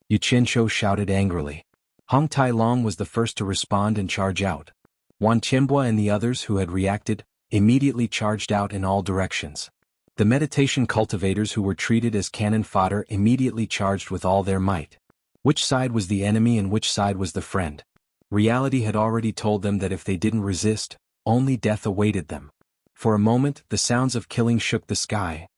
Yu Qianzhou shouted angrily. Hong Tai Long was the first to respond and charge out. Wan Qianbua and the others who had reacted immediately charged out in all directions. The meditation cultivators who were treated as cannon fodder immediately charged with all their might. Which side was the enemy and which side was the friend? Reality had already told them that if they didn't resist, only death awaited them. For a moment, the sounds of killing shook the sky.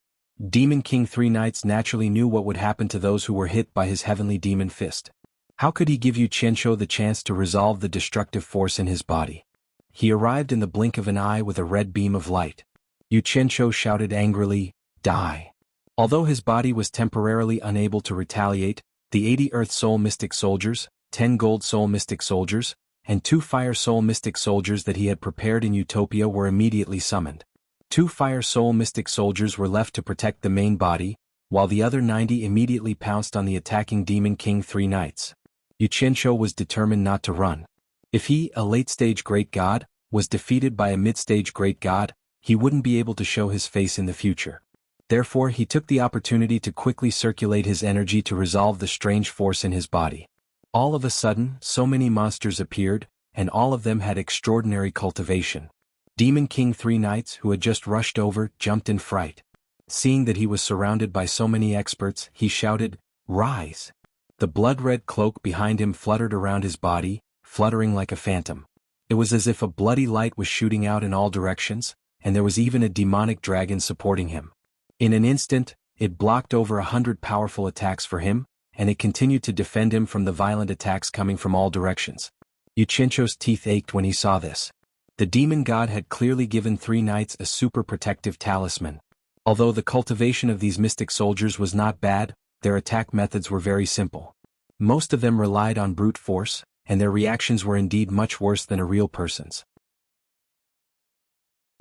Demon King 3 knights naturally knew what would happen to those who were hit by his heavenly demon fist. How could he give Yu Qianzhou the chance to resolve the destructive force in his body? He arrived in the blink of an eye with a red beam of light. Yu Qianzhou shouted angrily, "Die!" Although his body was temporarily unable to retaliate, the 80 Earth Soul Mystic Soldiers, 10 Gold Soul Mystic Soldiers, and 2 Fire Soul Mystic Soldiers that he had prepared in Utopia were immediately summoned. 2 Fire Soul Mystic Soldiers were left to protect the main body, while the other 90 immediately pounced on the attacking Demon King 3 knights. Yu Qianzhou was determined not to run. If he, a late-stage great god, was defeated by a mid-stage great god, he wouldn't be able to show his face in the future. Therefore, he took the opportunity to quickly circulate his energy to resolve the strange force in his body. All of a sudden, so many monsters appeared, and all of them had extraordinary cultivation. Demon King 3 knights who had just rushed over jumped in fright. Seeing that he was surrounded by so many experts, he shouted, "Rise!" The blood-red cloak behind him fluttered around his body, fluttering like a phantom. It was as if a bloody light was shooting out in all directions, and there was even a demonic dragon supporting him. In an instant, it blocked over 100 powerful attacks for him, and it continued to defend him from the violent attacks coming from all directions. Yu Qianzhou's teeth ached when he saw this. The demon god had clearly given 3 knights a super protective talisman. Although the cultivation of these mystic soldiers was not bad, their attack methods were very simple. Most of them relied on brute force, and their reactions were indeed much worse than a real person's.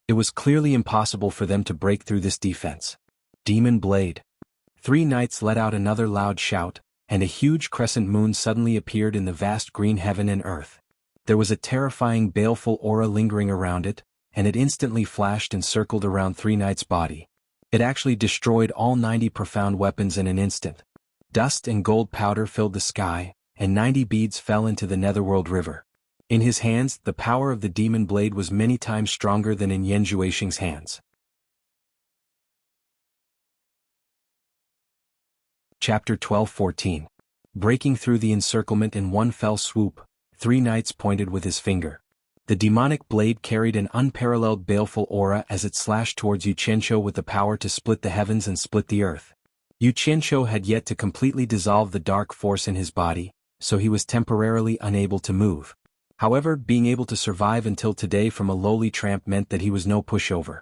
It was clearly impossible for them to break through this defense. Demon Blade. 3 knights let out another loud shout, and a huge crescent moon suddenly appeared in the vast green heaven and earth. There was a terrifying baleful aura lingering around it, and it instantly flashed and circled around 3 knights' body. It actually destroyed all 90 profound weapons in an instant. Dust and gold powder filled the sky, and 90 beads fell into the Netherworld River. In his hands, the power of the demon blade was many times stronger than in Yan Zhuixing's hands. Chapter 12-14. Breaking through the encirclement in one fell swoop, 3 knights pointed with his finger. The demonic blade carried an unparalleled baleful aura as it slashed towards Yu Qianqiu with the power to split the heavens and split the earth. Yu Qianqiu had yet to completely dissolve the dark force in his body, so he was temporarily unable to move. However, being able to survive until today from a lowly tramp meant that he was no pushover.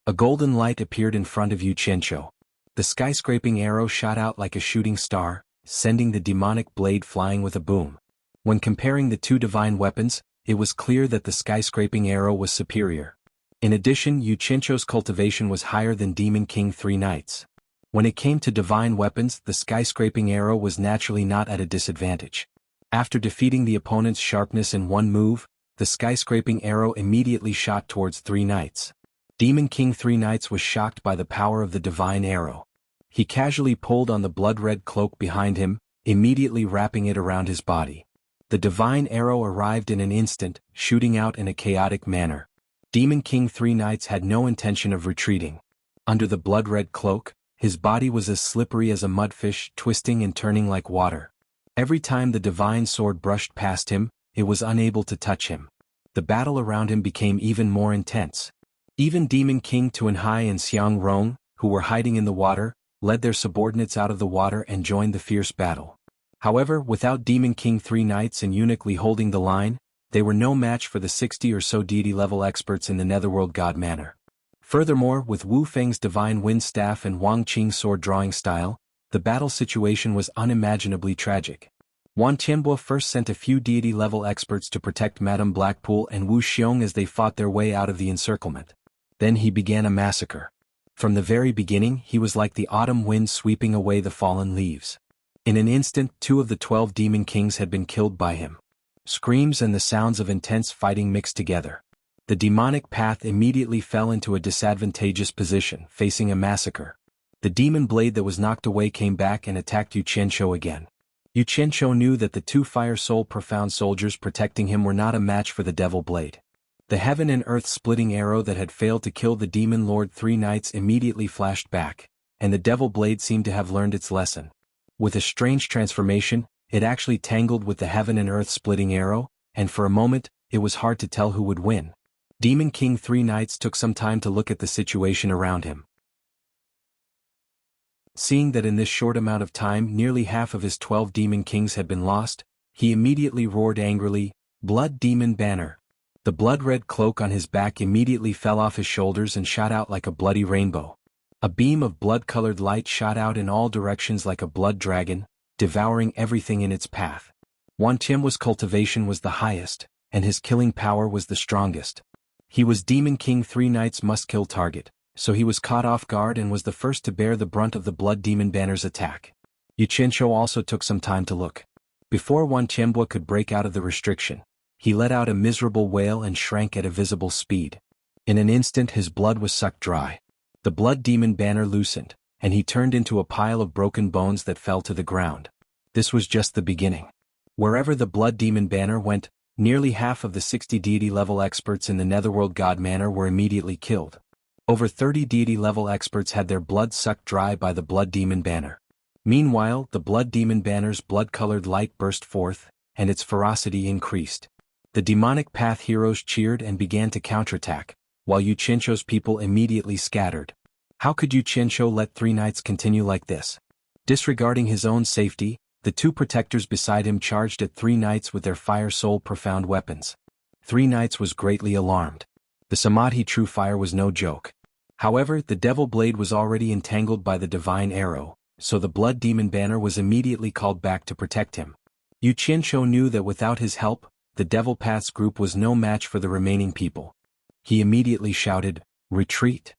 A golden light appeared in front of Yu Qianqiu. The skyscraping arrow shot out like a shooting star, sending the demonic blade flying with a boom. When comparing the 2 divine weapons, it was clear that the skyscraping arrow was superior. In addition, Yu Qianqiu's cultivation was higher than Demon King 3 knights. When it came to divine weapons, the skyscraping arrow was naturally not at a disadvantage. After defeating the opponent's sharpness in one move, the skyscraping arrow immediately shot towards 3 knights. Demon King 3 knights was shocked by the power of the divine arrow. He casually pulled on the blood-red cloak behind him, immediately wrapping it around his body. The divine arrow arrived in an instant, shooting out in a chaotic manner. Demon King 3 knights had no intention of retreating. Under the blood-red cloak, his body was as slippery as a mudfish, twisting and turning like water. Every time the divine sword brushed past him, it was unable to touch him. The battle around him became even more intense. Even Demon King Tuanhai and Xiang Rong, who were hiding in the water, led their subordinates out of the water and joined the fierce battle. However, without Demon King 3 knights and uniquely holding the line, they were no match for the 60 or so deity-level experts in the Netherworld God manner. Furthermore, with Wu Feng's divine wind staff and Wang Qing's sword-drawing style, the battle situation was unimaginably tragic. Wan Tianbo first sent a few deity-level experts to protect Madame Blackpool and Wu Xiong as they fought their way out of the encirclement. Then he began a massacre. From the very beginning, he was like the autumn wind sweeping away the fallen leaves. In an instant, 2 of the 12 demon kings had been killed by him. Screams and the sounds of intense fighting mixed together. The demonic path immediately fell into a disadvantageous position, facing a massacre. The demon blade that was knocked away came back and attacked Yu Qianqiu again. Yu Qianqiu knew that the 2 fire soul profound soldiers protecting him were not a match for the devil blade. The heaven and earth splitting arrow that had failed to kill the demon lord 3 knights immediately flashed back, and the devil blade seemed to have learned its lesson. With a strange transformation, it actually tangled with the heaven and earth splitting arrow, and for a moment, it was hard to tell who would win. Demon King 3 knights took some time to look at the situation around him. Seeing that in this short amount of time nearly half of his 12 demon kings had been lost, he immediately roared angrily, "Blood Demon Banner!" The blood-red cloak on his back immediately fell off his shoulders and shot out like a bloody rainbow. A beam of blood-colored light shot out in all directions like a blood dragon, devouring everything in its path. Wan Tianbo's cultivation was the highest, and his killing power was the strongest. He was Demon King 3 knights must-kill target, so he was caught off guard and was the first to bear the brunt of the Blood Demon Banner's attack. Yu Qianqiu also took some time to look. Before Wan Tianbo could break out of the restriction, he let out a miserable wail and shrank at a visible speed. In an instant his blood was sucked dry. The Blood Demon Banner loosened, and he turned into a pile of broken bones that fell to the ground. This was just the beginning. Wherever the Blood Demon Banner went, nearly half of the 60 deity-level experts in the Netherworld God manner were immediately killed. Over 30 deity-level experts had their blood sucked dry by the Blood Demon Banner. Meanwhile, the Blood Demon Banner's blood-colored light burst forth, and its ferocity increased. The demonic path heroes cheered and began to counterattack, while Yu Qianqiu's people immediately scattered. How could Yu Qianqiu let 3 knights continue like this? Disregarding his own safety, the 2 protectors beside him charged at 3 knights with their fire soul profound weapons. 3 knights was greatly alarmed. The Samadhi true fire was no joke. However, the devil blade was already entangled by the divine arrow, so the Blood Demon Banner was immediately called back to protect him. Yu Qianqiu knew that without his help, the Devil Path's group was no match for the remaining people. He immediately shouted, Retreat.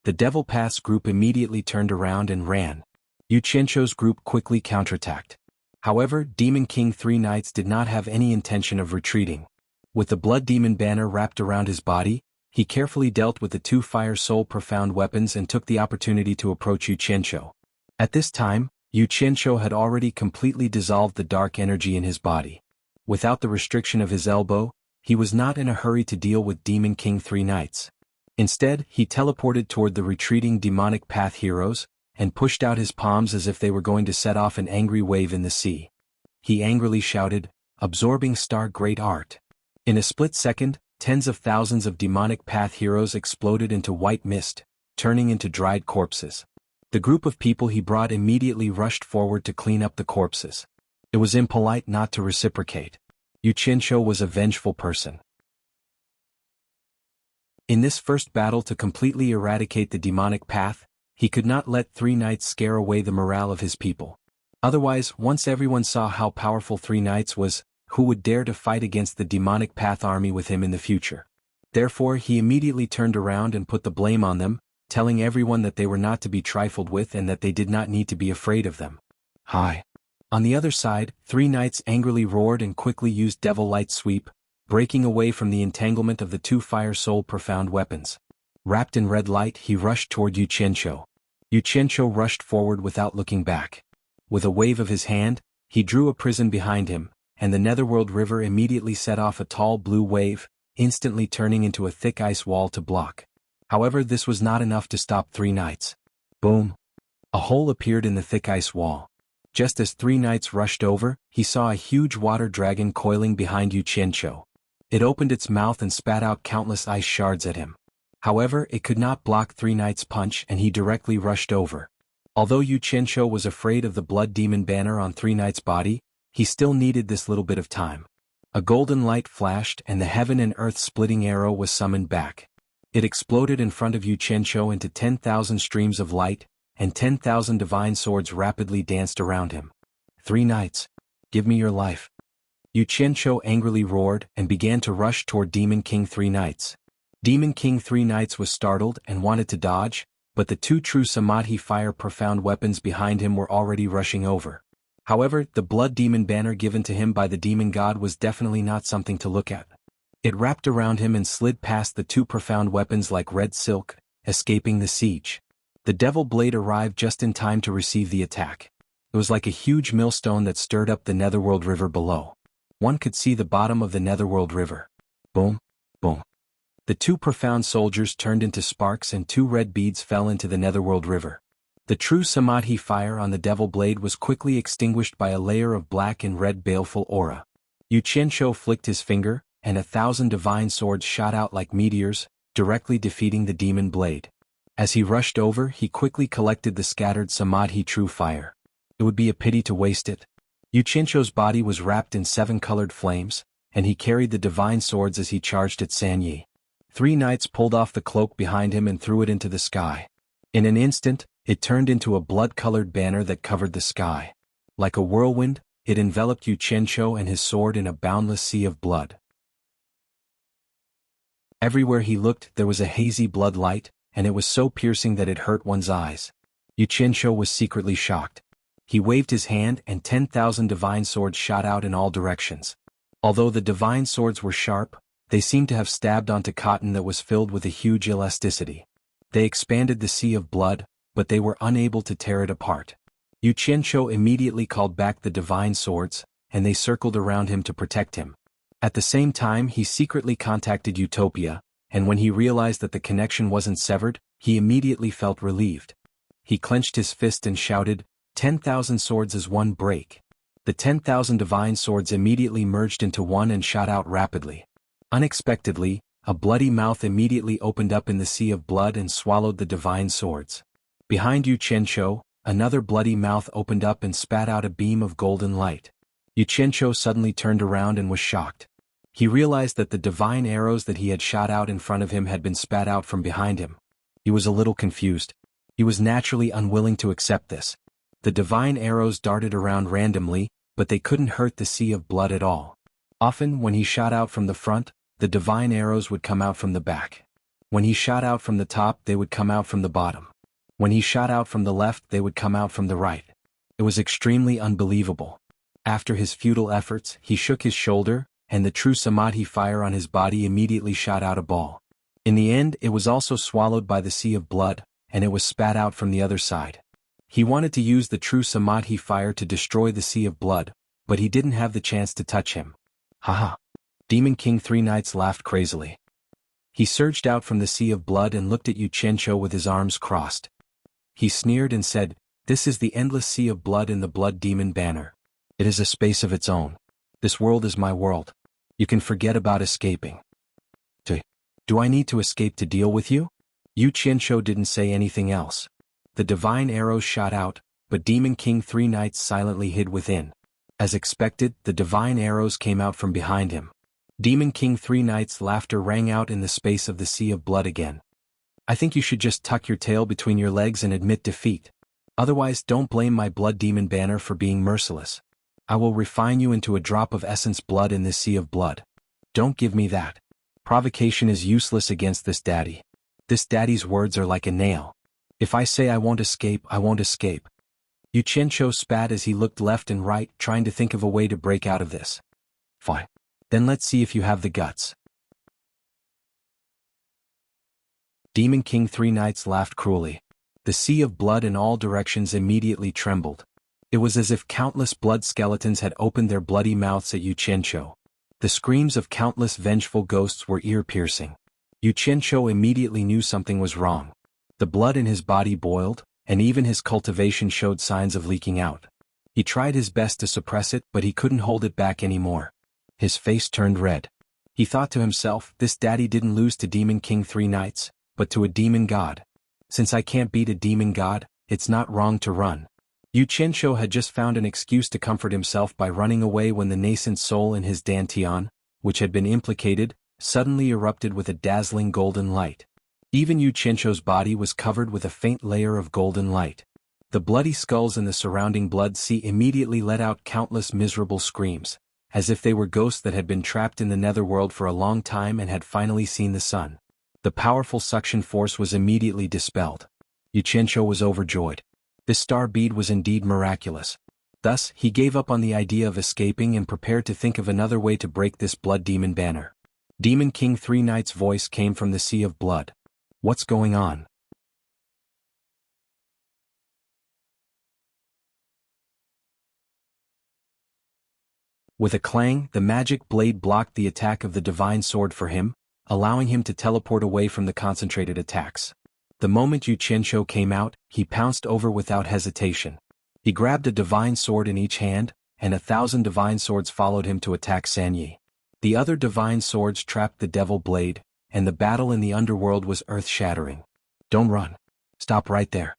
The Devil Path's group immediately turned around and ran. Yu Qianzhou's group quickly counterattacked. However, Demon King Three Knights did not have any intention of retreating. With the Blood Demon banner wrapped around his body, he carefully dealt with the two Fire Soul profound weapons and took the opportunity to approach Yu Qianzhou. At this time, Yu Qianzhou had already completely dissolved the dark energy in his body. Without the restriction of his elbow, he was not in a hurry to deal with Demon King Three Knights. Instead, he teleported toward the retreating demonic path heroes, and pushed out his palms as if they were going to set off an angry wave in the sea. He angrily shouted, "Absorbing Star Great Art." In a split second, tens of thousands of demonic path heroes exploded into white mist, turning into dried corpses. The group of people he brought immediately rushed forward to clean up the corpses. It was impolite not to reciprocate. Yu Qianzhou was a vengeful person. In this first battle to completely eradicate the demonic path, he could not let Three Knights scare away the morale of his people. Otherwise, once everyone saw how powerful Three Knights was, who would dare to fight against the demonic path army with him in the future? Therefore, he immediately turned around and put the blame on them, telling everyone that they were not to be trifled with and that they did not need to be afraid of them. Hi. On the other side, Three Knights angrily roared and quickly used Devil Light Sweep, breaking away from the entanglement of the two Fire Soul profound weapons. Wrapped in red light, he rushed toward Yu Qianzhou. Yu Qianzhou rushed forward without looking back. With a wave of his hand, he drew a prison behind him, and the Netherworld River immediately set off a tall blue wave, instantly turning into a thick ice wall to block. However, this was not enough to stop Three Knights. Boom! A hole appeared in the thick ice wall. Just as Three Knights rushed over, he saw a huge water dragon coiling behind Yu Qianzhou. It opened its mouth and spat out countless ice shards at him. However, it could not block Three Knights' punch and he directly rushed over. Although Yu Qianzhou was afraid of the Blood Demon banner on Three Knights' body, he still needed this little bit of time. A golden light flashed and the heaven and earth splitting arrow was summoned back. It exploded in front of Yu Qianzhou into 10,000 streams of light, and 10,000 divine swords rapidly danced around him. Three Knights, give me your life. Yu Qianzhou angrily roared and began to rush toward Demon King Three Knights. Demon King Three Knights was startled and wanted to dodge, but the two true Samadhi fire profound weapons behind him were already rushing over. However, the blood demon banner given to him by the demon god was definitely not something to look at. It wrapped around him and slid past the two profound weapons like red silk, escaping the siege. The devil blade arrived just in time to receive the attack. It was like a huge millstone that stirred up the Netherworld River below. One could see the bottom of the Netherworld River. Boom, boom. The two profound soldiers turned into sparks and two red beads fell into the Netherworld River. The true Samadhi fire on the devil blade was quickly extinguished by a layer of black and red baleful aura. Yu Qianzhou flicked his finger, and 1,000 divine swords shot out like meteors, directly defeating the demon blade. As he rushed over, he quickly collected the scattered Samadhi true fire. It would be a pity to waste it. Yu Qianzhou's body was wrapped in 7 colored flames, and he carried the divine swords as he charged at Sanyi. Three Knights pulled off the cloak behind him and threw it into the sky. In an instant, it turned into a blood-colored banner that covered the sky. Like a whirlwind, it enveloped Yu Qianzhou and his sword in a boundless sea of blood. Everywhere he looked, there was a hazy blood light, and it was so piercing that it hurt one's eyes. Yu Qianzhou was secretly shocked. He waved his hand and 10,000 divine swords shot out in all directions. Although the divine swords were sharp, they seemed to have stabbed onto cotton that was filled with a huge elasticity. They expanded the sea of blood, but they were unable to tear it apart. Yu Qianzhou immediately called back the divine swords, and they circled around him to protect him. At the same time, he secretly contacted Utopia, and when he realized that the connection wasn't severed, he immediately felt relieved. He clenched his fist and shouted, 10,000 swords is one break. The 10,000 divine swords immediately merged into one and shot out rapidly. Unexpectedly, a bloody mouth immediately opened up in the sea of blood and swallowed the divine swords. Behind Yu Qianzhou, another bloody mouth opened up and spat out a beam of golden light. Yu Qianzhou suddenly turned around and was shocked. He realized that the divine arrows that he had shot out in front of him had been spat out from behind him. He was a little confused. He was naturally unwilling to accept this. The divine arrows darted around randomly, but they couldn't hurt the sea of blood at all. Often, when he shot out from the front, the divine arrows would come out from the back. When he shot out from the top, they would come out from the bottom. When he shot out from the left, they would come out from the right. It was extremely unbelievable. After his futile efforts, he shook his shoulder, and the true Samadhi fire on his body immediately shot out a ball. In the end, it was also swallowed by the sea of blood, and it was spat out from the other side. He wanted to use the true Samadhi fire to destroy the sea of blood, but he didn't have the chance to touch him. Haha. Demon King Three Knights laughed crazily. He surged out from the sea of blood and looked at Yu Qianqiu with his arms crossed. He sneered and said, "This is the endless sea of blood in the blood demon banner. It is a space of its own. This world is my world. You can forget about escaping." Do I need to escape to deal with you? Yu Qianqiu didn't say anything else. The divine arrows shot out, but Demon King Three Knights silently hid within. As expected, the divine arrows came out from behind him. Demon King Three Knights' laughter rang out in the space of the sea of blood again. "I think you should just tuck your tail between your legs and admit defeat. Otherwise, don't blame my blood demon banner for being merciless. I will refine you into a drop of essence blood in this sea of blood. Don't give me that. Provocation is useless against this daddy. This daddy's words are like a nail. If I say I won't escape, I won't escape." Yu Qianqiu spat as he looked left and right, trying to think of a way to break out of this. "Fine. Then let's see if you have the guts." Demon King Three Knights laughed cruelly. The sea of blood in all directions immediately trembled. It was as if countless blood skeletons had opened their bloody mouths at Yu Qianqiu. The screams of countless vengeful ghosts were ear-piercing. Yu Qianqiu immediately knew something was wrong. The blood in his body boiled, and even his cultivation showed signs of leaking out. He tried his best to suppress it, but he couldn't hold it back anymore. His face turned red. He thought to himself, this daddy didn't lose to Demon King Three Knights, but to a demon god. Since I can't beat a demon god, it's not wrong to run. Yu Qianqiu had just found an excuse to comfort himself by running away when the nascent soul in his dantian, which had been implicated, suddenly erupted with a dazzling golden light. Even Yu Qianqiu's body was covered with a faint layer of golden light. The bloody skulls in the surrounding blood sea immediately let out countless miserable screams, as if they were ghosts that had been trapped in the netherworld for a long time and had finally seen the sun. The powerful suction force was immediately dispelled. Yu Qianqiu was overjoyed. This star bead was indeed miraculous. Thus, he gave up on the idea of escaping and prepared to think of another way to break this blood demon banner. Demon King Three Knights' voice came from the sea of blood. "What's going on?" With a clang, the magic blade blocked the attack of the divine sword for him, allowing him to teleport away from the concentrated attacks. The moment Yu Qianqiu came out, he pounced over without hesitation. He grabbed a divine sword in each hand, and 1,000 divine swords followed him to attack Sanyi. The other divine swords trapped the devil blade, and the battle in the underworld was earth-shattering. "Don't run. Stop right there."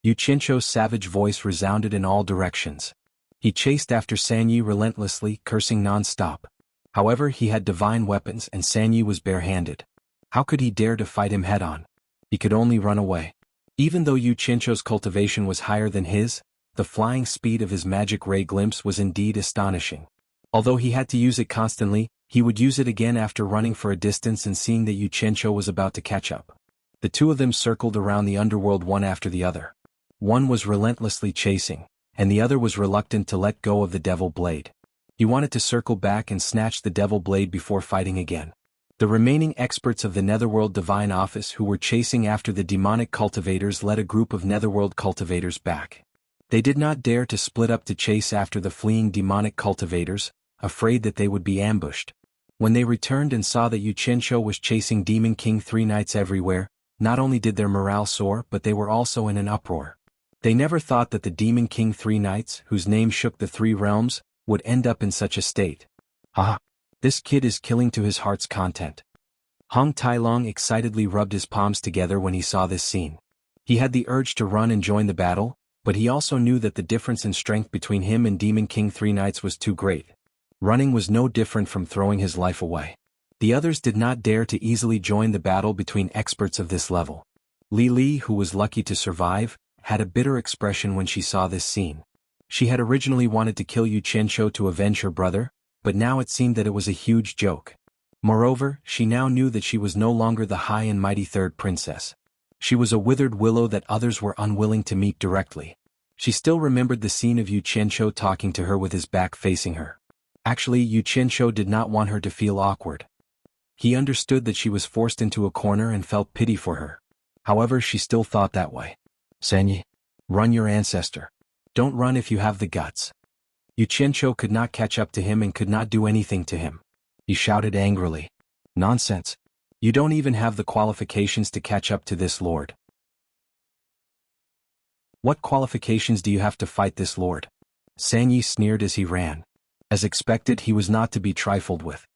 Yu Qianqiu's savage voice resounded in all directions. He chased after Sanyi relentlessly, cursing non-stop. However, he had divine weapons and Sanyi was barehanded. How could he dare to fight him head-on? He could only run away. Even though Yu Qianqiu's cultivation was higher than his, the flying speed of his magic ray glimpse was indeed astonishing. Although he had to use it constantly, he would use it again after running for a distance and seeing that Yu Qianqiu was about to catch up. The two of them circled around the underworld one after the other. One was relentlessly chasing, and the other was reluctant to let go of the devil blade. He wanted to circle back and snatch the devil blade before fighting again. The remaining experts of the Netherworld Divine Office who were chasing after the demonic cultivators led a group of Netherworld cultivators back. They did not dare to split up to chase after the fleeing demonic cultivators, afraid that they would be ambushed. When they returned and saw that Yu Qianqiu was chasing Demon King Three Knights everywhere, not only did their morale soar but they were also in an uproar. They never thought that the Demon King Three Knights, whose name shook the three realms, would end up in such a state. "Ah! This kid is killing to his heart's content." Hong Tailong excitedly rubbed his palms together when he saw this scene. He had the urge to run and join the battle, but he also knew that the difference in strength between him and Demon King Three Knights was too great. Running was no different from throwing his life away. The others did not dare to easily join the battle between experts of this level. Li Li, who was lucky to survive, had a bitter expression when she saw this scene. She had originally wanted to kill Yu Qianqiu to avenge her brother, but now it seemed that it was a huge joke. Moreover, she now knew that she was no longer the high and mighty third princess. She was a withered willow that others were unwilling to meet directly. She still remembered the scene of Yu Qianqiu talking to her with his back facing her. Actually, Yu Qianqiu did not want her to feel awkward. He understood that she was forced into a corner and felt pity for her. However, she still thought that way. Sanyi, run your ancestor. Don't run if you have the guts. Yu Qianqiu could not catch up to him and could not do anything to him. He shouted angrily. Nonsense. You don't even have the qualifications to catch up to this lord. What qualifications do you have to fight this lord? Sanyi sneered as he ran. As expected, he was not to be trifled with.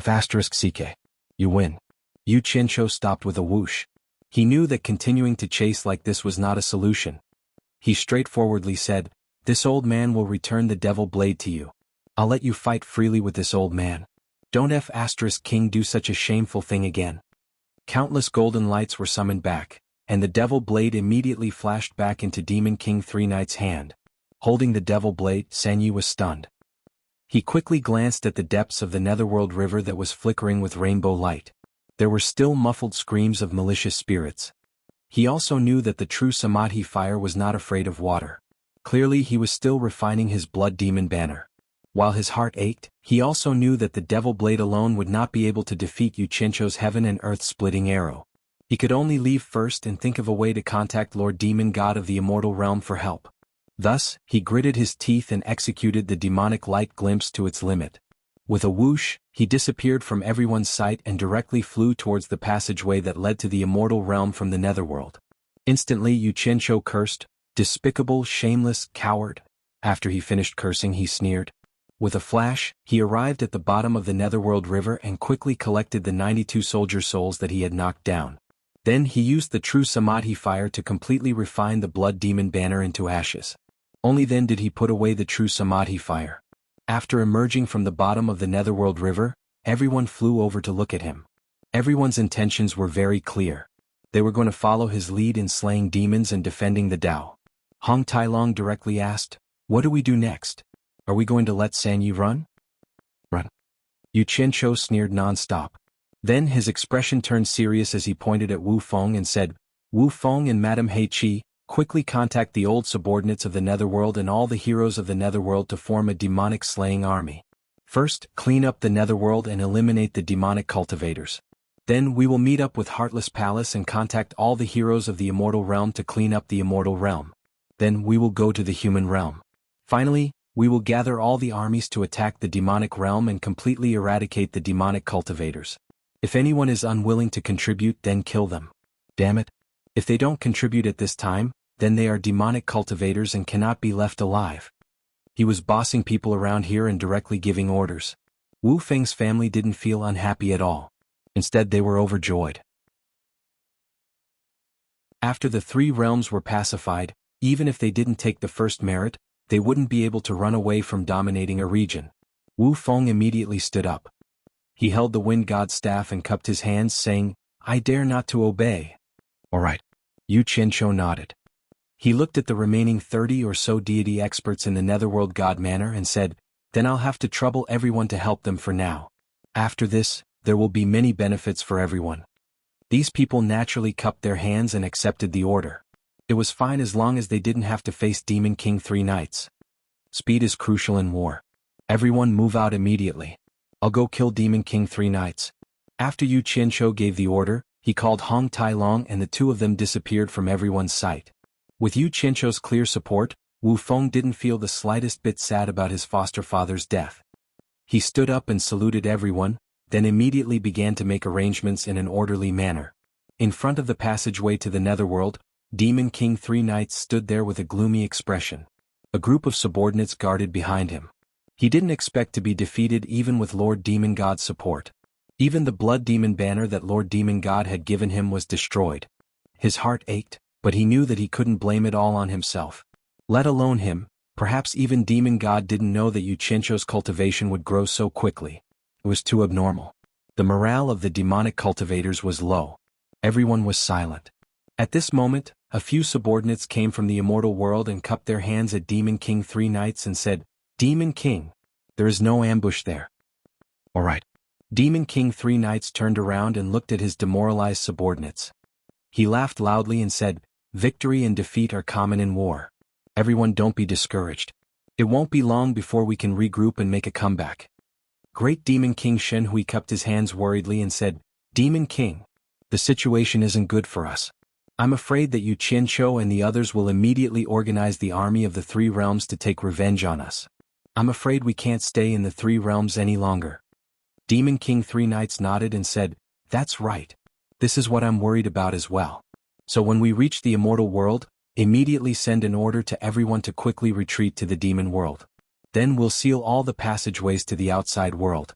*CK. You win. Yu Qianqiu stopped with a whoosh. He knew that continuing to chase like this was not a solution. He straightforwardly said, This old man will return the devil blade to you. I'll let you fight freely with this old man. Don't King do such a shameful thing again. Countless golden lights were summoned back, and the devil blade immediately flashed back into Demon King Three Knight's hand. Holding the devil blade, Sanyi was stunned. He quickly glanced at the depths of the netherworld river that was flickering with rainbow light. There were still muffled screams of malicious spirits. He also knew that the true Samadhi fire was not afraid of water. Clearly he was still refining his blood demon banner. While his heart ached, he also knew that the devil blade alone would not be able to defeat Yu Qianqiu's heaven and earth splitting arrow. He could only leave first and think of a way to contact Lord Demon God of the immortal realm for help. Thus, he gritted his teeth and executed the demonic light glimpse to its limit. With a whoosh, he disappeared from everyone's sight and directly flew towards the passageway that led to the immortal realm from the netherworld. Instantly Yu Qianqiu cursed, "Despicable, shameless, coward." After he finished cursing, he sneered. With a flash, he arrived at the bottom of the netherworld river and quickly collected the 92 soldier souls that he had knocked down. Then he used the true Samadhi fire to completely refine the blood demon banner into ashes. Only then did he put away the true Samadhi fire. After emerging from the bottom of the netherworld river, everyone flew over to look at him. Everyone's intentions were very clear. They were going to follow his lead in slaying demons and defending the Tao. Hong Tailong directly asked, "What do we do next? Are we going to let Sanyi run?" "Run." Yu Qianqiu sneered non-stop. Then his expression turned serious as he pointed at Wu Feng and said, "Wu Feng and Madame He Qi, quickly contact the old subordinates of the netherworld and all the heroes of the netherworld to form a demonic slaying army. First, clean up the netherworld and eliminate the demonic cultivators. Then we will meet up with Heartless Palace and contact all the heroes of the immortal realm to clean up the immortal realm. Then we will go to the human realm. Finally, we will gather all the armies to attack the demonic realm and completely eradicate the demonic cultivators. If anyone is unwilling to contribute, then kill them. Damn it. If they don't contribute at this time, then they are demonic cultivators and cannot be left alive." He was bossing people around here and directly giving orders. Wu Feng's family didn't feel unhappy at all. Instead, they were overjoyed. After the three realms were pacified, even if they didn't take the first merit, they wouldn't be able to run away from dominating a region. Wu Feng immediately stood up. He held the wind god's staff and cupped his hands, saying, "I dare not to obey." "All right." Yu Qianqiu nodded. He looked at the remaining 30 or so deity experts in the netherworld god manner and said, "Then I'll have to trouble everyone to help them for now. After this, there will be many benefits for everyone." These people naturally cupped their hands and accepted the order. It was fine as long as they didn't have to face Demon King Three Knights. Speed is crucial in war. Everyone move out immediately. I'll go kill Demon King Three Knights. After Yu Qianqiu gave the order, he called Hong Tailong and the two of them disappeared from everyone's sight. With Yu Qianqiu's clear support, Wu Feng didn't feel the slightest bit sad about his foster father's death. He stood up and saluted everyone, then immediately began to make arrangements in an orderly manner. In front of the passageway to the netherworld, Demon King Three Knights stood there with a gloomy expression. A group of subordinates guarded behind him. He didn't expect to be defeated even with Lord Demon God's support. Even the blood demon banner that Lord Demon God had given him was destroyed. His heart ached, but he knew that he couldn't blame it all on himself. Let alone him, perhaps even Demon God didn't know that Yu Qianqiu's cultivation would grow so quickly. It was too abnormal. The morale of the demonic cultivators was low. Everyone was silent. At this moment, a few subordinates came from the immortal world and cupped their hands at Demon King Three Knights and said, "Demon King, there is no ambush there." "All right." Demon King Three Knights turned around and looked at his demoralized subordinates. He laughed loudly and said, "Victory and defeat are common in war. Everyone, don't be discouraged. It won't be long before we can regroup and make a comeback." Great Demon King Shenhui cupped his hands worriedly and said, "Demon King, the situation isn't good for us. I'm afraid that Yu Qianqiu and the others will immediately organize the army of the Three Realms to take revenge on us. I'm afraid we can't stay in the Three Realms any longer." Demon King Three Knights nodded and said, "That's right. This is what I'm worried about as well. So when we reach the immortal world, immediately send an order to everyone to quickly retreat to the demon world. Then we'll seal all the passageways to the outside world."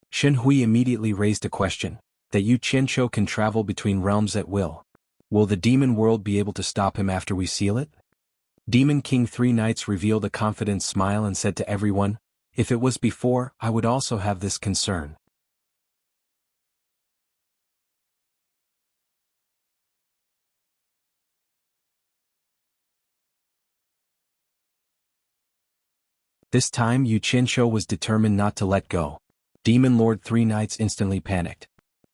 Shen Hui immediately raised a question, that Yu Qianqiu can travel between realms at will. Will the demon world be able to stop him after we seal it? Demon King Three Knights revealed a confident smile and said to everyone, "If it was before, I would also have this concern." This time Yu Qianqiu was determined not to let go. Demon Lord Three Knights instantly panicked.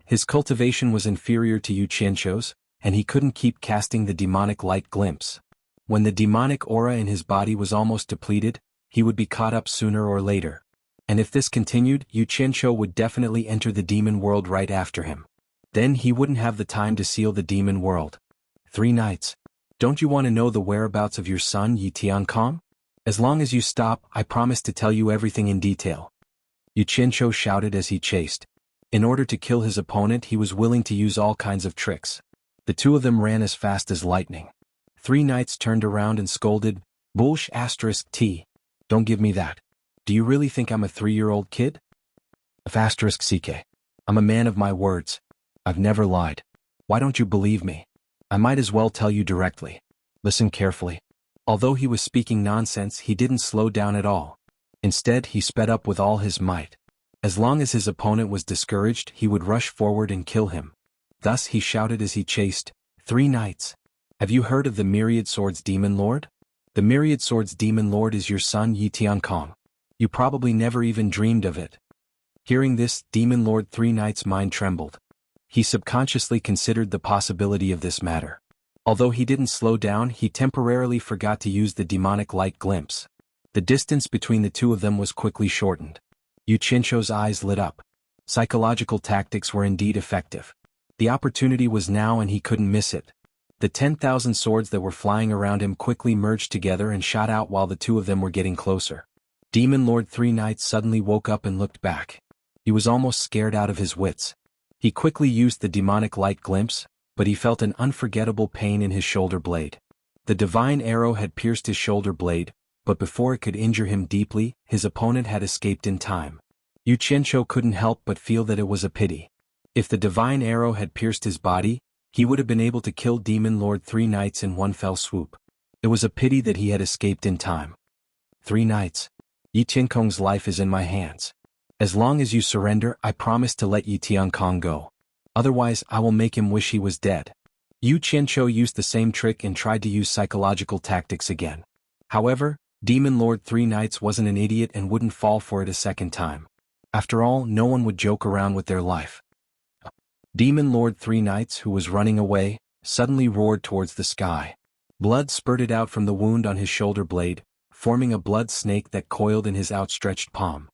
His cultivation was inferior to Yu Qianqiu's, and he couldn't keep casting the demonic light glimpse. When the demonic aura in his body was almost depleted, he would be caught up sooner or later. And if this continued, Yu Qianqiu would definitely enter the demon world right after him. Then he wouldn't have the time to seal the demon world. "Three Knights, don't you want to know the whereabouts of your son Yi Tiankong? As long as you stop, I promise to tell you everything in detail." Yu Qianqiu shouted as he chased. In order to kill his opponent, he was willing to use all kinds of tricks. The two of them ran as fast as lightning. Three Knights turned around and scolded, "Bullsh *T. Don't give me that. Do you really think I'm a 3-year-old kid? *CK. I'm a man of my words. I've never lied. Why don't you believe me? I might as well tell you directly. Listen carefully." Although he was speaking nonsense, he didn't slow down at all. Instead, he sped up with all his might. As long as his opponent was discouraged, he would rush forward and kill him. Thus he shouted as he chased, "Three Knights, have you heard of the Myriad Swords Demon Lord? The Myriad Swords Demon Lord is your son Yi Tiankong. You probably never even dreamed of it." Hearing this, Demon Lord Three Knights' mind trembled. He subconsciously considered the possibility of this matter. Although he didn't slow down, he temporarily forgot to use the demonic light glimpse. The distance between the two of them was quickly shortened. Yu Qianqiu's eyes lit up. Psychological tactics were indeed effective. The opportunity was now and he couldn't miss it. The 10,000 swords that were flying around him quickly merged together and shot out while the two of them were getting closer. Demon Lord Three Knights suddenly woke up and looked back. He was almost scared out of his wits. He quickly used the demonic light glimpse, but he felt an unforgettable pain in his shoulder blade. The divine arrow had pierced his shoulder blade, but before it could injure him deeply, his opponent had escaped in time. Yu Qianqiu couldn't help but feel that it was a pity. If the divine arrow had pierced his body, he would have been able to kill Demon Lord Three Knights in one fell swoop. It was a pity that he had escaped in time. "Three Knights, Yi Tiankong's life is in my hands. As long as you surrender, I promise to let Yi Tiankong go. Otherwise, I will make him wish he was dead." Yu Qianqiu used the same trick and tried to use psychological tactics again. However, Demon Lord Three Knights wasn't an idiot and wouldn't fall for it a second time. After all, no one would joke around with their life. Demon Lord Three Knights, who was running away, suddenly roared towards the sky. Blood spurted out from the wound on his shoulder blade, forming a blood snake that coiled in his outstretched palm.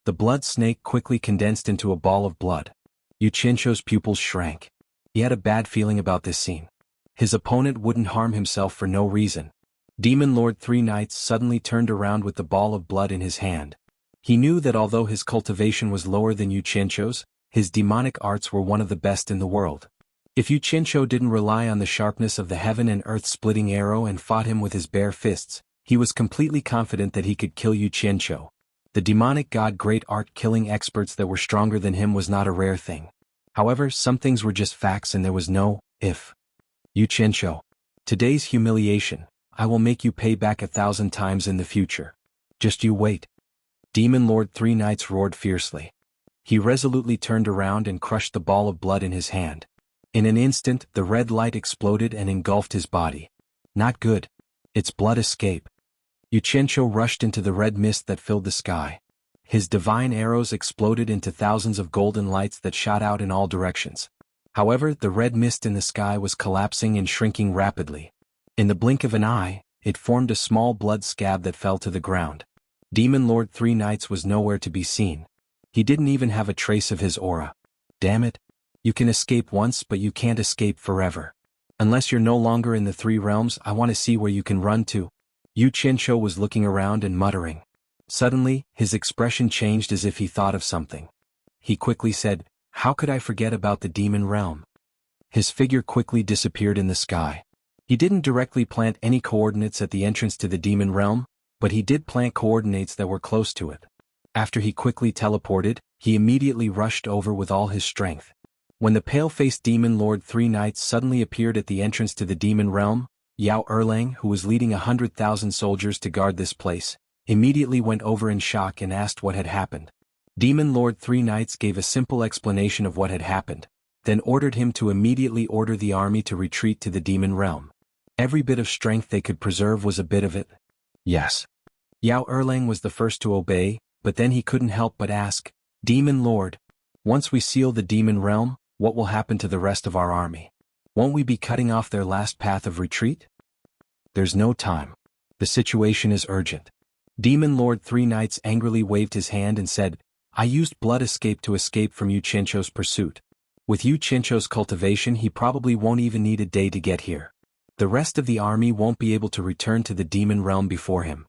The blood snake quickly condensed into a ball of blood. Yu Qianqiu's pupils shrank. He had a bad feeling about this scene. His opponent wouldn't harm himself for no reason. Demon Lord Three Knights suddenly turned around with the ball of blood in his hand. He knew that although his cultivation was lower than Yu Qianqiu's, his demonic arts were one of the best in the world. If Yu Qianqiu didn't rely on the sharpness of the heaven and earth splitting arrow and fought him with his bare fists, he was completely confident that he could kill Yu Qianqiu. The demonic god great art killing experts that were stronger than him was not a rare thing. However, some things were just facts and there was no if. "Yu Qianqiu, today's humiliation, I will make you pay back 1,000 times in the future. Just you wait." Demon Lord Three Knights roared fiercely. He resolutely turned around and crushed the ball of blood in his hand. In an instant, the red light exploded and engulfed his body. Not good. It's blood escape. Yu Qianqiu rushed into the red mist that filled the sky. His divine arrows exploded into thousands of golden lights that shot out in all directions. However, the red mist in the sky was collapsing and shrinking rapidly. In the blink of an eye, it formed a small blood scab that fell to the ground. Demon Lord Three Knights was nowhere to be seen. He didn't even have a trace of his aura. Damn it. You can escape once, but you can't escape forever. Unless you're no longer in the three realms, I want to see where you can run to. Yu Qianqiu was looking around and muttering. Suddenly, his expression changed as if he thought of something. He quickly said, "How could I forget about the demon realm?" His figure quickly disappeared in the sky. He didn't directly plant any coordinates at the entrance to the demon realm, but he did plant coordinates that were close to it. After he quickly teleported, he immediately rushed over with all his strength. When the pale-faced demon Lord Three Knights suddenly appeared at the entrance to the demon realm, Yao Erlang, who was leading 100,000 soldiers to guard this place, immediately went over in shock and asked what had happened. Demon Lord Three Knights gave a simple explanation of what had happened, then ordered him to immediately order the army to retreat to the demon realm. Every bit of strength they could preserve was a bit of it. Yes. Yao Erlang was the first to obey, but then he couldn't help but ask, "Demon Lord, once we seal the demon realm, what will happen to the rest of our army? Won't we be cutting off their last path of retreat?" "There's no time. The situation is urgent." Demon Lord Three Knights angrily waved his hand and said, "I used blood escape to escape from Yu Qianqiu's pursuit. With Yu Qianqiu's cultivation, he probably won't even need a day to get here. The rest of the army won't be able to return to the demon realm before him.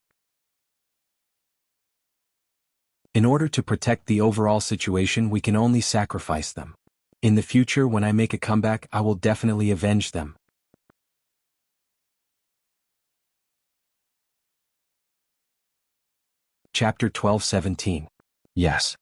In order to protect the overall situation, we can only sacrifice them. In the future, when I make a comeback, I will definitely avenge them." Chapter 12:17. Yes.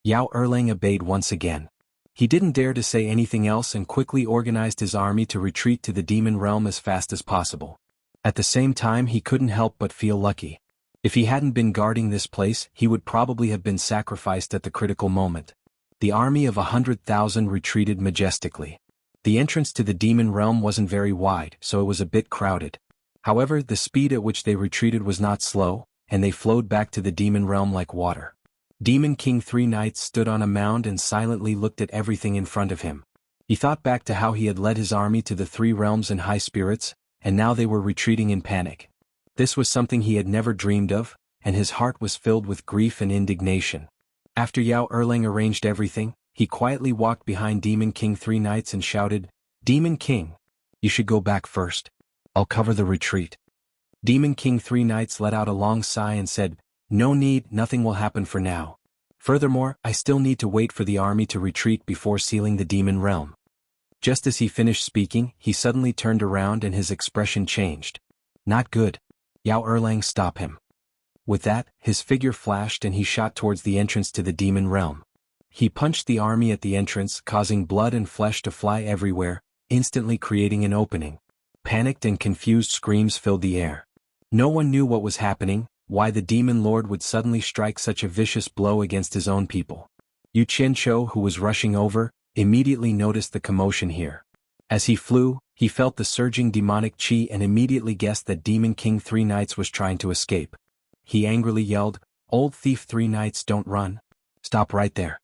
Yao Erlang obeyed once again. He didn't dare to say anything else and quickly organized his army to retreat to the demon realm as fast as possible. At the same time, he couldn't help but feel lucky. If he hadn't been guarding this place, he would probably have been sacrificed at the critical moment. The army of 100,000 retreated majestically. The entrance to the demon realm wasn't very wide, so it was a bit crowded. However, the speed at which they retreated was not slow, and they flowed back to the demon realm like water. Demon King Three Knights stood on a mound and silently looked at everything in front of him. He thought back to how he had led his army to the three realms in high spirits, and now they were retreating in panic. This was something he had never dreamed of, and his heart was filled with grief and indignation. After Yao Erlang arranged everything, he quietly walked behind Demon King Three Knights and shouted, "Demon King, you should go back first. I'll cover the retreat." Demon King Three Knights let out a long sigh and said, "No need, nothing will happen for now. Furthermore, I still need to wait for the army to retreat before sealing the demon realm." Just as he finished speaking, he suddenly turned around and his expression changed. "Not good. Yao Erlang, stop him." With that, his figure flashed and he shot towards the entrance to the demon realm. He punched the army at the entrance, causing blood and flesh to fly everywhere, instantly creating an opening. Panicked and confused screams filled the air. No one knew what was happening, why the demon lord would suddenly strike such a vicious blow against his own people. Yu Qianqiu, who was rushing over, immediately noticed the commotion here. As he flew, he felt the surging demonic chi and immediately guessed that Demon King Three Knights was trying to escape. He angrily yelled, "Old thief Three Knights, don't run. Stop right there."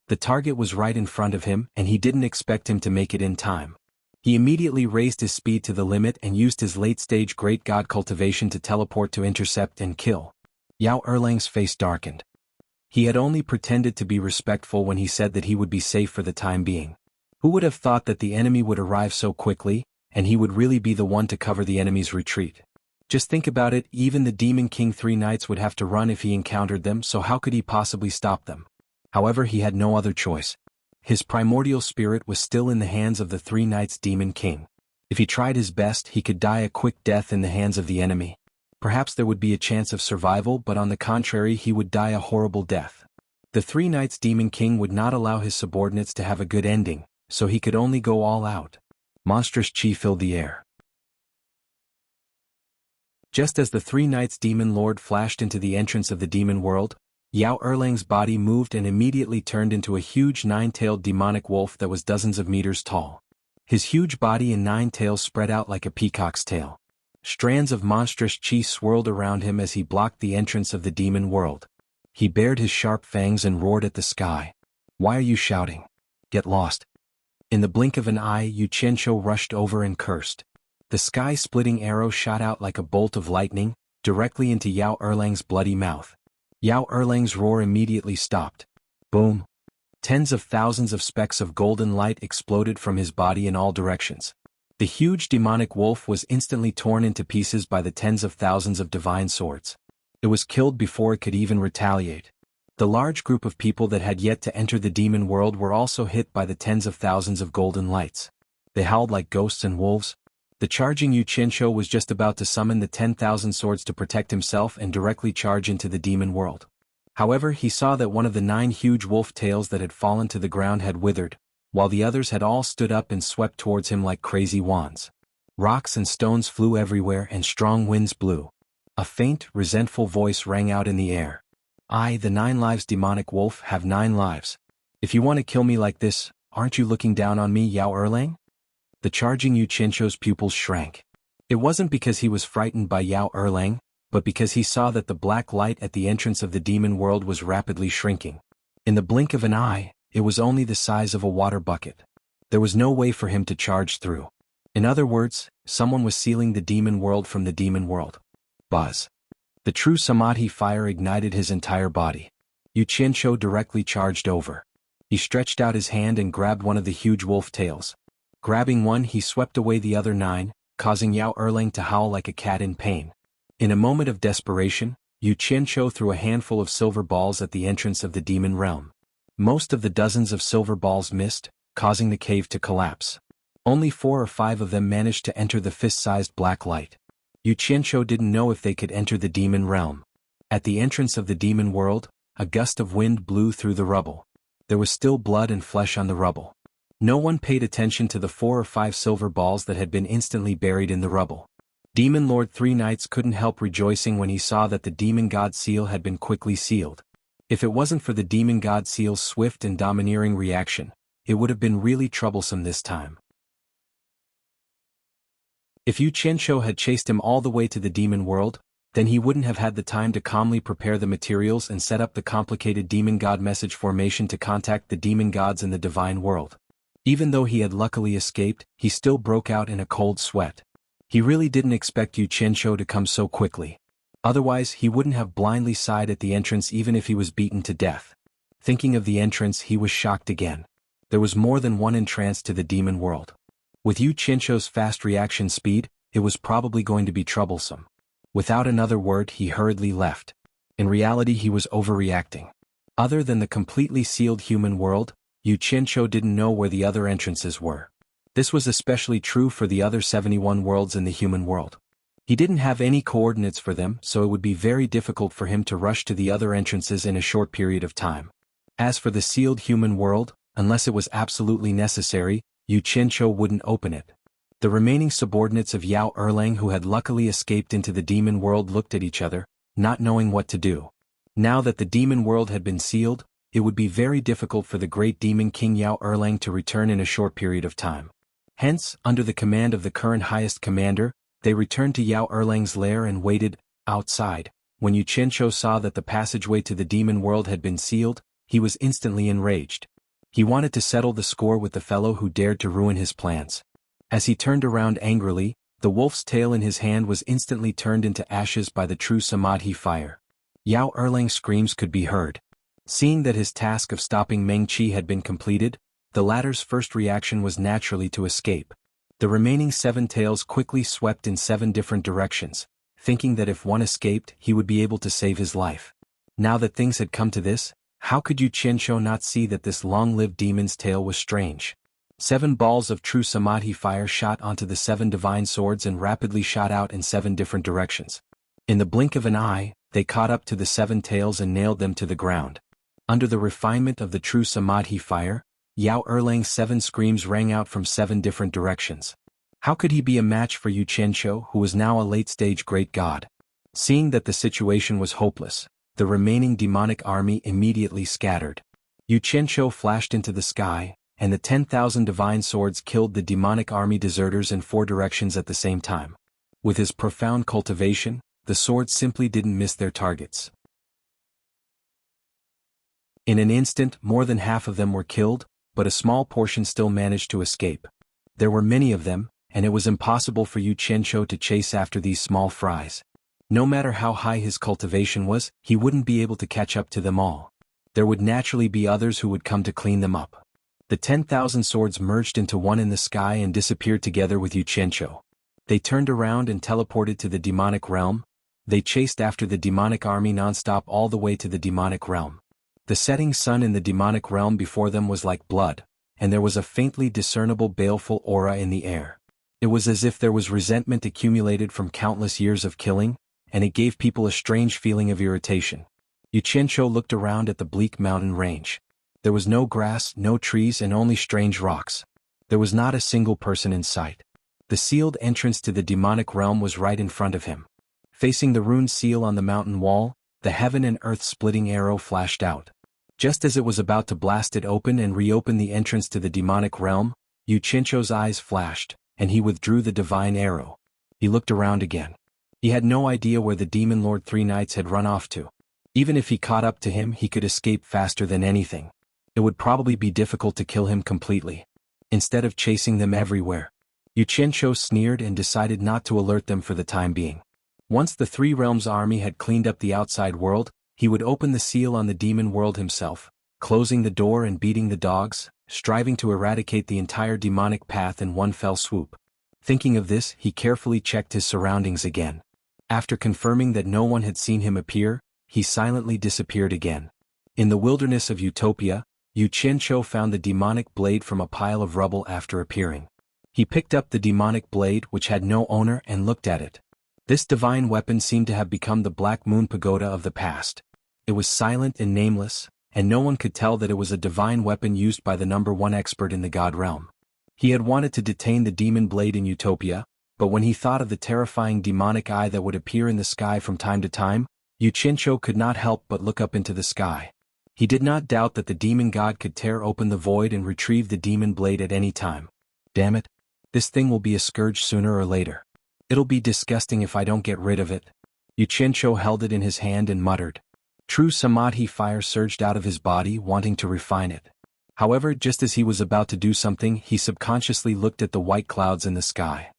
The target was right in front of him and he didn't expect him to make it in time. He immediately raised his speed to the limit and used his late-stage Great God Cultivation to teleport to intercept and kill. Yao Erlang's face darkened. He had only pretended to be respectful when he said that he would be safe for the time being. Who would have thought that the enemy would arrive so quickly, and he would really be the one to cover the enemy's retreat? Just think about it, even the Demon King Three Knights would have to run if he encountered them, so how could he possibly stop them? However, he had no other choice. His primordial spirit was still in the hands of the Three Knights Demon King. If he tried his best, he could die a quick death in the hands of the enemy. Perhaps there would be a chance of survival, but on the contrary, he would die a horrible death. The Three Knights Demon King would not allow his subordinates to have a good ending, so he could only go all out. Monstrous chi filled the air. Just as the Three Knights Demon Lord flashed into the entrance of the demon world, Yao Erlang's body moved and immediately turned into a huge nine-tailed demonic wolf that was dozens of meters tall. His huge body and 9 tails spread out like a peacock's tail. Strands of monstrous chi swirled around him as he blocked the entrance of the demon world. He bared his sharp fangs and roared at the sky. "Why are you shouting? Get lost." In the blink of an eye, Yu Qianqiu rushed over and cursed. The sky-splitting arrow shot out like a bolt of lightning, directly into Yao Erlang's bloody mouth. Yao Erlang's roar immediately stopped. Boom! Tens of thousands of specks of golden light exploded from his body in all directions. The huge demonic wolf was instantly torn into pieces by the tens of thousands of divine swords. It was killed before it could even retaliate. The large group of people that had yet to enter the demon world were also hit by the tens of thousands of golden lights. They howled like ghosts and wolves. The charging Yu Qianqiu was just about to summon the 10,000 swords to protect himself and directly charge into the demon world. However, he saw that one of the 9 huge wolf tails that had fallen to the ground had withered, while the others had all stood up and swept towards him like crazy wands. Rocks and stones flew everywhere and strong winds blew. A faint, resentful voice rang out in the air. "I, the 9 lives demonic wolf, have 9 lives. If you want to kill me like this, aren't you looking down on me, Yao Erlang?" The charging Yu Qianqiu's pupils shrank. It wasn't because he was frightened by Yao Erlang, but because he saw that the black light at the entrance of the demon world was rapidly shrinking. In the blink of an eye, it was only the size of a water bucket. There was no way for him to charge through. In other words, someone was sealing the demon world from the demon world. Buzz. The true Samadhi fire ignited his entire body. Yu Qianqiu directly charged over. He stretched out his hand and grabbed one of the huge wolf tails. Grabbing one, he swept away the other 9, causing Yao Erlang to howl like a cat in pain. In a moment of desperation, Yu Qianqiu threw a handful of silver balls at the entrance of the demon realm. Most of the dozens of silver balls missed, causing the cave to collapse. Only 4 or 5 of them managed to enter the fist-sized black light. Yu Qianqiu didn't know if they could enter the demon realm. At the entrance of the demon world, a gust of wind blew through the rubble. There was still blood and flesh on the rubble. No one paid attention to the 4 or 5 silver balls that had been instantly buried in the rubble. Demon Lord 3 Knights couldn't help rejoicing when he saw that the Demon God seal had been quickly sealed. If it wasn't for the Demon God seal's swift and domineering reaction, it would have been really troublesome this time. If Yu Qianqiu had chased him all the way to the demon world, then he wouldn't have had the time to calmly prepare the materials and set up the complicated demon god message formation to contact the demon gods in the divine world. Even though he had luckily escaped, he still broke out in a cold sweat. He really didn't expect Yu Qianqiu to come so quickly. Otherwise, he wouldn't have blindly sighed at the entrance even if he was beaten to death. Thinking of the entrance, he was shocked again. There was more than one entrance to the demon world. With Yu Qianqiu's fast reaction speed, it was probably going to be troublesome. Without another word, he hurriedly left. In reality, he was overreacting. Other than the completely sealed human world, Yu Qianqiu didn't know where the other entrances were. This was especially true for the other 71 worlds in the human world. He didn't have any coordinates for them, so it would be very difficult for him to rush to the other entrances in a short period of time. As for the sealed human world, unless it was absolutely necessary, Yu Qianqiu wouldn't open it. The remaining subordinates of Yao Erlang who had luckily escaped into the demon world looked at each other, not knowing what to do. Now that the demon world had been sealed, it would be very difficult for the great demon king Yao Erlang to return in a short period of time. Hence, under the command of the current highest commander, they returned to Yao Erlang's lair and waited, outside. When Yu Qianqiu saw that the passageway to the demon world had been sealed, he was instantly enraged. He wanted to settle the score with the fellow who dared to ruin his plans. As he turned around angrily, the wolf's tail in his hand was instantly turned into ashes by the true Samadhi fire. Yao Erlang's screams could be heard. Seeing that his task of stopping Meng Qi had been completed, the latter's first reaction was naturally to escape. The remaining 7 tails quickly swept in 7 different directions, thinking that if one escaped, he would be able to save his life. Now that things had come to this, how could Yu Qianqiu not see that this long-lived demon's tail was strange? 7 balls of true Samadhi fire shot onto the 7 divine swords and rapidly shot out in 7 different directions. In the blink of an eye, they caught up to the 7 tails and nailed them to the ground. Under the refinement of the true Samadhi fire, Yao Erlang's 7 screams rang out from 7 different directions. How could he be a match for Yu Qianqiu, who was now a late-stage great god? Seeing that the situation was hopeless, the remaining demonic army immediately scattered. Yu Qianqiu flashed into the sky, and the 10,000 divine swords killed the demonic army deserters in 4 directions at the same time. With his profound cultivation, the swords simply didn't miss their targets. In an instant, more than half of them were killed, but a small portion still managed to escape. There were many of them, and it was impossible for Yu Qianqiu to chase after these small fries. No matter how high his cultivation was, he wouldn't be able to catch up to them all. There would naturally be others who would come to clean them up. The 10,000 swords merged into one in the sky and disappeared together with Yu Qianqiu. They turned around and teleported to the demonic realm. They chased after the demonic army nonstop all the way to the demonic realm. The setting sun in the demonic realm before them was like blood, and there was a faintly discernible baleful aura in the air. It was as if there was resentment accumulated from countless years of killing, and it gave people a strange feeling of irritation. Yu Qianqiu looked around at the bleak mountain range. There was no grass, no trees, and only strange rocks. There was not a single person in sight. The sealed entrance to the demonic realm was right in front of him. Facing the rune seal on the mountain wall, the heaven and earth splitting arrow flashed out. Just as it was about to blast it open and reopen the entrance to the demonic realm, Yu Qianqiu's eyes flashed, and he withdrew the divine arrow. He looked around again. He had no idea where the demon lord three knights had run off to. Even if he caught up to him, he could escape faster than anything. It would probably be difficult to kill him completely. Instead of chasing them everywhere, Yu Qianqiu sneered and decided not to alert them for the time being. Once the Three Realms army had cleaned up the outside world, he would open the seal on the demon world himself, closing the door and beating the dogs, striving to eradicate the entire demonic path in one fell swoop. Thinking of this, he carefully checked his surroundings again. After confirming that no one had seen him appear, he silently disappeared again. In the wilderness of Utopia, Yu Qianqiu found the demonic blade from a pile of rubble after appearing. He picked up the demonic blade, which had no owner, and looked at it. This divine weapon seemed to have become the Black Moon Pagoda of the past. It was silent and nameless, and no one could tell that it was a divine weapon used by the number one expert in the god realm. He had wanted to detain the demon blade in Utopia, but when he thought of the terrifying demonic eye that would appear in the sky from time to time, Yu Qianqiu could not help but look up into the sky. He did not doubt that the demon god could tear open the void and retrieve the demon blade at any time. Damn it. This thing will be a scourge sooner or later. It'll be disgusting if I don't get rid of it. Yu Qianqiu held it in his hand and muttered. True Samadhi fire surged out of his body, wanting to refine it. However, just as he was about to do something, he subconsciously looked at the white clouds in the sky.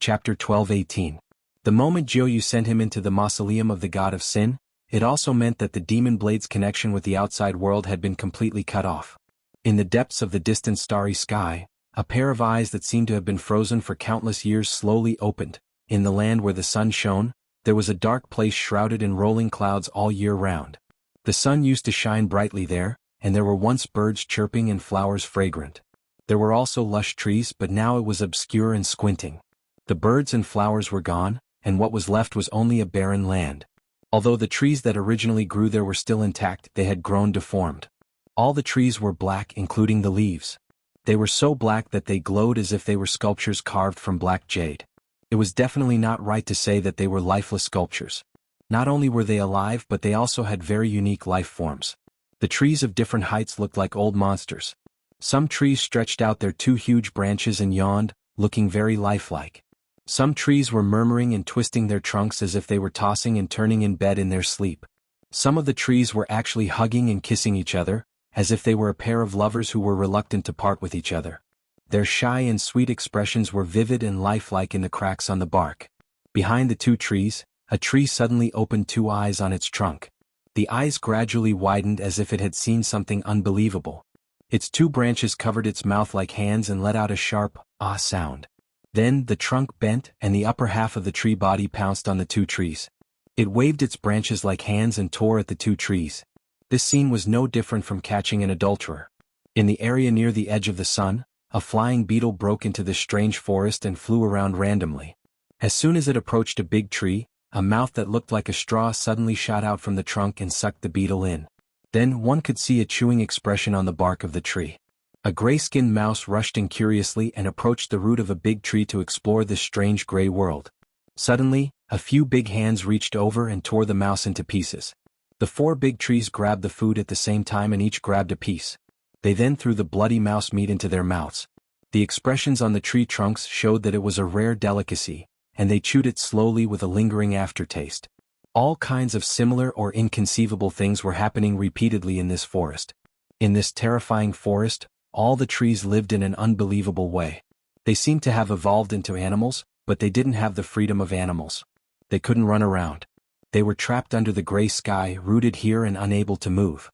Chapter 12:18. The moment Jianghu sent him into the mausoleum of the god of sin, it also meant that the demon blade's connection with the outside world had been completely cut off. In the depths of the distant starry sky, a pair of eyes that seemed to have been frozen for countless years slowly opened. In the land where the sun shone, there was a dark place shrouded in rolling clouds all year round. The sun used to shine brightly there, and there were once birds chirping and flowers fragrant. There were also lush trees, but now it was obscure and squinting. The birds and flowers were gone, and what was left was only a barren land. Although the trees that originally grew there were still intact, they had grown deformed. All the trees were black, including the leaves. They were so black that they glowed as if they were sculptures carved from black jade. It was definitely not right to say that they were lifeless sculptures. Not only were they alive, but they also had very unique life forms. The trees of different heights looked like old monsters. Some trees stretched out their two huge branches and yawned, looking very lifelike. Some trees were murmuring and twisting their trunks as if they were tossing and turning in bed in their sleep. Some of the trees were actually hugging and kissing each other, as if they were a pair of lovers who were reluctant to part with each other. Their shy and sweet expressions were vivid and lifelike in the cracks on the bark. Behind the two trees, a tree suddenly opened two eyes on its trunk. The eyes gradually widened as if it had seen something unbelievable. Its two branches covered its mouth like hands and let out a sharp, ah sound. Then, the trunk bent, and the upper half of the tree body pounced on the two trees. It waved its branches like hands and tore at the two trees. This scene was no different from catching an adulterer. In the area near the edge of the sun, a flying beetle broke into this strange forest and flew around randomly. As soon as it approached a big tree, a mouth that looked like a straw suddenly shot out from the trunk and sucked the beetle in. Then one could see a chewing expression on the bark of the tree. A gray-skinned mouse rushed in curiously and approached the root of a big tree to explore this strange gray world. Suddenly, a few big hands reached over and tore the mouse into pieces. The four big trees grabbed the food at the same time and each grabbed a piece. They then threw the bloody mouse meat into their mouths. The expressions on the tree trunks showed that it was a rare delicacy, and they chewed it slowly with a lingering aftertaste. All kinds of similar or inconceivable things were happening repeatedly in this forest. In this terrifying forest, all the trees lived in an unbelievable way. They seemed to have evolved into animals, but they didn't have the freedom of animals. They couldn't run around. They were trapped under the gray sky, rooted here and unable to move.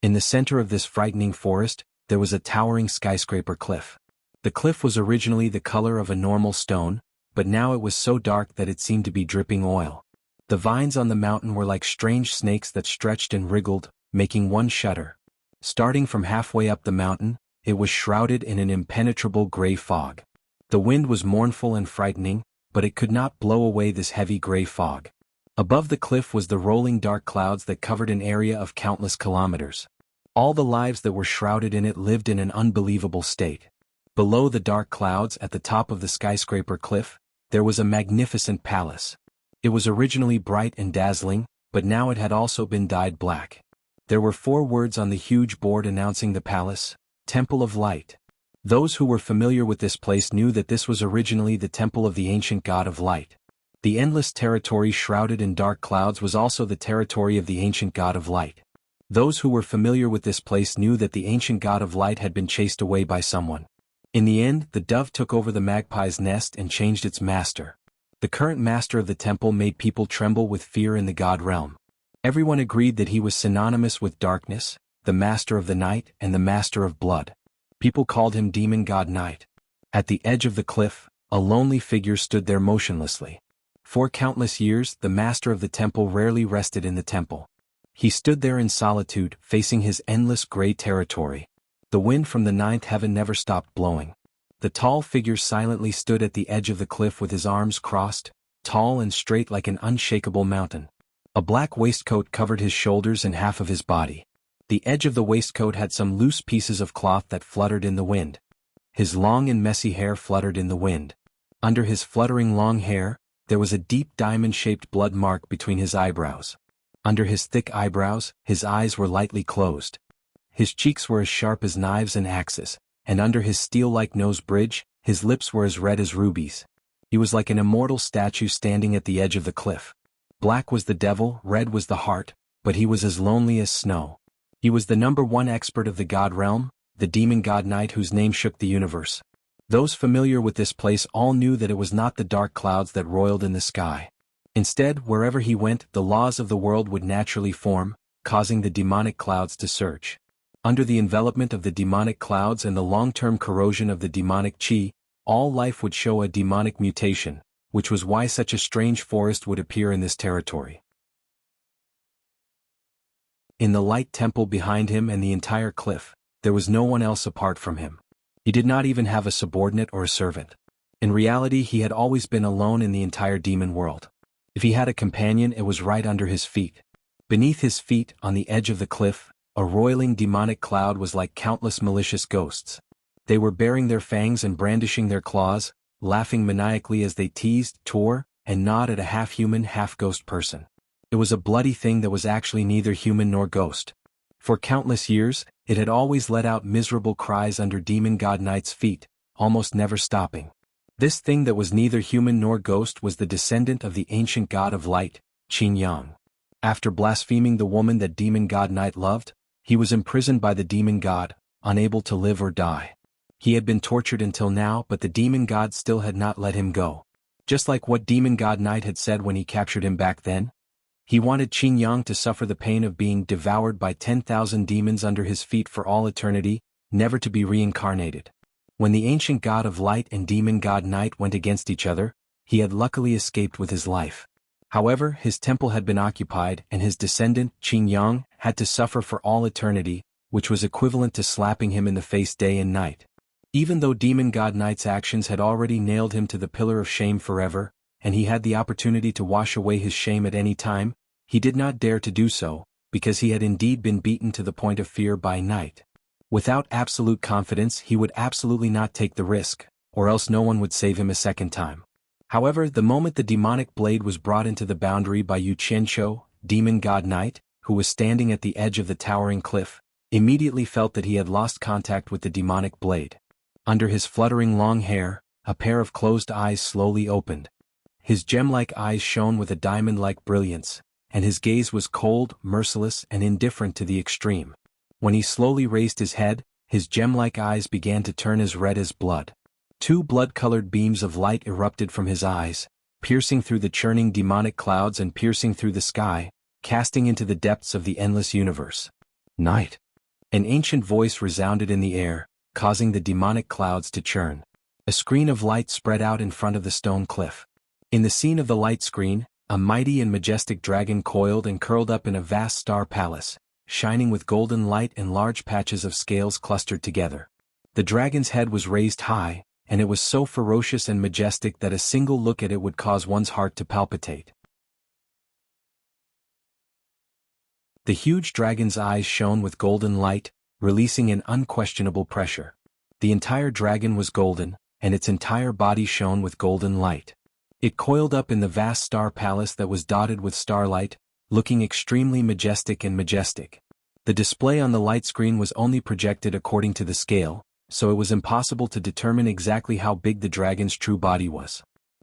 In the center of this frightening forest, there was a towering skyscraper cliff. The cliff was originally the color of a normal stone, but now it was so dark that it seemed to be dripping oil. The vines on the mountain were like strange snakes that stretched and wriggled, making one shudder. Starting from halfway up the mountain, it was shrouded in an impenetrable gray fog. The wind was mournful and frightening, but it could not blow away this heavy gray fog. Above the cliff was the rolling dark clouds that covered an area of countless kilometers. All the lives that were shrouded in it lived in an unbelievable state. Below the dark clouds at the top of the skyscraper cliff, there was a magnificent palace. It was originally bright and dazzling, but now it had also been dyed black. There were 4 words on the huge board announcing the palace: Temple of Light. Those who were familiar with this place knew that this was originally the temple of the ancient god of light. The endless territory shrouded in dark clouds was also the territory of the ancient god of light. Those who were familiar with this place knew that the ancient god of light had been chased away by someone. In the end, the dove took over the magpie's nest and changed its master. The current master of the temple made people tremble with fear in the god realm. Everyone agreed that he was synonymous with darkness, the master of the night and the master of blood. People called him Demon God Night. At the edge of the cliff, a lonely figure stood there motionlessly. For countless years, the master of the temple rarely rested in the temple. He stood there in solitude, facing his endless gray territory. The wind from the 9th heaven never stopped blowing. The tall figure silently stood at the edge of the cliff with his arms crossed, tall and straight like an unshakable mountain. A black waistcoat covered his shoulders and half of his body. The edge of the waistcoat had some loose pieces of cloth that fluttered in the wind. His long and messy hair fluttered in the wind. Under his fluttering long hair, there was a deep diamond-shaped blood mark between his eyebrows. Under his thick eyebrows, his eyes were lightly closed. His cheeks were as sharp as knives and axes, and under his steel-like nose bridge, his lips were as red as rubies. He was like an immortal statue standing at the edge of the cliff. Black was the devil, red was the heart, but he was as lonely as snow. He was the #1 expert of the god realm, the demon god Night whose name shook the universe. Those familiar with this place all knew that it was not the dark clouds that roiled in the sky. Instead, wherever he went, the laws of the world would naturally form, causing the demonic clouds to surge. Under the envelopment of the demonic clouds and the long-term corrosion of the demonic chi, all life would show a demonic mutation, which was why such a strange forest would appear in this territory. In the light temple behind him and the entire cliff, there was no one else apart from him. He did not even have a subordinate or a servant. In reality, he had always been alone in the entire demon world. If he had a companion, it was right under his feet. Beneath his feet, on the edge of the cliff, a roiling demonic cloud was like countless malicious ghosts. They were baring their fangs and brandishing their claws, laughing maniacally as they teased, tore, and gnawed at a half-human, half-ghost person. It was a bloody thing that was actually neither human nor ghost. For countless years, it had always let out miserable cries under Demon God Night's feet, almost never stopping. This thing that was neither human nor ghost was the descendant of the ancient god of light, Jianghu. After blaspheming the woman that Demon God Night loved, he was imprisoned by the demon god, unable to live or die. He had been tortured until now, but the demon god still had not let him go. Just like what Demon God Night had said when he captured him back then, he wanted Jianghu to suffer the pain of being devoured by 10,000 demons under his feet for all eternity, never to be reincarnated. When the ancient god of light and Demon God Night went against each other, he had luckily escaped with his life. However, his temple had been occupied and his descendant, Jianghu, had to suffer for all eternity, which was equivalent to slapping him in the face day and night. Even though Demon God Night's actions had already nailed him to the pillar of shame forever, and he had the opportunity to wash away his shame at any time, he did not dare to do so, because he had indeed been beaten to the point of fear by Night. Without absolute confidence, he would absolutely not take the risk, or else no one would save him a second time. However, the moment the demonic blade was brought into the boundary by Yu Qianqiu, Demon God Night, who was standing at the edge of the towering cliff, immediately felt that he had lost contact with the demonic blade. Under his fluttering long hair, a pair of closed eyes slowly opened. His gem-like eyes shone with a diamond-like brilliance, and his gaze was cold, merciless, and indifferent to the extreme. When he slowly raised his head, his gem-like eyes began to turn as red as blood. Two blood-colored beams of light erupted from his eyes, piercing through the churning demonic clouds and piercing through the sky, casting into the depths of the endless universe. Night. An ancient voice resounded in the air, causing the demonic clouds to churn. A screen of light spread out in front of the stone cliff. In the scene of the light screen, a mighty and majestic dragon coiled and curled up in a vast star palace, shining with golden light and large patches of scales clustered together. The dragon's head was raised high, and it was so ferocious and majestic that a single look at it would cause one's heart to palpitate. The huge dragon's eyes shone with golden light, releasing an unquestionable pressure. The entire dragon was golden, and its entire body shone with golden light. It coiled up in the vast star palace that was dotted with starlight, looking extremely majestic and majestic. The display on the light screen was only projected according to the scale, so it was impossible to determine exactly how big the dragon's true body was.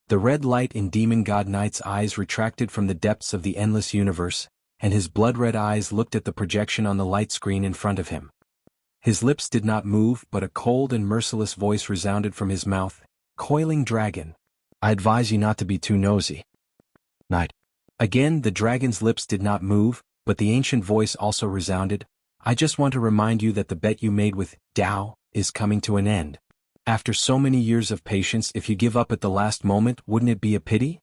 The red light in Demon God Knight's eyes retracted from the depths of the endless universe, and his blood-red eyes looked at the projection on the light screen in front of him. His lips did not move, but a cold and merciless voice resounded from his mouth. "Coiling dragon, I advise you not to be too nosy." Night. Again the dragon's lips did not move, but the ancient voice also resounded. "I just want to remind you that the bet you made with Dao is coming to an end. After so many years of patience, if you give up at the last moment, wouldn't it be a pity?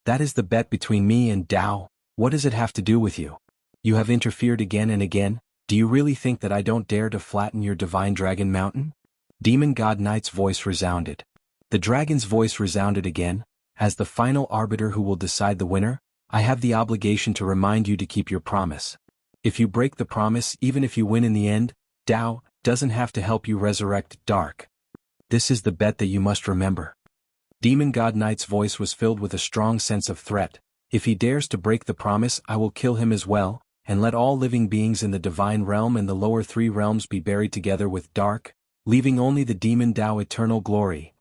That is the bet between me and Dao. What does it have to do with you? You have interfered again and again. Do you really think that I don't dare to flatten your divine dragon mountain?" Demon God Knight's voice resounded. The dragon's voice resounded again. "As the final arbiter who will decide the winner, I have the obligation to remind you to keep your promise. If you break the promise, even if you win in the end, Dao doesn't have to help you resurrect Dark. This is the bet that you must remember." Demon God Knight's voice was filled with a strong sense of threat. "If he dares to break the promise, I will kill him as well, and let all living beings in the divine realm and the lower three realms be buried together with Dark, leaving only the demon Dao eternal glory.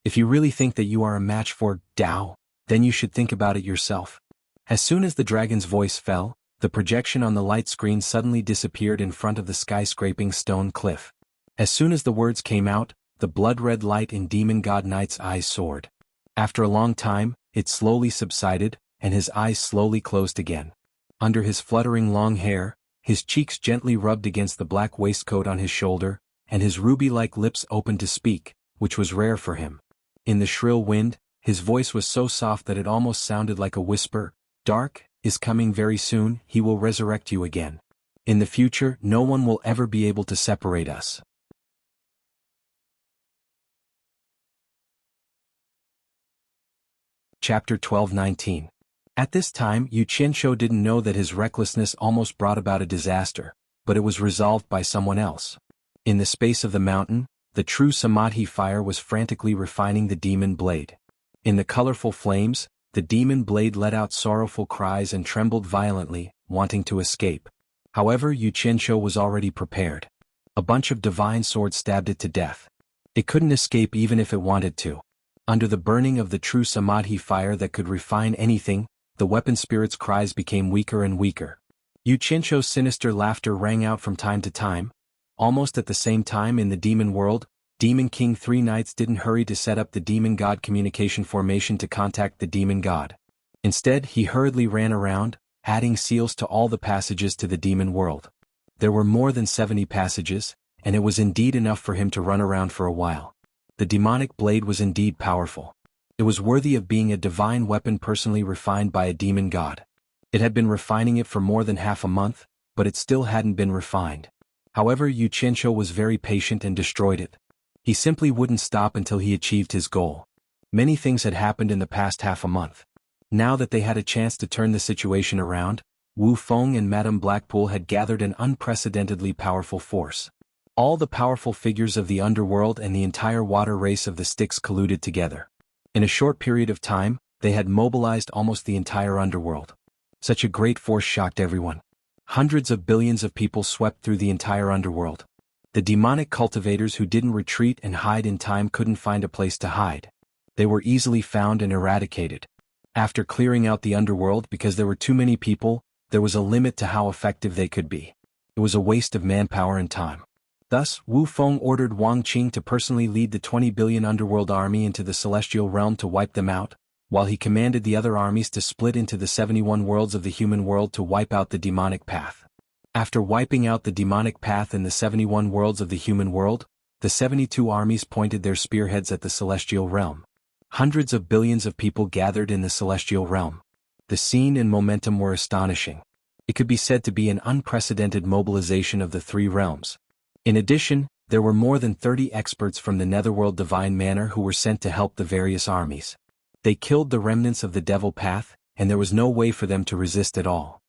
If you really think that you are a match for Dao, then you should think about it yourself." As soon as the dragon's voice fell, the projection on the light screen suddenly disappeared in front of the skyscraping stone cliff. As soon as the words came out, the blood-red light in Demon God Knight's eyes soared. After a long time, it slowly subsided, and his eyes slowly closed again. Under his fluttering long hair, his cheeks gently rubbed against the black waistcoat on his shoulder, and his ruby-like lips opened to speak, which was rare for him. In the shrill wind, his voice was so soft that it almost sounded like a whisper. "Dark is coming very soon. He will resurrect you again. In the future, no one will ever be able to separate us." Chapter 12:19. At this time, Yu Qianshou didn't know that his recklessness almost brought about a disaster, but it was resolved by someone else. In the space of the mountain, the true Samadhi fire was frantically refining the demon blade. In the colorful flames, the demon blade let out sorrowful cries and trembled violently, wanting to escape. However, Yu Qianshou was already prepared. A bunch of divine swords stabbed it to death. It couldn't escape even if it wanted to. Under the burning of the true Samadhi fire that could refine anything, the weapon spirit's cries became weaker and weaker. Yu Qianshou's sinister laughter rang out from time to time. Almost at the same time in the demon world, Demon King 3 Knights didn't hurry to set up the Demon God communication formation to contact the Demon God. Instead, he hurriedly ran around, adding seals to all the passages to the demon world. There were more than 70 passages, and it was indeed enough for him to run around for a while. The demonic blade was indeed powerful. It was worthy of being a divine weapon personally refined by a demon god. It had been refining it for more than half a month, but it still hadn't been refined. However, Yu Qianshou was very patient and destroyed it. He simply wouldn't stop until he achieved his goal. Many things had happened in the past half a month. Now that they had a chance to turn the situation around, Wu Feng and Madame Blackpool had gathered an unprecedentedly powerful force. All the powerful figures of the underworld and the entire water race of the Styx colluded together. In a short period of time, they had mobilized almost the entire underworld. Such a great force shocked everyone. Hundreds of billions of people swept through the entire underworld. The demonic cultivators who didn't retreat and hide in time couldn't find a place to hide. They were easily found and eradicated. After clearing out the underworld because there were too many people, there was a limit to how effective they could be. It was a waste of manpower and time. Thus, Wu Feng ordered Wang Qing to personally lead the 20 billion underworld army into the celestial realm to wipe them out, while he commanded the other armies to split into the 71 worlds of the human world to wipe out the demonic path. After wiping out the demonic path in the 71 worlds of the human world, the 72 armies pointed their spearheads at the celestial realm. Hundreds of billions of people gathered in the celestial realm. The scene and momentum were astonishing. It could be said to be an unprecedented mobilization of the three realms. In addition, there were more than 30 experts from the Netherworld Divine Manor who were sent to help the various armies. They killed the remnants of the Devil Path, and there was no way for them to resist at all.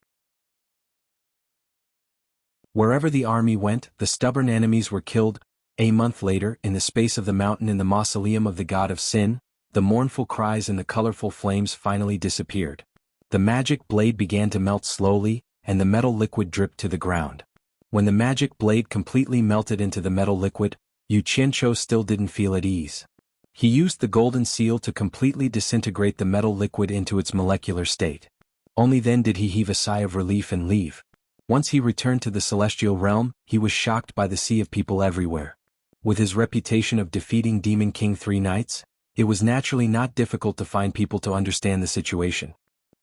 Wherever the army went, the stubborn enemies were killed. A month later, in the space of the mountain in the mausoleum of the god of sin, the mournful cries and the colorful flames finally disappeared. The magic blade began to melt slowly, and the metal liquid dripped to the ground. When the magic blade completely melted into the metal liquid, Yu Qianqiu still didn't feel at ease. He used the golden seal to completely disintegrate the metal liquid into its molecular state. Only then did he heave a sigh of relief and leave. Once he returned to the celestial realm, he was shocked by the sea of people everywhere. With his reputation of defeating Demon King 3 nights, it was naturally not difficult to find people to understand the situation.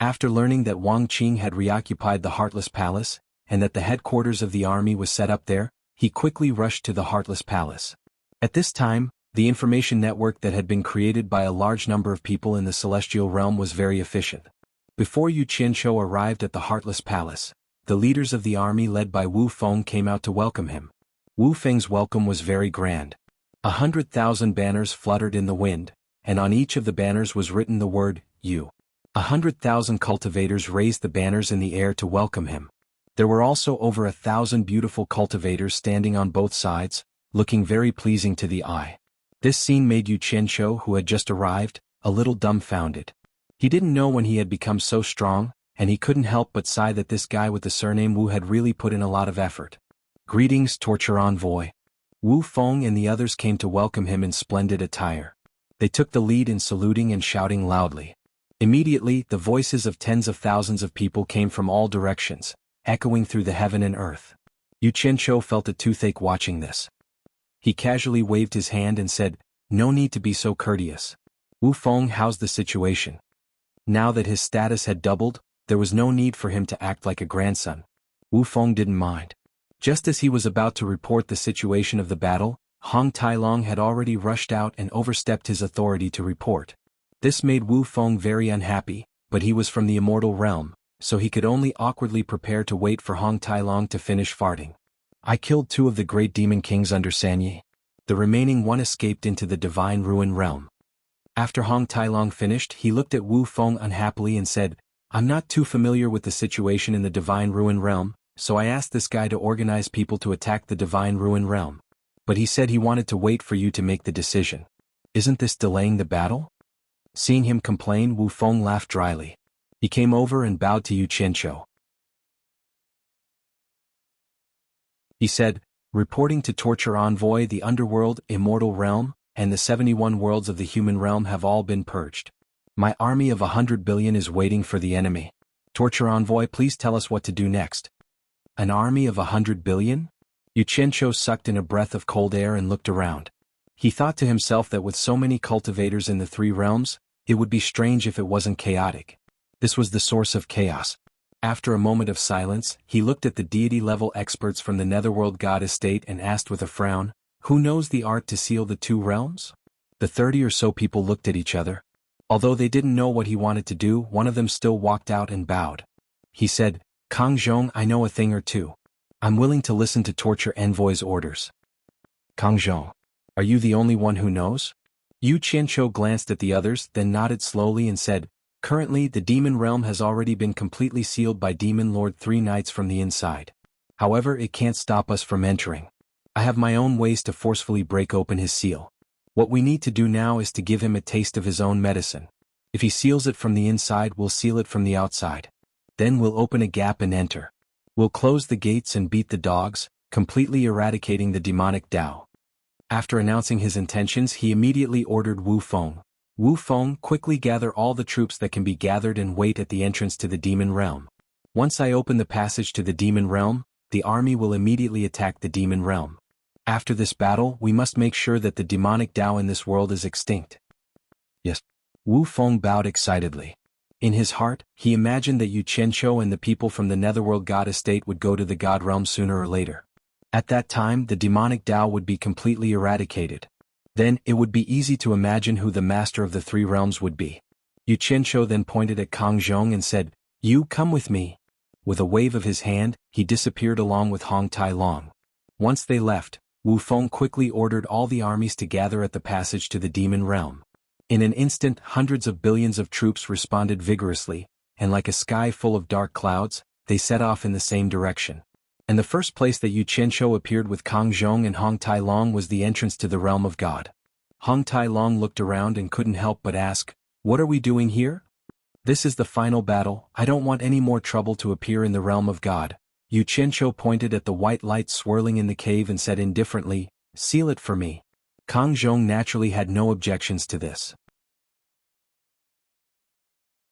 After learning that Wang Qing had reoccupied the Heartless Palace, and that the headquarters of the army was set up there, he quickly rushed to the Heartless Palace. At this time, the information network that had been created by a large number of people in the celestial realm was very efficient. Before Yu Qianqiu arrived at the Heartless Palace, the leaders of the army led by Wu Feng came out to welcome him. Wu Feng's welcome was very grand. 100,000 banners fluttered in the wind, and on each of the banners was written the word, Yu. 100,000 cultivators raised the banners in the air to welcome him. There were also over 1,000 beautiful cultivators standing on both sides, looking very pleasing to the eye. This scene made Yu Qianqiu, who had just arrived, a little dumbfounded. He didn't know when he had become so strong, and he couldn't help but sigh that this guy with the surname Wu had really put in a lot of effort. Greetings, Torture Envoy. Wu Feng and the others came to welcome him in splendid attire. They took the lead in saluting and shouting loudly. Immediately, the voices of tens of thousands of people came from all directions, echoing through the heaven and earth. Yu Qianqiu felt a toothache watching this. He casually waved his hand and said, "No need to be so courteous. Wu Feng, how's the situation?" Now that his status had doubled, there was no need for him to act like a grandson. Wu Feng didn't mind. Just as he was about to report the situation of the battle, Hong Tailong had already rushed out and overstepped his authority to report. This made Wu Feng very unhappy, but he was from the immortal realm, so he could only awkwardly prepare to wait for Hong Tailong to finish farting. "I killed 2 of the great demon kings under Sanye. The remaining 1 escaped into the divine ruin realm." After Hong Tailong finished, he looked at Wu Feng unhappily and said, "I'm not too familiar with the situation in the divine ruin realm, so I asked this guy to organize people to attack the divine ruin realm. But he said he wanted to wait for you to make the decision. Isn't this delaying the battle?" Seeing him complain, Wu Feng laughed dryly. He came over and bowed to Yu Qianqiu. He said, "Reporting to Torture Envoy, the underworld, immortal realm, and the 71 worlds of the human realm have all been purged. My army of 100 billion is waiting for the enemy. Torture Envoy, please tell us what to do next." "An army of 100 billion? Yu Qianqiu sucked in a breath of cold air and looked around. He thought to himself that with so many cultivators in the 3 realms, it would be strange if it wasn't chaotic. This was the source of chaos. After a moment of silence, he looked at the deity-level experts from the Netherworld God Estate and asked with a frown, "Who knows the art to seal the 2 realms?" The 30 or so people looked at each other. Although they didn't know what he wanted to do, one of them still walked out and bowed. He said, "Kang Zhong, I know a thing or two. I'm willing to listen to Torture Envoy's orders." "Kang Zhong, are you the only one who knows?" Yu Qianqiu glanced at the others, then nodded slowly and said, "Currently, the demon realm has already been completely sealed by Demon Lord 3 nights from the inside. However, it can't stop us from entering. I have my own ways to forcefully break open his seal. What we need to do now is to give him a taste of his own medicine. If he seals it from the inside, we'll seal it from the outside. Then we'll open a gap and enter. We'll close the gates and beat the dogs, completely eradicating the demonic Tao. After announcing his intentions, he immediately ordered Wu Feng. Wu Feng, quickly gather all the troops that can be gathered and wait at the entrance to the demon realm. Once I open the passage to the demon realm, the army will immediately attack the demon realm. After this battle, we must make sure that the demonic Tao in this world is extinct. Yes. Wu Feng bowed excitedly. In his heart, he imagined that Yu Qianqiu and the people from the Netherworld God Estate would go to the God Realm sooner or later. At that time, the demonic Tao would be completely eradicated. Then, it would be easy to imagine who the master of the three realms would be. Yu Qianqiu then pointed at Kang Zhong and said, "You come with me." With a wave of his hand, he disappeared along with Hong Tai Long. Once they left, Wu Feng quickly ordered all the armies to gather at the passage to the demon realm. In an instant, hundreds of billions of troops responded vigorously, and like a sky full of dark clouds, they set off in the same direction. And the first place that Yu Qianqiu appeared with Kang Zhong and Hong Tai Long was the entrance to the realm of God. Hong Tai Long looked around and couldn't help but ask, "What are we doing here?" "This is the final battle. I don't want any more trouble to appear in the realm of God." Yu Qianqiu pointed at the white light swirling in the cave and said indifferently, "Seal it for me." Kang Zhong naturally had no objections to this.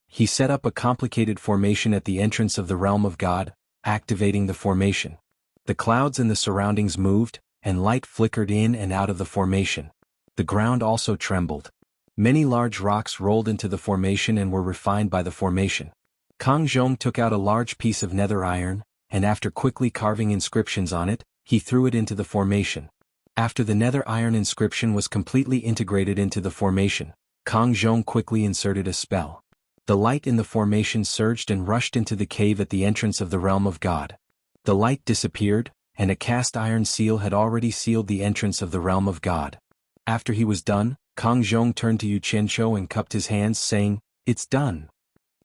He set up a complicated formation at the entrance of the realm of God, activating the formation. The clouds in the surroundings moved, and light flickered in and out of the formation. The ground also trembled. Many large rocks rolled into the formation and were refined by the formation. Kang Zhong took out a large piece of nether iron, and after quickly carving inscriptions on it, he threw it into the formation. After the nether iron inscription was completely integrated into the formation, Kang Zhong quickly inserted a spell. The light in the formation surged and rushed into the cave at the entrance of the realm of God. The light disappeared, and a cast iron seal had already sealed the entrance of the realm of God. After he was done, Kang Zhong turned to Yu Qianqiu and cupped his hands, saying, "It's done.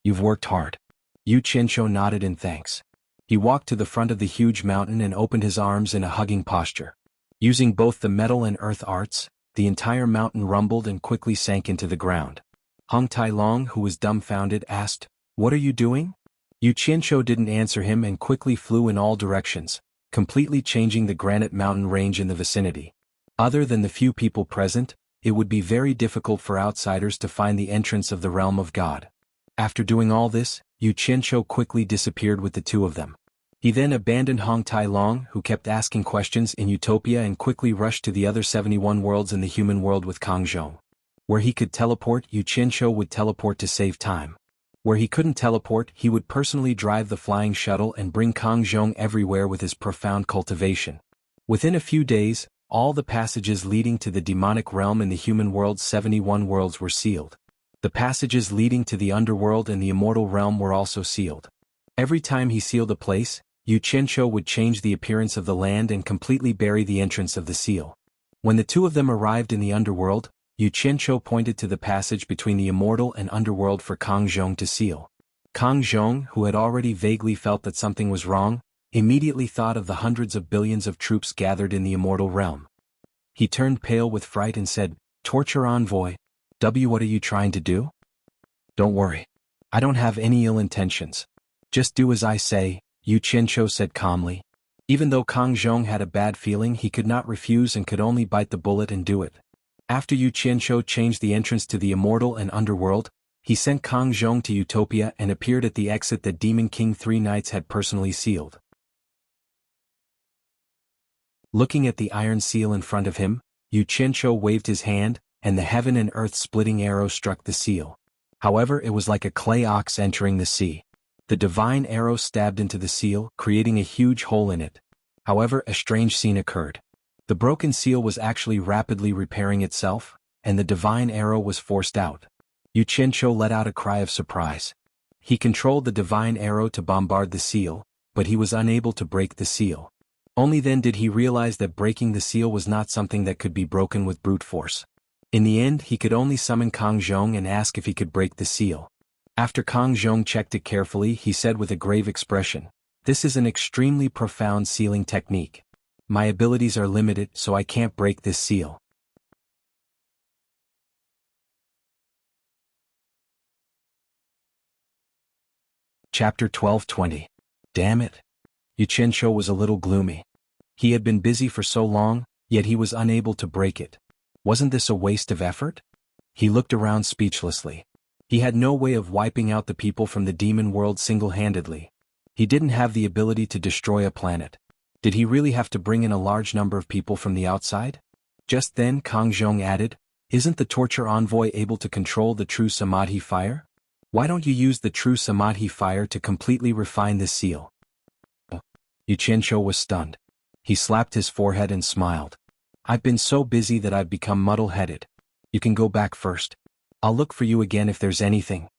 You've worked hard." Yu Qianqiu nodded in thanks. He walked to the front of the huge mountain and opened his arms in a hugging posture. Using both the metal and earth arts, the entire mountain rumbled and quickly sank into the ground. Hong Tai Long, who was dumbfounded, asked, "What are you doing?" Yu Qianqiu didn't answer him and quickly flew in all directions, completely changing the granite mountain range in the vicinity. Other than the few people present, it would be very difficult for outsiders to find the entrance of the realm of God. After doing all this, Yu Qianqiu quickly disappeared with the two of them. He then abandoned Hong Tai Long, who kept asking questions in Utopia, and quickly rushed to the other 71 worlds in the human world with Kang Zhong. Where he could teleport, Yu Qianqiu would teleport to save time. Where he couldn't teleport, he would personally drive the flying shuttle and bring Kang Zhong everywhere with his profound cultivation. Within a few days, all the passages leading to the demonic realm in the human world's 71 worlds were sealed. The passages leading to the underworld and the immortal realm were also sealed. Every time he sealed a place, Yu Qianqiu would change the appearance of the land and completely bury the entrance of the seal. When the two of them arrived in the underworld, Yu Qianqiu pointed to the passage between the immortal and underworld for Kang Zhong to seal. Kang Zhong, who had already vaguely felt that something was wrong, immediately thought of the hundreds of billions of troops gathered in the immortal realm. He turned pale with fright and said, "Torture envoy, what are you trying to do?" "Don't worry. I don't have any ill intentions. Just do as I say," Yu Qianqiu said calmly. Even though Kang Zhong had a bad feeling, he could not refuse and could only bite the bullet and do it. After Yu Qianqiu changed the entrance to the immortal and underworld, he sent Kang Zhong to Utopia and appeared at the exit that Demon King 3 Knights had personally sealed. Looking at the iron seal in front of him, Yu Qianqiu waved his hand, and the heaven and earth splitting arrow struck the seal. However, it was like a clay ox entering the sea. The divine arrow stabbed into the seal, creating a huge hole in it. However, a strange scene occurred. The broken seal was actually rapidly repairing itself, and the divine arrow was forced out. Yu Qianqiu let out a cry of surprise. He controlled the divine arrow to bombard the seal, but he was unable to break the seal. Only then did he realize that breaking the seal was not something that could be broken with brute force. In the end, he could only summon Kang Zhong and ask if he could break the seal. After Kang Zhong checked it carefully, he said with a grave expression, "This is an extremely profound sealing technique. My abilities are limited, so I can't break this seal." Chapter 12:20. Damn it. Yu Qianqiu was a little gloomy. He had been busy for so long, yet he was unable to break it. Wasn't this a waste of effort? He looked around speechlessly. He had no way of wiping out the people from the demon world single-handedly. He didn't have the ability to destroy a planet. Did he really have to bring in a large number of people from the outside? Just then Kang Zhong added, "Isn't the torture envoy able to control the true Samadhi fire? Why don't you use the true Samadhi fire to completely refine this seal?" Yu Qianqiu was stunned. He slapped his forehead and smiled. "I've been so busy that I've become muddle-headed. You can go back first. I'll look for you again if there's anything."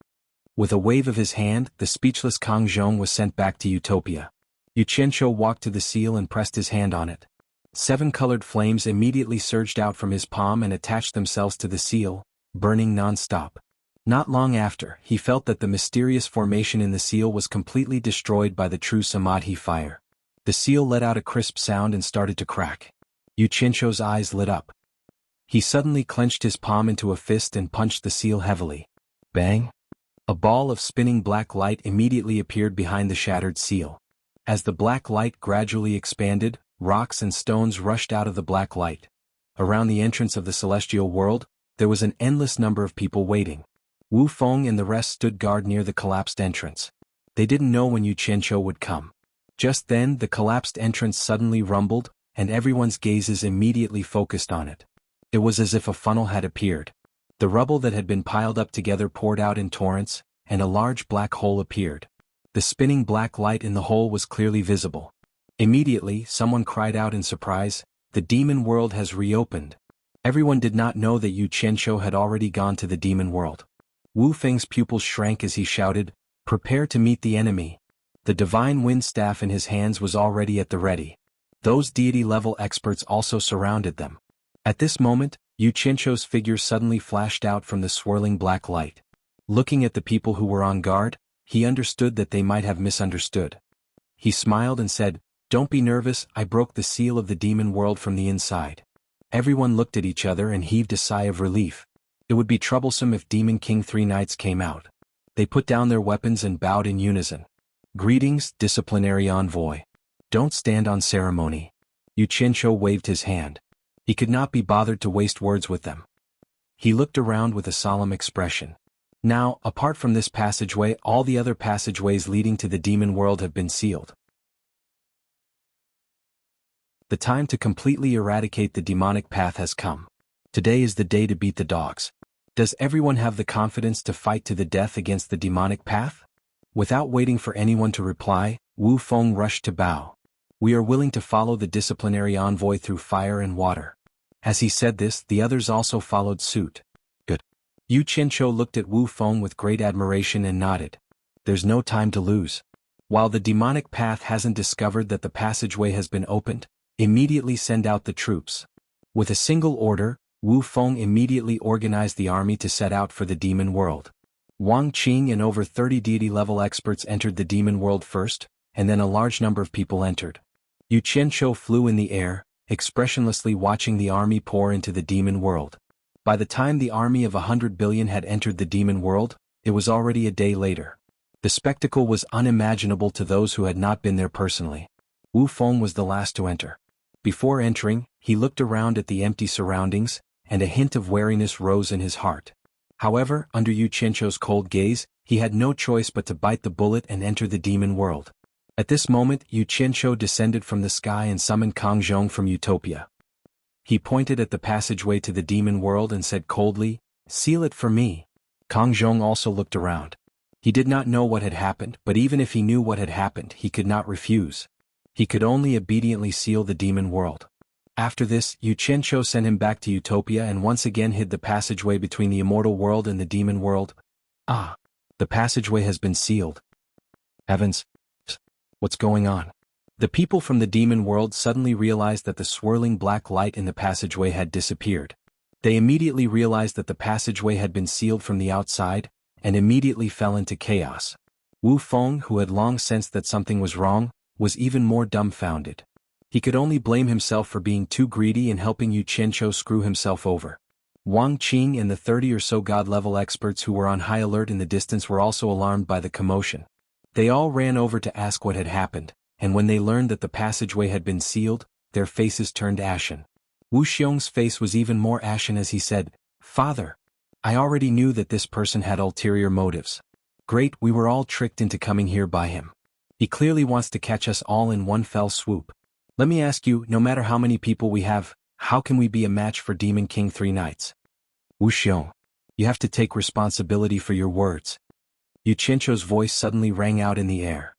With a wave of his hand, the speechless Kang Zhong was sent back to Utopia. Yu Qianqiu walked to the seal and pressed his hand on it. 7 colored flames immediately surged out from his palm and attached themselves to the seal, burning non-stop. Not long after, he felt that the mysterious formation in the seal was completely destroyed by the true Samadhi fire. The seal let out a crisp sound and started to crack. Yu Qianqiu's eyes lit up. He suddenly clenched his palm into a fist and punched the seal heavily. Bang! A ball of spinning black light immediately appeared behind the shattered seal. As the black light gradually expanded, rocks and stones rushed out of the black light. Around the entrance of the celestial world, there was an endless number of people waiting. Wu Feng and the rest stood guard near the collapsed entrance. They didn't know when Yu Qianqiu would come. Just then the collapsed entrance suddenly rumbled, and everyone's gazes immediately focused on it. It was as if a funnel had appeared. The rubble that had been piled up together poured out in torrents, and a large black hole appeared. The spinning black light in the hole was clearly visible. Immediately, someone cried out in surprise, "The demon world has reopened." Everyone did not know that Yu Qianqiu had already gone to the demon world. Wu Feng's pupils shrank as he shouted, "Prepare to meet the enemy." The divine wind staff in his hands was already at the ready. Those deity-level experts also surrounded them. At this moment, Yu Qianqiu's figure suddenly flashed out from the swirling black light. Looking at the people who were on guard, he understood that they might have misunderstood. He smiled and said, "Don't be nervous, I broke the seal of the demon world from the inside." Everyone looked at each other and heaved a sigh of relief. It would be troublesome if Demon King 3 Knights came out. They put down their weapons and bowed in unison. "Greetings, disciplinary envoy. Don't stand on ceremony." Yu Qianqiu waved his hand. He could not be bothered to waste words with them. He looked around with a solemn expression. Now, apart from this passageway, all the other passageways leading to the demon world have been sealed. The time to completely eradicate the demonic path has come. Today is the day to beat the dogs. Does everyone have the confidence to fight to the death against the demonic path? Without waiting for anyone to reply, Wu Feng rushed to bow. "We are willing to follow the disciplinary envoy through fire and water." As he said this, the others also followed suit. "Good." Yu Qianqiu looked at Wu Feng with great admiration and nodded. "There's no time to lose. While the demonic path hasn't discovered that the passageway has been opened, immediately send out the troops." With a single order, Wu Feng immediately organized the army to set out for the demon world. Wang Qing and over 30 deity-level experts entered the demon world first, and then a large number of people entered. Yu Qianqiu flew in the air, expressionlessly watching the army pour into the demon world. By the time the army of 100 billion had entered the demon world, it was already a day later. The spectacle was unimaginable to those who had not been there personally. Wu Feng was the last to enter. Before entering, he looked around at the empty surroundings, and a hint of wariness rose in his heart. However, under Yu Qianqiu's cold gaze, he had no choice but to bite the bullet and enter the demon world. At this moment, Yu Qianqiu descended from the sky and summoned Kang Zhong from Utopia. He pointed at the passageway to the demon world and said coldly, "Seal it for me." Kang Zhong also looked around. He did not know what had happened, but even if he knew what had happened, he could not refuse. He could only obediently seal the demon world. After this, Yu Qianqiu sent him back to Utopia and once again hid the passageway between the immortal world and the demon world. "Ah! The passageway has been sealed. Heavens! What's going on?" The people from the demon world suddenly realized that the swirling black light in the passageway had disappeared. They immediately realized that the passageway had been sealed from the outside, and immediately fell into chaos. Wu Feng, who had long sensed that something was wrong, was even more dumbfounded. He could only blame himself for being too greedy and helping Yu Qianqiu screw himself over. Wang Qing and the 30 or so god-level experts who were on high alert in the distance were also alarmed by the commotion. They all ran over to ask what had happened, and when they learned that the passageway had been sealed, their faces turned ashen. Wu Xiong's face was even more ashen as he said, "Father, I already knew that this person had ulterior motives. Great, we were all tricked into coming here by him. He clearly wants to catch us all in one fell swoop. Let me ask you, no matter how many people we have, how can we be a match for Demon King 3 Knights? Wu Xiong, you have to take responsibility for your words." Yu Qianzhou's voice suddenly rang out in the air.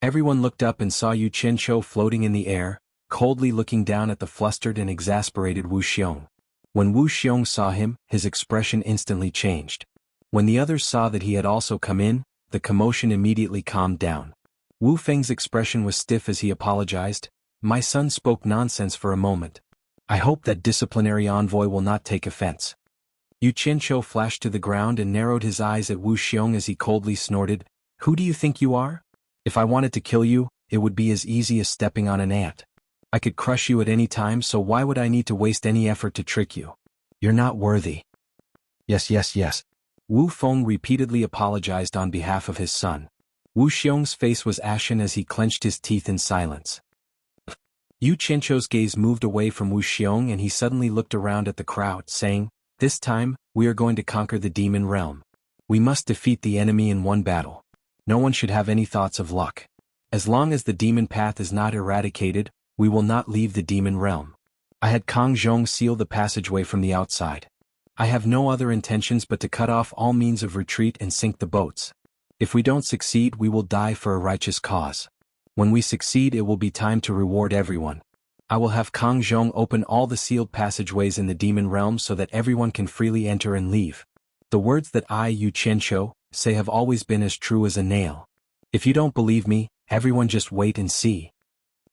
Everyone looked up and saw Yu Qianzhou floating in the air, coldly looking down at the flustered and exasperated Wu Xiong. When Wu Xiong saw him, his expression instantly changed. When the others saw that he had also come in, the commotion immediately calmed down. Wu Feng's expression was stiff as he apologized. "My son spoke nonsense for a moment. I hope that disciplinary envoy will not take offense." Yu Qianzhou flashed to the ground and narrowed his eyes at Wu Xiong as he coldly snorted, "Who do you think you are? If I wanted to kill you, it would be as easy as stepping on an ant. I could crush you at any time, so why would I need to waste any effort to trick you? You're not worthy." Yes. Wu Feng repeatedly apologized on behalf of his son. Wu Xiong's face was ashen as he clenched his teeth in silence. Yu Qianzhou's gaze moved away from Wu Xiong and he suddenly looked around at the crowd, saying, "This time, we are going to conquer the demon realm. We must defeat the enemy in one battle. No one should have any thoughts of luck. As long as the demon path is not eradicated, we will not leave the demon realm. I had Kang Zhong seal the passageway from the outside. I have no other intentions but to cut off all means of retreat and sink the boats. If we don't succeed, we will die for a righteous cause. When we succeed, it will be time to reward everyone. I will have Kang Zhong open all the sealed passageways in the demon realm so that everyone can freely enter and leave. The words that I, Yu Qianzhou, say have always been as true as a nail. If you don't believe me, everyone just wait and see."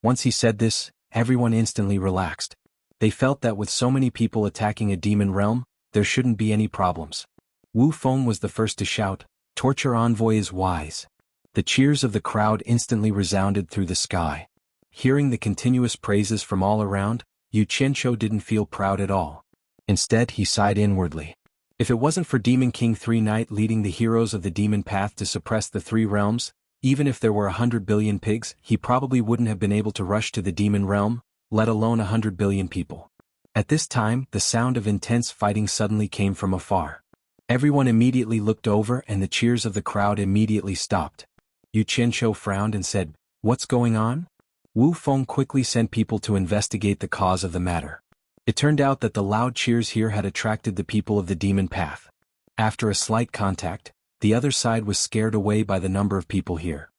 Once he said this, everyone instantly relaxed. They felt that with so many people attacking a demon realm, there shouldn't be any problems. Wu Feng was the first to shout, "Torture envoy is wise." The cheers of the crowd instantly resounded through the sky. Hearing the continuous praises from all around, Yu Qianzhou didn't feel proud at all. Instead, he sighed inwardly. If it wasn't for Demon King 3 Knight leading the heroes of the demon path to suppress the 3 realms, even if there were 100 billion pigs, he probably wouldn't have been able to rush to the demon realm, let alone 100 billion people. At this time, the sound of intense fighting suddenly came from afar. Everyone immediately looked over and the cheers of the crowd immediately stopped. Yu Qianzhou frowned and said, "What's going on?" Wu Feng quickly sent people to investigate the cause of the matter. It turned out that the loud cheers here had attracted the people of the demon path. After a slight contact, the other side was scared away by the number of people here.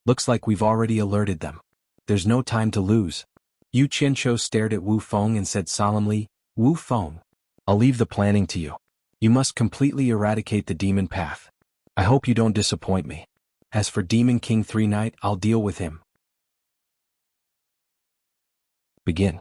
"Looks like we've already alerted them. There's no time to lose." Yu Qianzhou stared at Wu Feng and said solemnly, "Wu Feng, I'll leave the planning to you. You must completely eradicate the demon path. I hope you don't disappoint me. As for Demon King 3 Knight, I'll deal with him." Begin.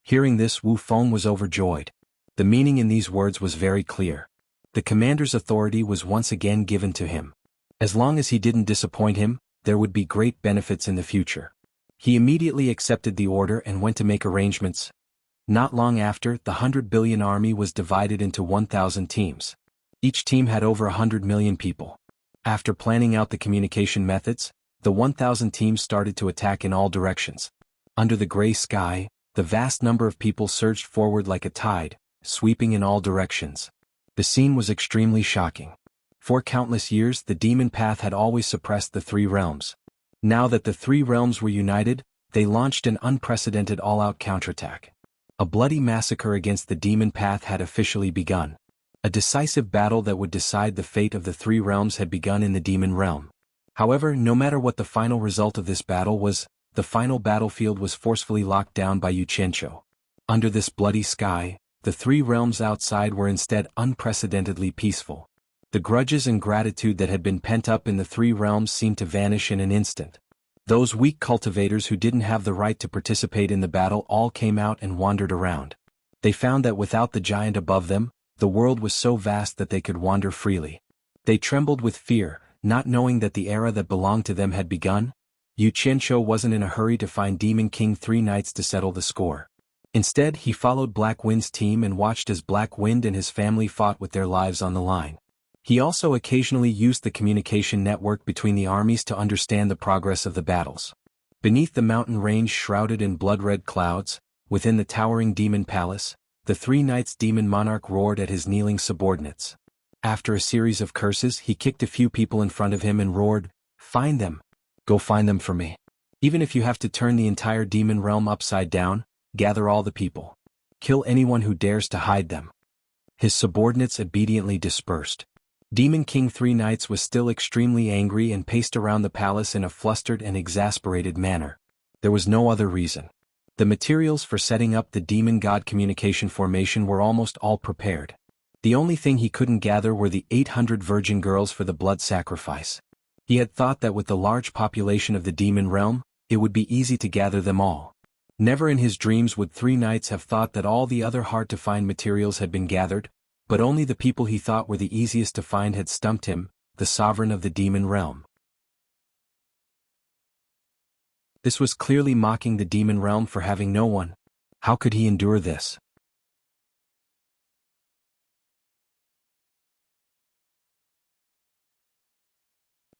Hearing this, Wu Feng was overjoyed. The meaning in these words was very clear. The commander's authority was once again given to him. As long as he didn't disappoint him, there would be great benefits in the future. He immediately accepted the order and went to make arrangements. Not long after, the 100 billion army was divided into 1,000 teams. Each team had over 100 million people. After planning out the communication methods, the 1,000 teams started to attack in all directions. Under the gray sky, the vast number of people surged forward like a tide, sweeping in all directions. The scene was extremely shocking. For countless years, the demon path had always suppressed the 3 realms. Now that the 3 realms were united, they launched an unprecedented all-out counterattack. A bloody massacre against the demon path had officially begun. A decisive battle that would decide the fate of the 3 realms had begun in the demon realm. However, no matter what the final result of this battle was, the final battlefield was forcefully locked down by Yu Qianzhou. Under this bloody sky, the 3 realms outside were instead unprecedentedly peaceful. The grudges and gratitude that had been pent up in the 3 realms seemed to vanish in an instant. Those weak cultivators who didn't have the right to participate in the battle all came out and wandered around. They found that without the giant above them, the world was so vast that they could wander freely. They trembled with fear, not knowing that the era that belonged to them had begun. Yu Qianzhou wasn't in a hurry to find Demon King 3 Knights to settle the score. Instead, he followed Black Wind's team and watched as Black Wind and his family fought with their lives on the line. He also occasionally used the communication network between the armies to understand the progress of the battles. Beneath the mountain range shrouded in blood-red clouds, within the towering demon palace, the 3 knights demon monarch roared at his kneeling subordinates. After a series of curses, he kicked a few people in front of him and roared, "Find them! Go find them for me. Even if you have to turn the entire demon realm upside down, gather all the people. Kill anyone who dares to hide them." His subordinates obediently dispersed. Demon King 3 Knights was still extremely angry and paced around the palace in a flustered and exasperated manner. There was no other reason. The materials for setting up the demon god communication formation were almost all prepared. The only thing he couldn't gather were the 800 virgin girls for the blood sacrifice. He had thought that with the large population of the demon realm, it would be easy to gather them all. Never in his dreams would 3 knights have thought that all the other hard-to-find materials had been gathered, but only the people he thought were the easiest to find had stumped him, the sovereign of the demon realm. This was clearly mocking the demon realm for having no one. How could he endure this?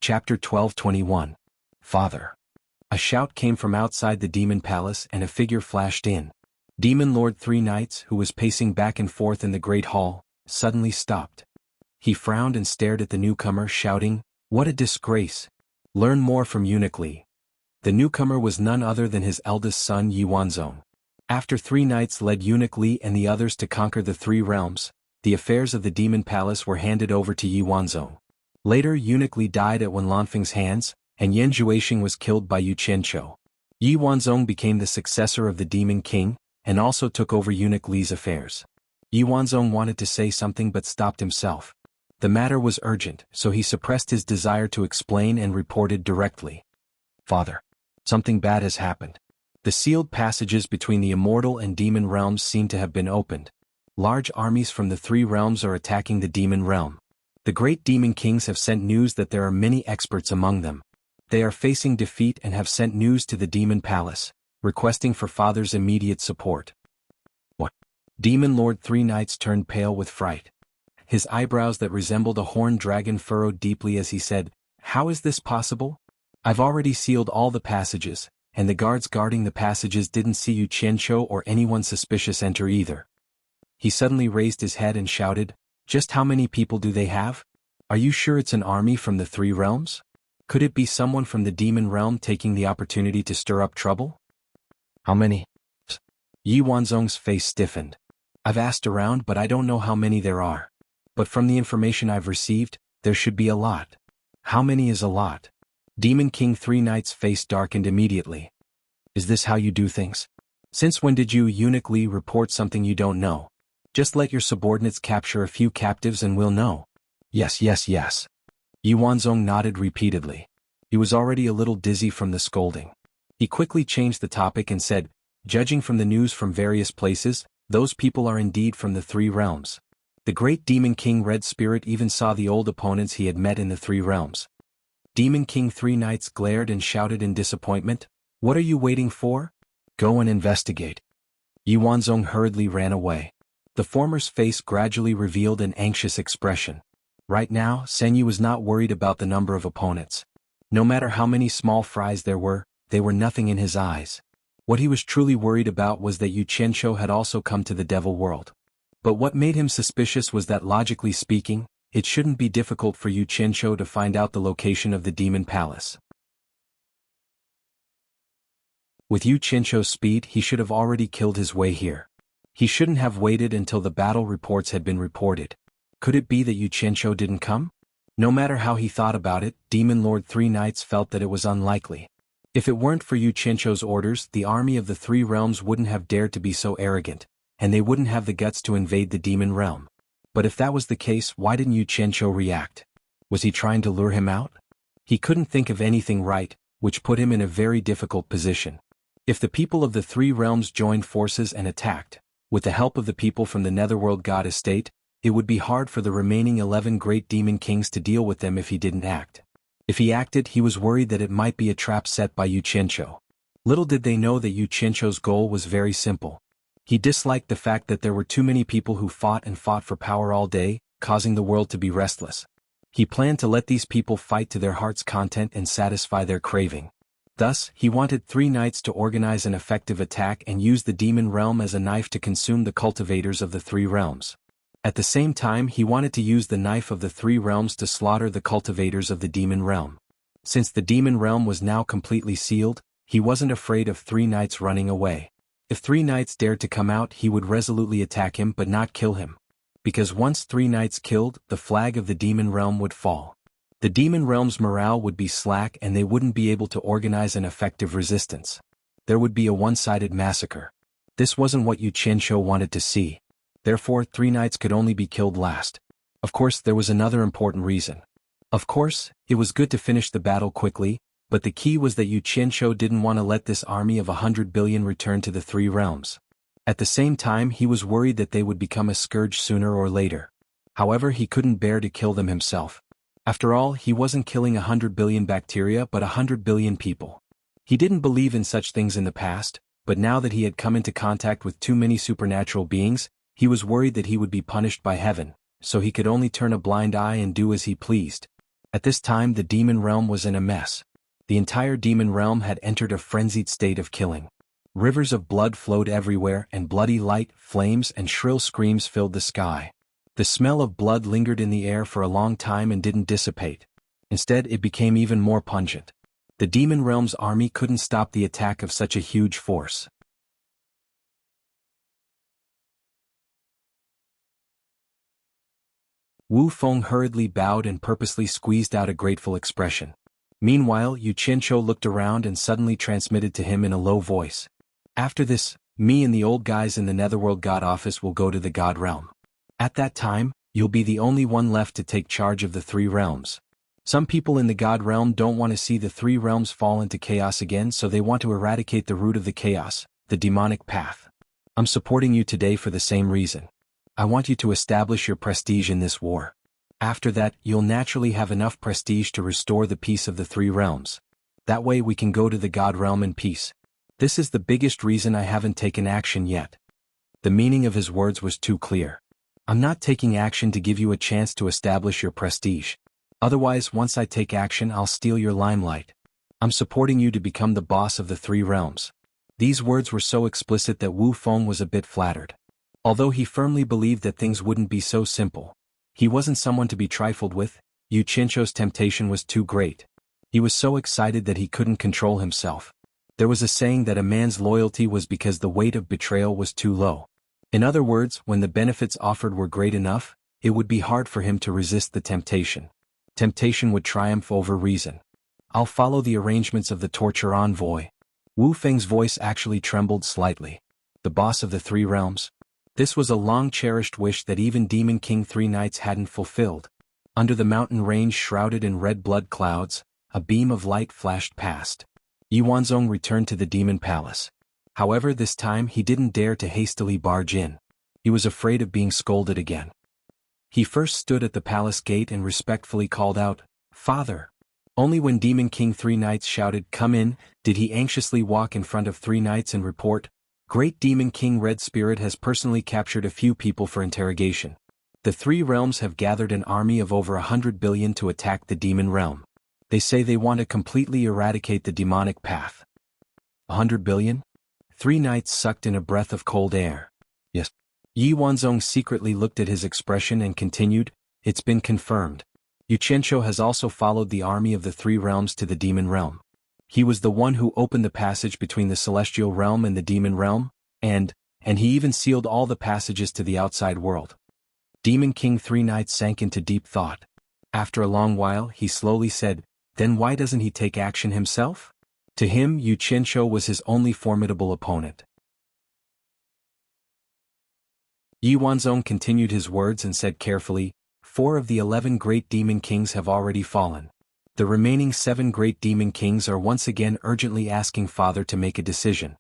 Chapter 12:21. Father. A shout came from outside the demon palace and a figure flashed in. Demon Lord 3 Knights, who was pacing back and forth in the great hall, suddenly stopped. He frowned and stared at the newcomer, shouting, "What a disgrace! Learn more from Eunuch Li." The newcomer was none other than his eldest son Yi Wanzong. After 3 knights led Eunuch Li and the others to conquer the 3 realms, the affairs of the demon palace were handed over to Yi Wanzong. Later Eunuch Li died at Wen Lanfeng's hands, and Yan Juexing was killed by Yu Qianqiu. Yi Wanzong became the successor of the demon king, and also took over Eunuch Li's affairs. Yi Wanzong wanted to say something but stopped himself. The matter was urgent, so he suppressed his desire to explain and reported directly. "Father, something bad has happened. The sealed passages between the immortal and demon realms seem to have been opened. Large armies from the 3 realms are attacking the demon realm. The great demon kings have sent news that there are many experts among them. They are facing defeat and have sent news to the demon palace, requesting for Father's immediate support." "What?" Demon Lord 3 Knights turned pale with fright. His eyebrows that resembled a horned dragon furrowed deeply as he said, "How is this possible? I've already sealed all the passages, and the guards guarding the passages didn't see Yu Qianqiu or anyone suspicious enter either." He suddenly raised his head and shouted, "Just how many people do they have? Are you sure it's an army from the 3 realms? Could it be someone from the demon realm taking the opportunity to stir up trouble?" "How many?" Yi Wanzong's face stiffened. "I've asked around but I don't know how many there are. But from the information I've received, there should be a lot." "How many is a lot?" Demon King 3 Knights' face darkened immediately. "Is this how you do things? Since when did you, Eunuch Li, report something you don't know? Just let your subordinates capture a few captives and we'll know." "Yes, yes, yes." Yi Wanzong nodded repeatedly. He was already a little dizzy from the scolding. He quickly changed the topic and said, "Judging from the news from various places, those people are indeed from the 3 realms. The great Demon King Red Spirit even saw the old opponents he had met in the 3 realms." Demon King 3 Knights glared and shouted in disappointment, "What are you waiting for? Go and investigate." Yi Wanzong hurriedly ran away. The former's face gradually revealed an anxious expression. Right now, Senyu was not worried about the number of opponents. No matter how many small fries there were, they were nothing in his eyes. What he was truly worried about was that Yu Qianqiu had also come to the devil world. But what made him suspicious was that, logically speaking, it shouldn't be difficult for Yu Qianqiu to find out the location of the demon palace. With Yu Qianqiu's speed, he should have already killed his way here. He shouldn't have waited until the battle reports had been reported. Could it be that Yu Qianqiu didn't come? No matter how he thought about it, Demon Lord 3 Knights felt that it was unlikely. If it weren't for Yu Qianqiu's orders, the army of the 3 realms wouldn't have dared to be so arrogant, and they wouldn't have the guts to invade the demon realm. But if that was the case, why didn't Yu Qianqiu react? Was he trying to lure him out? He couldn't think of anything right, which put him in a very difficult position. If the people of the 3 realms joined forces and attacked, with the help of the people from the Netherworld God Estate, it would be hard for the remaining 11 great demon kings to deal with them if he didn't act. If he acted, he was worried that it might be a trap set by Yu Qianqiu. Little did they know that Yu Qianqiu's goal was very simple. He disliked the fact that there were too many people who fought and fought for power all day, causing the world to be restless. He planned to let these people fight to their heart's content and satisfy their craving. Thus, he wanted 3 knights to organize an effective attack and use the demon realm as a knife to consume the cultivators of the 3 realms. At the same time, he wanted to use the knife of the 3 realms to slaughter the cultivators of the demon realm. Since the demon realm was now completely sealed, he wasn't afraid of 3 knights running away. If 3 knights dared to come out, he would resolutely attack him but not kill him. Because once 3 knights killed, the flag of the demon realm would fall. The demon realm's morale would be slack and they wouldn't be able to organize an effective resistance. There would be a one-sided massacre. This wasn't what Yu Qianqiu wanted to see. Therefore, 3 knights could only be killed last. Of course, there was another important reason. Of course, it was good to finish the battle quickly, but the key was that Yu Qianqiu didn't want to let this army of 100 billion return to the 3 realms. At the same time, he was worried that they would become a scourge sooner or later. However, he couldn't bear to kill them himself. After all, he wasn't killing 100 billion bacteria but 100 billion people. He didn't believe in such things in the past, but now that he had come into contact with too many supernatural beings, he was worried that he would be punished by heaven, so he could only turn a blind eye and do as he pleased. At this time, the demon realm was in a mess. The entire demon realm had entered a frenzied state of killing. Rivers of blood flowed everywhere and bloody light, flames and shrill screams filled the sky. The smell of blood lingered in the air for a long time and didn't dissipate. Instead, it became even more pungent. The demon realm's army couldn't stop the attack of such a huge force. Wu Feng hurriedly bowed and purposely squeezed out a grateful expression. Meanwhile, Yu Qianqiu looked around and suddenly transmitted to him in a low voice. After this, me and the old guys in the Netherworld God office will go to the God realm. At that time, you'll be the only one left to take charge of the 3 realms. Some people in the God realm don't want to see the 3 realms fall into chaos again, so they want to eradicate the root of the chaos, the demonic path. I'm supporting you today for the same reason. I want you to establish your prestige in this war. After that, you'll naturally have enough prestige to restore the peace of the 3 realms. That way we can go to the God realm in peace. This is the biggest reason I haven't taken action yet. The meaning of his words was too clear. I'm not taking action to give you a chance to establish your prestige. Otherwise, once I take action, I'll steal your limelight. I'm supporting you to become the boss of the 3 realms. These words were so explicit that Wu Feng was a bit flattered. Although he firmly believed that things wouldn't be so simple, he wasn't someone to be trifled with. Yu Qianqiu's temptation was too great. He was so excited that he couldn't control himself. There was a saying that a man's loyalty was because the weight of betrayal was too low. In other words, when the benefits offered were great enough, it would be hard for him to resist the temptation. Temptation would triumph over reason. I'll follow the arrangements of the torture envoy. Wu Feng's voice actually trembled slightly. The boss of the 3 realms? This was a long-cherished wish that even Demon King 3 Knights hadn't fulfilled. Under the mountain range shrouded in red blood clouds, a beam of light flashed past. Yuanzong returned to the demon palace. However, this time he didn't dare to hastily barge in. He was afraid of being scolded again. He first stood at the palace gate and respectfully called out, "Father." Only when Demon King 3 Knights shouted, "Come in," did he anxiously walk in front of 3 Knights and report, "Great Demon King Red Spirit has personally captured a few people for interrogation. The 3 realms have gathered an army of over 100 billion to attack the demon realm. They say they want to completely eradicate the demonic path." 100 billion? 3 Knights sucked in a breath of cold air. Yes. Yi Wanzong secretly looked at his expression and continued, "It's been confirmed. Yu Qianqiu has also followed the army of the 3 realms to the demon realm. He was the one who opened the passage between the celestial realm and the demon realm, and he even sealed all the passages to the outside world." Demon King 3 Knights sank into deep thought. After a long while, he slowly said, "Then why doesn't he take action himself?" To him, Yu Qianqiu was his only formidable opponent. Yi Wanzong continued his words and said carefully, 4 of the 11 great demon kings have already fallen. The remaining 7 great demon kings are once again urgently asking Father to make a decision.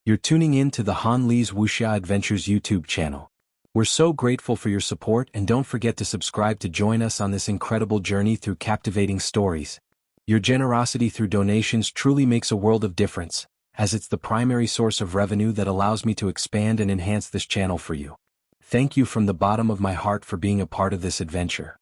You're tuning in to the Han Li's Wuxia Adventures YouTube channel. We're so grateful for your support, and don't forget to subscribe to join us on this incredible journey through captivating stories. Your generosity through donations truly makes a world of difference, as it's the primary source of revenue that allows me to expand and enhance this channel for you. Thank you from the bottom of my heart for being a part of this adventure.